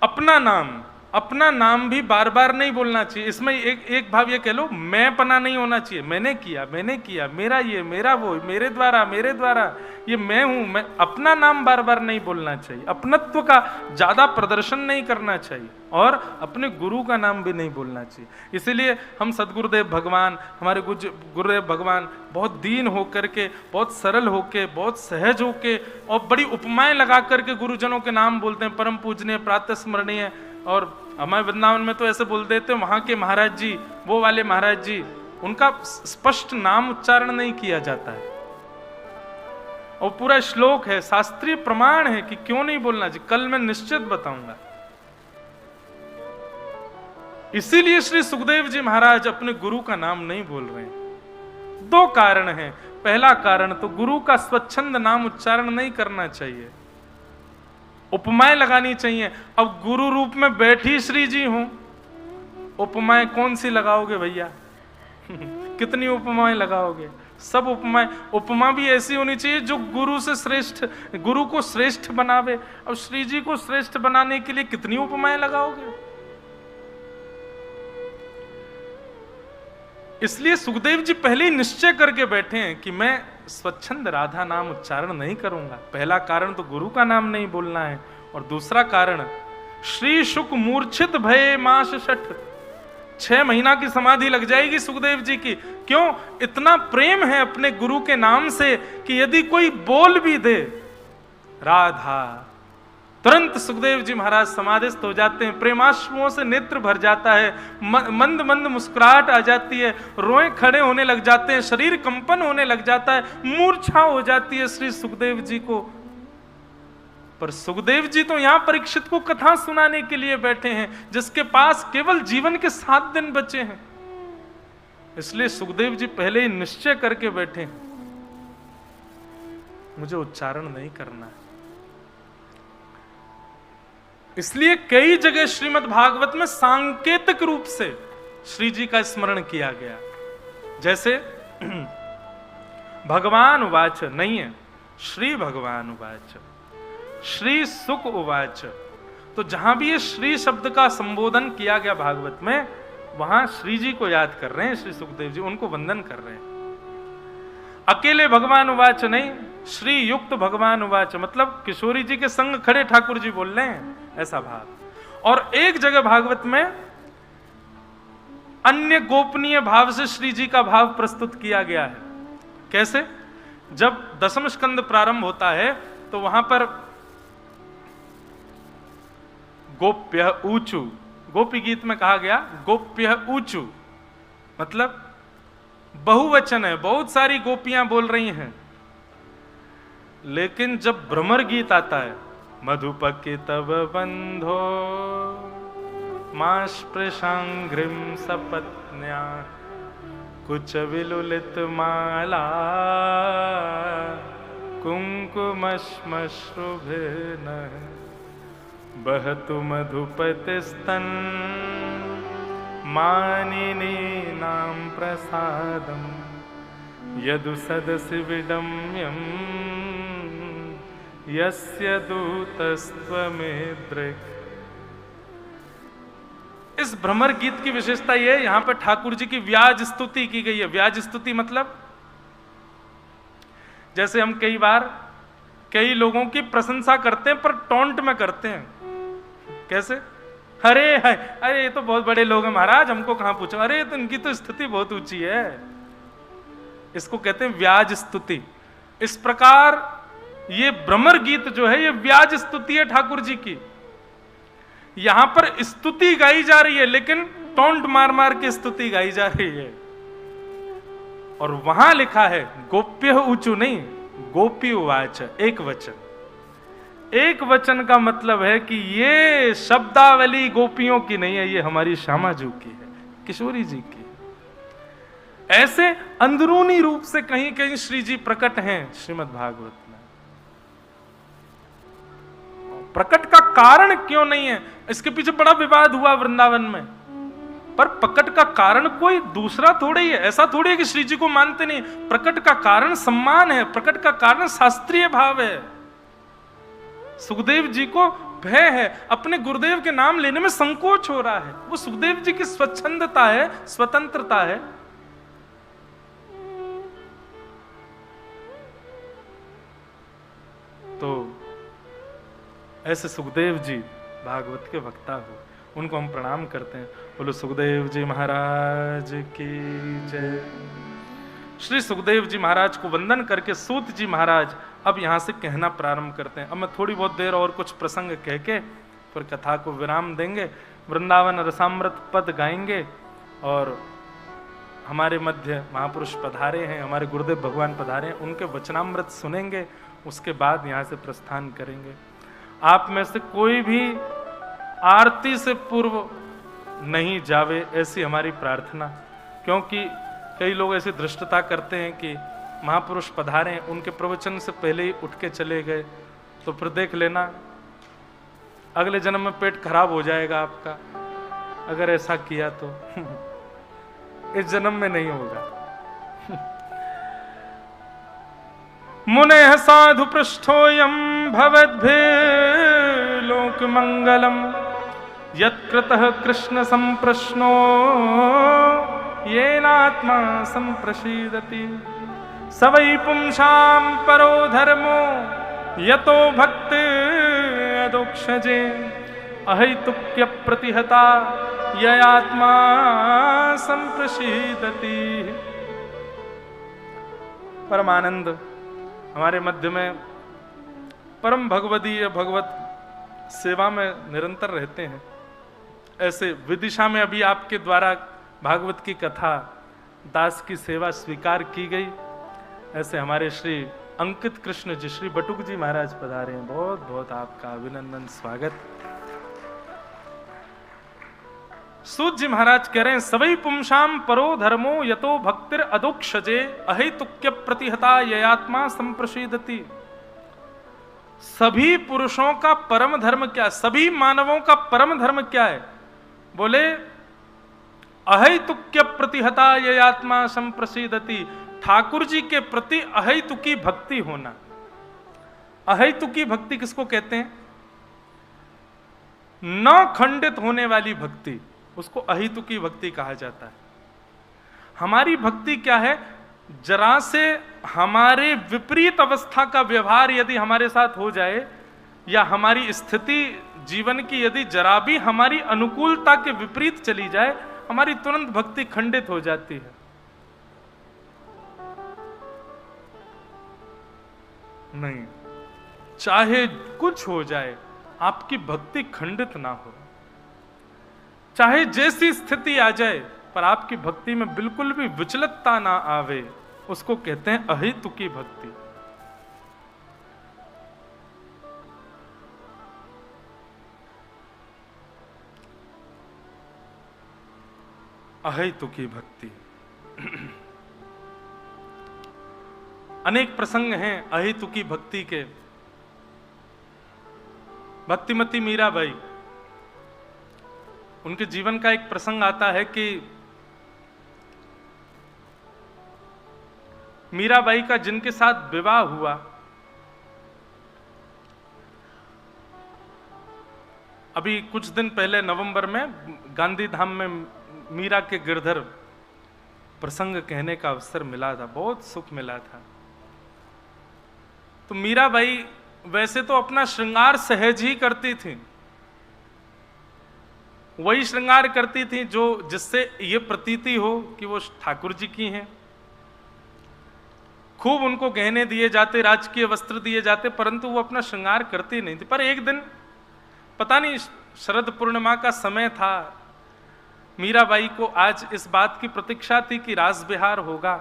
अपना नाम अपना नाम भी बार बार नहीं बोलना चाहिए। इसमें एक भाव ये कह लो, मैं पना नहीं होना चाहिए, मैंने किया, मेरा ये, मेरा वो, मेरे द्वारा, ये मैं हूं, मैं, अपना नाम बार बार नहीं बोलना चाहिए, अपनत्व का ज्यादा प्रदर्शन नहीं करना चाहिए, और अपने गुरु का नाम भी नहीं बोलना चाहिए। इसीलिए हम सदगुरुदेव भगवान, हमारे गुरुदेव भगवान बहुत दीन होकर के, बहुत सरल होके, बहुत सहज होके और बड़ी उपमाएं लगा करके गुरुजनों के नाम बोलते हैं, परम पूजनीय, प्रातः स्मरणीय। और हमारे वृंदावन में तो ऐसे बोल देते हैं, वहां के महाराज जी, वो वाले महाराज जी, उनका स्पष्ट नाम उच्चारण नहीं किया जाता है, और पूरा श्लोक है, शास्त्रीय प्रमाण है कि क्यों नहीं बोलना चाहिए, कल मैं निश्चित बताऊंगा। इसीलिए श्री सुखदेव जी महाराज अपने गुरु का नाम नहीं बोल रहे हैं। दो कारण हैं। पहला कारण तो गुरु का स्वच्छंद नाम उच्चारण नहीं करना चाहिए, उपमाएं लगानी चाहिए। अब गुरु रूप में बैठी श्री जी हूं, उपमाएं कौन सी लगाओगे भैया? कितनी उपमाएं लगाओगे? सब उपमा भी ऐसी होनी चाहिए जो गुरु से श्रेष्ठ, गुरु को श्रेष्ठ बनावे। अब श्री जी को श्रेष्ठ बनाने के लिए कितनी उपमाएं लगाओगे? इसलिए सुखदेव जी पहले ही निश्चय करके बैठे हैं कि मैं स्वच्छंद राधा नाम उच्चारण नहीं करूंगा। पहला कारण तो गुरु का नाम नहीं बोलना है, और दूसरा कारण, श्री शुक मूर्छित भये मास शठ, 6 महीना की समाधि लग जाएगी सुखदेव जी की। क्यों? इतना प्रेम है अपने गुरु के नाम से कि यदि कोई बोल भी दे राधा, तुरंत सुखदेव जी महाराज समाधिस्थ हो जाते हैं, प्रेमाश्रुओं से नेत्र भर जाता है, मंद मंद मुस्कुराहट आ जाती है, रोए खड़े होने लग जाते हैं, शरीर कंपन होने लग जाता है, मूर्छा हो जाती है श्री सुखदेव जी को। पर सुखदेव जी तो यहां परीक्षित को कथा सुनाने के लिए बैठे हैं, जिसके पास केवल जीवन के 7 दिन बचे हैं। इसलिए सुखदेव जी पहले ही निश्चय करके बैठे हैं, मुझे उच्चारण नहीं करना है। इसलिए कई जगह श्रीमद् भागवत में सांकेतिक रूप से श्री जी का स्मरण किया गया, जैसे भगवान उवाच नहीं है, श्री भगवान उवाच, श्री सुक उवाच। तो जहां भी ये श्री शब्द का संबोधन किया गया भागवत में, वहां श्री जी को याद कर रहे हैं, श्री सुखदेव जी उनको वंदन कर रहे हैं। अकेले भगवान उवाच नहीं, श्री युक्त भगवान उवाच, मतलब किशोरी जी के संग खड़े ठाकुर जी बोल रहे हैं, ऐसा भाव। और एक जगह भागवत में अन्य गोपनीय भाव से श्री जी का भाव प्रस्तुत किया गया है। कैसे? जब 10वें स्कंद प्रारंभ होता है तो वहां पर गोप्य ऊचु, गोपी गीत में कहा गया गोप्य ऊचु, मतलब बहुवचन है, बहुत सारी गोपियां बोल रही हैं। लेकिन जब भ्रमर गीत आता है, मधुपके तव बंधो मास्पृशांघ्रिम सपत्न्या कुच विलुलित माला कुंकुमश्मश्रुभिर्न बहतु मधुपतिस्तन मानिनीनां प्रसादं यदु सदसि विडम्यं यस्य दूतस्त्वमेदृक्। इस भ्रमर गीत की विशेषता यह है, यहां पर ठाकुर जी की व्याज स्तुति की गई है। व्याज स्तुति मतलब जैसे हम कई बार कई लोगों की प्रशंसा करते हैं पर टोंट में करते हैं। कैसे? अरे ये तो बहुत बड़े लोग हैं महाराज, हमको कहां पूछो, अरे तो इनकी तो स्थिति बहुत ऊंची है। इसको कहते हैं व्याज स्तुति। इस प्रकार ये भ्रमर गीत जो है ये व्याज स्तुति है ठाकुर जी की। यहां पर स्तुति गाई जा रही है, लेकिन टोंट मार मार के स्तुति गाई जा रही है। और वहां लिखा है गोप्य ऊंचू नहीं, गोपी उवाच, एक वचन। एक वचन का मतलब है कि ये शब्दावली गोपियों की नहीं है, ये हमारी श्यामाजू की है, किशोरी जी की। ऐसे अंदरूनी रूप से कहीं कहीं श्री जी प्रकट हैं श्रीमद् भागवत में। प्रकट का कारण क्यों नहीं है, इसके पीछे बड़ा विवाद हुआ वृंदावन में। पर प्रकट का कारण कोई दूसरा थोड़े ही है। ऐसा थोड़ी है कि श्री जी को मानते नहीं। प्रकट का कारण सम्मान है, प्रकट का कारण शास्त्रीय भाव है। सुखदेव जी को भय है, अपने गुरुदेव के नाम लेने में संकोच हो रहा है। वो सुखदेव जी की स्वच्छंदता है, स्वतंत्रता है। तो ऐसे सुखदेव जी भागवत के वक्ता हो, उनको हम प्रणाम करते हैं। बोलो सुखदेव जी महाराज की जय। श्री सुखदेव जी महाराज को वंदन करके सूत जी महाराज अब यहां से कहना प्रारंभ करते हैं। अब मैं थोड़ी बहुत देर और कुछ प्रसंग कह के फिर कथा को विराम देंगे, वृंदावन रसामृत पद गाएंगे और हमारे मध्य महापुरुष पधारे हैं, हमारे गुरुदेव भगवान पधारे हैं, उनके वचनामृत सुनेंगे। उसके बाद यहां से प्रस्थान करेंगे। आप में से कोई भी आरती से पूर्व नहीं जावे, ऐसी हमारी प्रार्थना। क्योंकि कई लोग ऐसी धृष्टता करते हैं कि महापुरुष पधारे, उनके प्रवचन से पहले ही उठ के चले गए, तो फिर देख लेना अगले जन्म में पेट खराब हो जाएगा आपका, अगर ऐसा किया तो। इस जन्म में नहीं होगा। मुने साधु पृष्ठोयम भवद्भिः लोक मंगलम यत्कृतः कृष्ण संप्रश्नो येनात्मा संप्रसीदति स वै पुंसां परो धर्मो यतो भक्ति अदोक्षजे अहैतुक्य प्रतिहता ययात्मा संप्रसीदति। परमानंद हमारे मध्य में परम भगवदीय भगवत सेवा में निरंतर रहते हैं। ऐसे विदिशा में अभी आपके द्वारा भागवत की कथा, दास की सेवा स्वीकार की गई। ऐसे हमारे श्री अंकित कृष्ण जी, श्री बटुक जी महाराज पधारे हैं। बहुत बहुत आपका अभिनंदन, स्वागत। सूत जी महाराज कह रहे हैं, सवै पुंसाम परो धर्मो यतो भक्तिर अदोक्षजे अहेतुक्य प्रतिहता ययात्मा संप्रसीदति। सभी पुरुषों का परम धर्म क्या है? सभी मानवों का परम धर्म क्या है? बोले अहेतुक्य प्रतिहता ययात्मा संप्रसीदति। ठाकुर जी के प्रति अहेतुकी भक्ति होना। अहेतुकी भक्ति किसको कहते हैं? न खंडित होने वाली भक्ति, उसको अहेतुकी भक्ति कहा जाता है। हमारी भक्ति क्या है? जरा से हमारे विपरीत अवस्था का व्यवहार यदि हमारे साथ हो जाए, या हमारी स्थिति जीवन की यदि जरा भी हमारी अनुकूलता के विपरीत चली जाए, हमारी तुरंत भक्ति खंडित हो जाती है। नहीं, चाहे कुछ हो जाए, आपकी भक्ति खंडित ना हो। चाहे जैसी स्थिति आ जाए, पर आपकी भक्ति में बिल्कुल भी विचलतता ना आवे, उसको कहते हैं अहेतुकी भक्ति। अहेतुकी भक्ति। अनेक प्रसंग हैं अहेतुकी भक्ति के। भक्तिमती मीराबाई, उनके जीवन का एक प्रसंग आता है कि मीराबाई का जिनके साथ विवाह हुआ, अभी कुछ दिन पहले नवंबर में गांधी धाम में मीरा के गिरधर प्रसंग कहने का अवसर मिला था, बहुत सुख मिला था। तो मीराबाई वैसे तो अपना श्रृंगार सहज ही करती थी, वही श्रृंगार करती थी जो जिससे ये प्रतीति हो कि वो ठाकुर जी की हैं। खूब उनको गहने दिए जाते, राजकीय वस्त्र दिए जाते, परंतु वो अपना श्रृंगार करती नहीं थी। पर एक दिन पता नहीं शरद पूर्णिमा का समय था, मीराबाई को आज इस बात की प्रतीक्षा थी कि रास विहार होगा,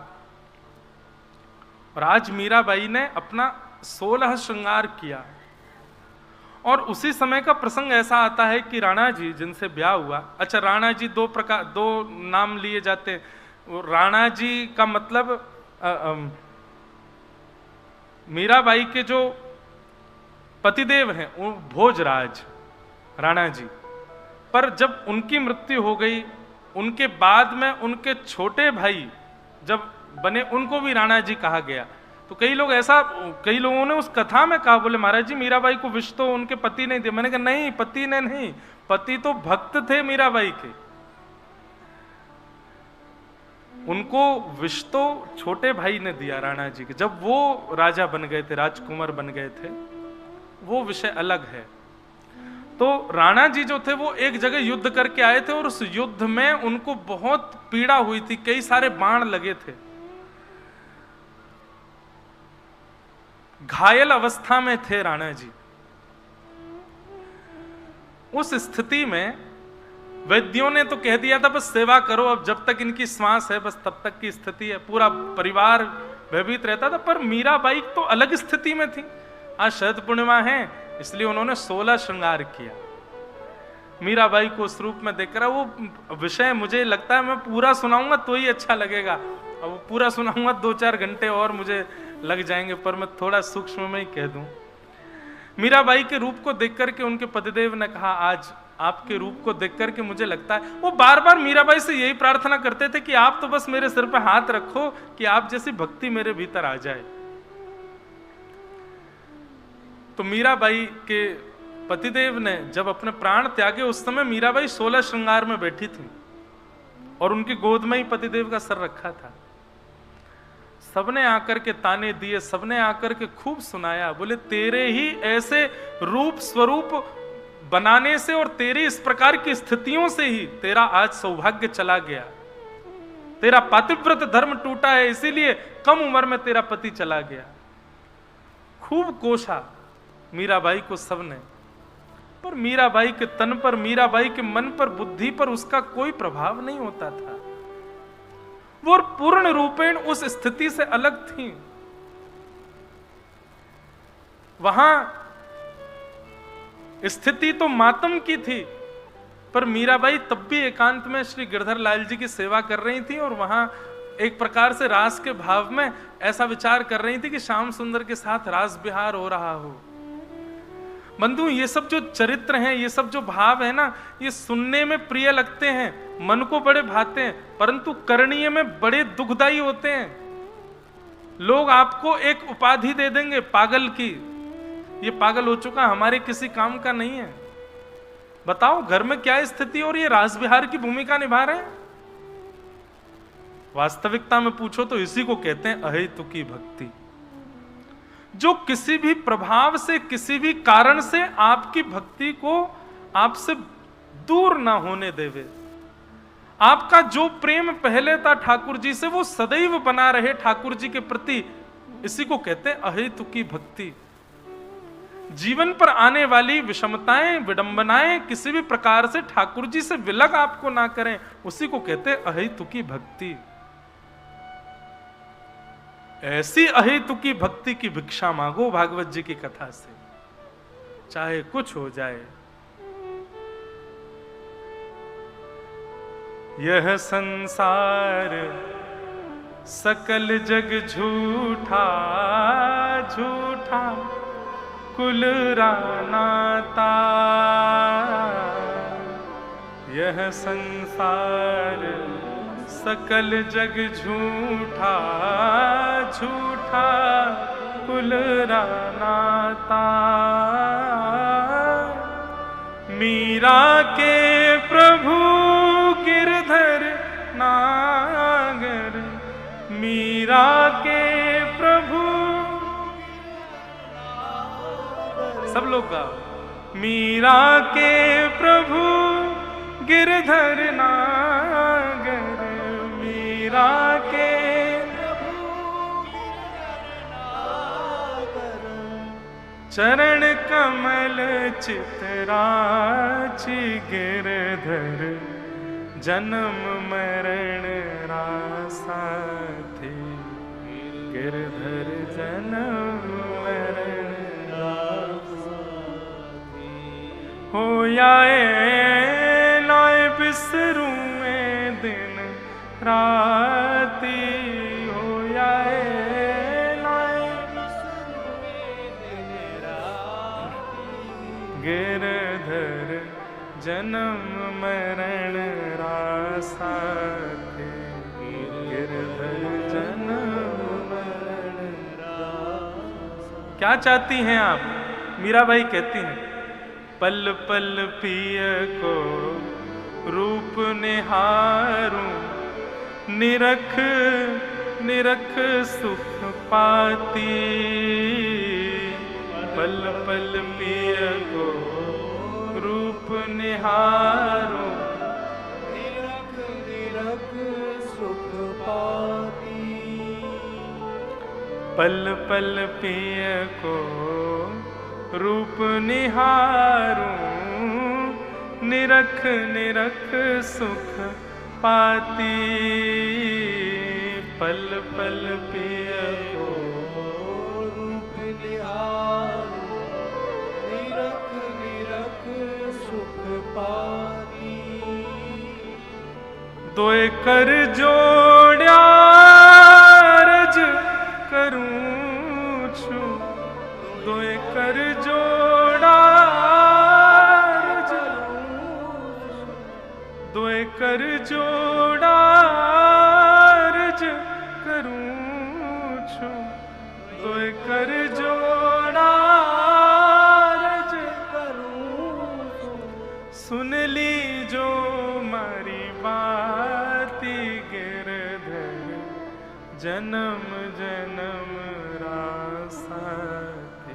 और आज मीराबाई ने अपना 16 श्रृंगार किया। और उसी समय का प्रसंग ऐसा आता है कि राणा जी जिनसे ब्याह हुआ, अच्छा राणा जी दो नाम लिए जाते हैं। राणा जी का मतलब मीराबाई के जो पतिदेव हैं वो भोजराज राणा जी, पर जब उनकी मृत्यु हो गई, उनके बाद में उनके छोटे भाई जब बने, उनको भी राणा जी कहा गया। तो कई लोगों ने उस कथा में कहा, बोले महाराज जी मीराबाई को विष तो उनके पति ने दिया। मैंने कहा नहीं, पति ने नहीं, पति तो भक्त थे मीराबाई के, उनको विष तो छोटे भाई ने दिया राणा जी के, जब वो राजा बन गए थे, राजकुमार बन गए थे, वो विषय अलग है। तो राणा जी जो थे वो एक जगह युद्ध करके आए थे और उस युद्ध में उनको बहुत पीड़ा हुई थी, कई सारे बाण लगे थे, घायल अवस्था में थे राणा जी। उस स्थिति में वैद्यों ने तो कह दिया था बस सेवा करो, अब जब तक इनकी श्वास है बस तब तक की स्थिति है, पूरा परिवार भयभीत रहता था। पर मीराबाई तो अलग स्थिति में थी। आज शरद पूर्णिमा है इसलिए उन्होंने 16 श्रृंगार किया। मीराबाई को उस रूप में देखकर, वो विषय मुझे लगता है मैं पूरा सुनाऊंगा तो ही अच्छा लगेगा, और वो पूरा सुनाऊंगा 2-4 घंटे और मुझे लग जाएंगे, पर मैं थोड़ा सूक्ष्म में ही कह दूं। मीराबाई के रूप को देख करके उनके पतिदेव ने कहा, आज आपके रूप को देख करके मुझे लगता है, वो बार बार मीराबाई से यही प्रार्थना करते थे कि आप तो बस मेरे सिर पे हाथ रखो कि आप जैसी भक्ति मेरे भीतर आ जाए। तो मीराबाई के पतिदेव ने जब अपने प्राण त्यागे, उस समय मीराबाई 16 श्रृंगार में बैठी थी और उनकी गोद में ही पतिदेव का सर रखा था। सबने आकर के ताने दिए, सबने आकर के खूब सुनाया, बोले तेरे ही ऐसे रूप स्वरूप बनाने से और तेरे इस प्रकार की स्थितियों से ही तेरा आज सौभाग्य चला गया, तेरा पातिव्रत धर्म टूटा है, इसीलिए कम उम्र में तेरा पति चला गया। खूब कोशा मीराबाई को सबने, पर मीराबाई के तन पर, मीराबाई के मन पर, बुद्धि पर उसका कोई प्रभाव नहीं होता था। वो पूर्ण रूपेण उस स्थिति से अलग थी। वहां स्थिति तो मातम की थी, पर मीराबाई तब भी एकांत में श्री गिरधर लाल जी की सेवा कर रही थी और वहां एक प्रकार से रास के भाव में ऐसा विचार कर रही थी कि श्याम सुंदर के साथ रास विहार हो रहा हो। बंधु, ये सब जो चरित्र हैं, ये सब जो भाव है ना, ये सुनने में प्रिय लगते हैं, मन को बड़े भाते हैं, परंतु करणीय में बड़े दुखदायी होते हैं। लोग आपको एक उपाधि दे देंगे पागल की, ये पागल हो चुका, हमारे किसी काम का नहीं है। बताओ घर में क्या स्थिति और ये रास विहार की भूमिका निभा रहे हैं। वास्तविकता में पूछो तो इसी को कहते हैं अहेतुकी भक्ति, जो किसी भी प्रभाव से, किसी भी कारण से आपकी भक्ति को आपसे दूर ना होने देवे। आपका जो प्रेम पहले था ठाकुर जी से, वो सदैव बना रहे ठाकुर जी के प्रति, इसी को कहते हैं अहेतुकी भक्ति। जीवन पर आने वाली विषमताएं, विडंबनाएं किसी भी प्रकार से ठाकुर जी से विलग आपको ना करें, उसी को कहते हैं अहेतुकी भक्ति। ऐसी अहेतुकी भक्ति की भिक्षा मांगो भागवत जी की कथा से, चाहे कुछ हो जाए। यह संसार सकल जग झूठा झूठा कुल रानाता, यह संसार सकल जग झूठा झूठा कुल रानाता। मीरा के प्रभु गिरधर नागर, मीरा के प्रभु, सब लोग गाओ। मीरा के प्रभु गिरधर नागर, मीरा के चरण कमल चितराची, गिरधर जन्म मरण रासा थी, गिरधर जन्म मरण रासा थी। हो आए नाय बिसरूए दिन राती, हो आए गिरधर जन्म मरण रासा थे, गिरधर जन्म मरण रासा। क्या चाहती हैं आप? मीराबाई कहती हैं, पल पल पिय को रूप निहारूं, निरख निरख सुख पाती। पल पल पिय को रूप निहारूं, निरख निरख सुख पाती। पल पल पिय को रूप निहारूं, निरख निरख सुख पाती। पल पल पिय को रूप निहारूं, निरख निरख सुख पाती। दोए कर जोड़ा रज करूं छु, दोए कर जोड़ा रज, दोए कर जोड़ा रज करूं छु, दोए कर जोड़ा रज करूं सुन ली जो मारी बाती। गिरधर जन्म जन्म रासाती।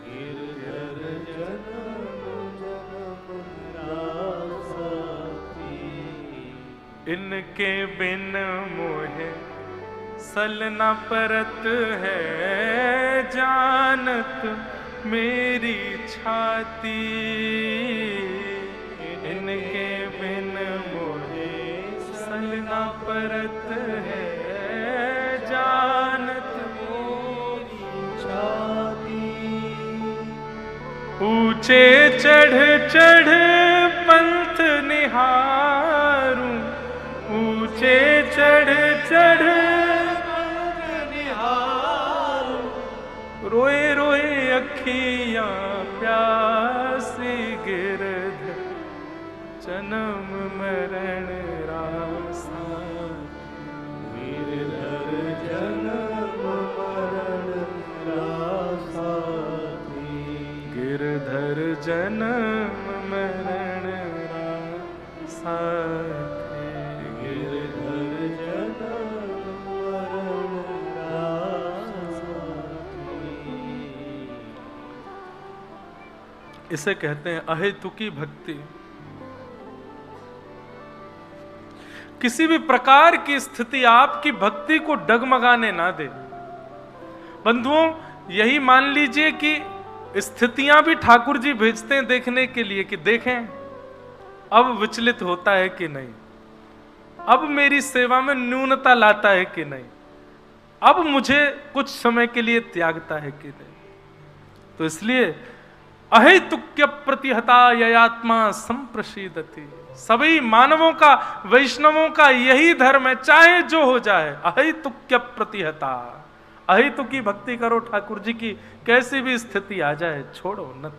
गिरधर जन्म जन्म रासाती। इनके बिन मोहे सल न परत है, जानत मेरी छाती। इनके बिन मोहे सल न परत है, जानत मेरी छाती। ऊंचे चढ़ चढ़ पंथ निहारूं, ऊंचे चढ़ चढ़ रोए रोए अखियां प्यासी। गिरधर जन्म मरण रासा। गिरधर जन्म मरण रासाती। गिरधर जन्म मरण रासाती। गिरधर जन्म मरण रासाती। इसे कहते हैं अहेतुकी भक्ति। किसी भी प्रकार की स्थिति आपकी भक्ति को डगमगाने ना दे। बंधुओं, यही मान लीजिए कि स्थितियां भी ठाकुर जी भेजते हैं देखने के लिए कि देखें अब विचलित होता है कि नहीं, अब मेरी सेवा में न्यूनता लाता है कि नहीं, अब मुझे कुछ समय के लिए त्यागता है कि नहीं। तो इसलिए अहेतुक्य प्रतिहता ययात्मा संप्रसीदति। सभी मानवों का, वैष्णवों का यही धर्म है, चाहे जो हो जाए, अहेतुक्य प्रतिहता। अहेतुकी भक्ति करो ठाकुर जी की, कैसी भी स्थिति आ जाए छोड़ो न।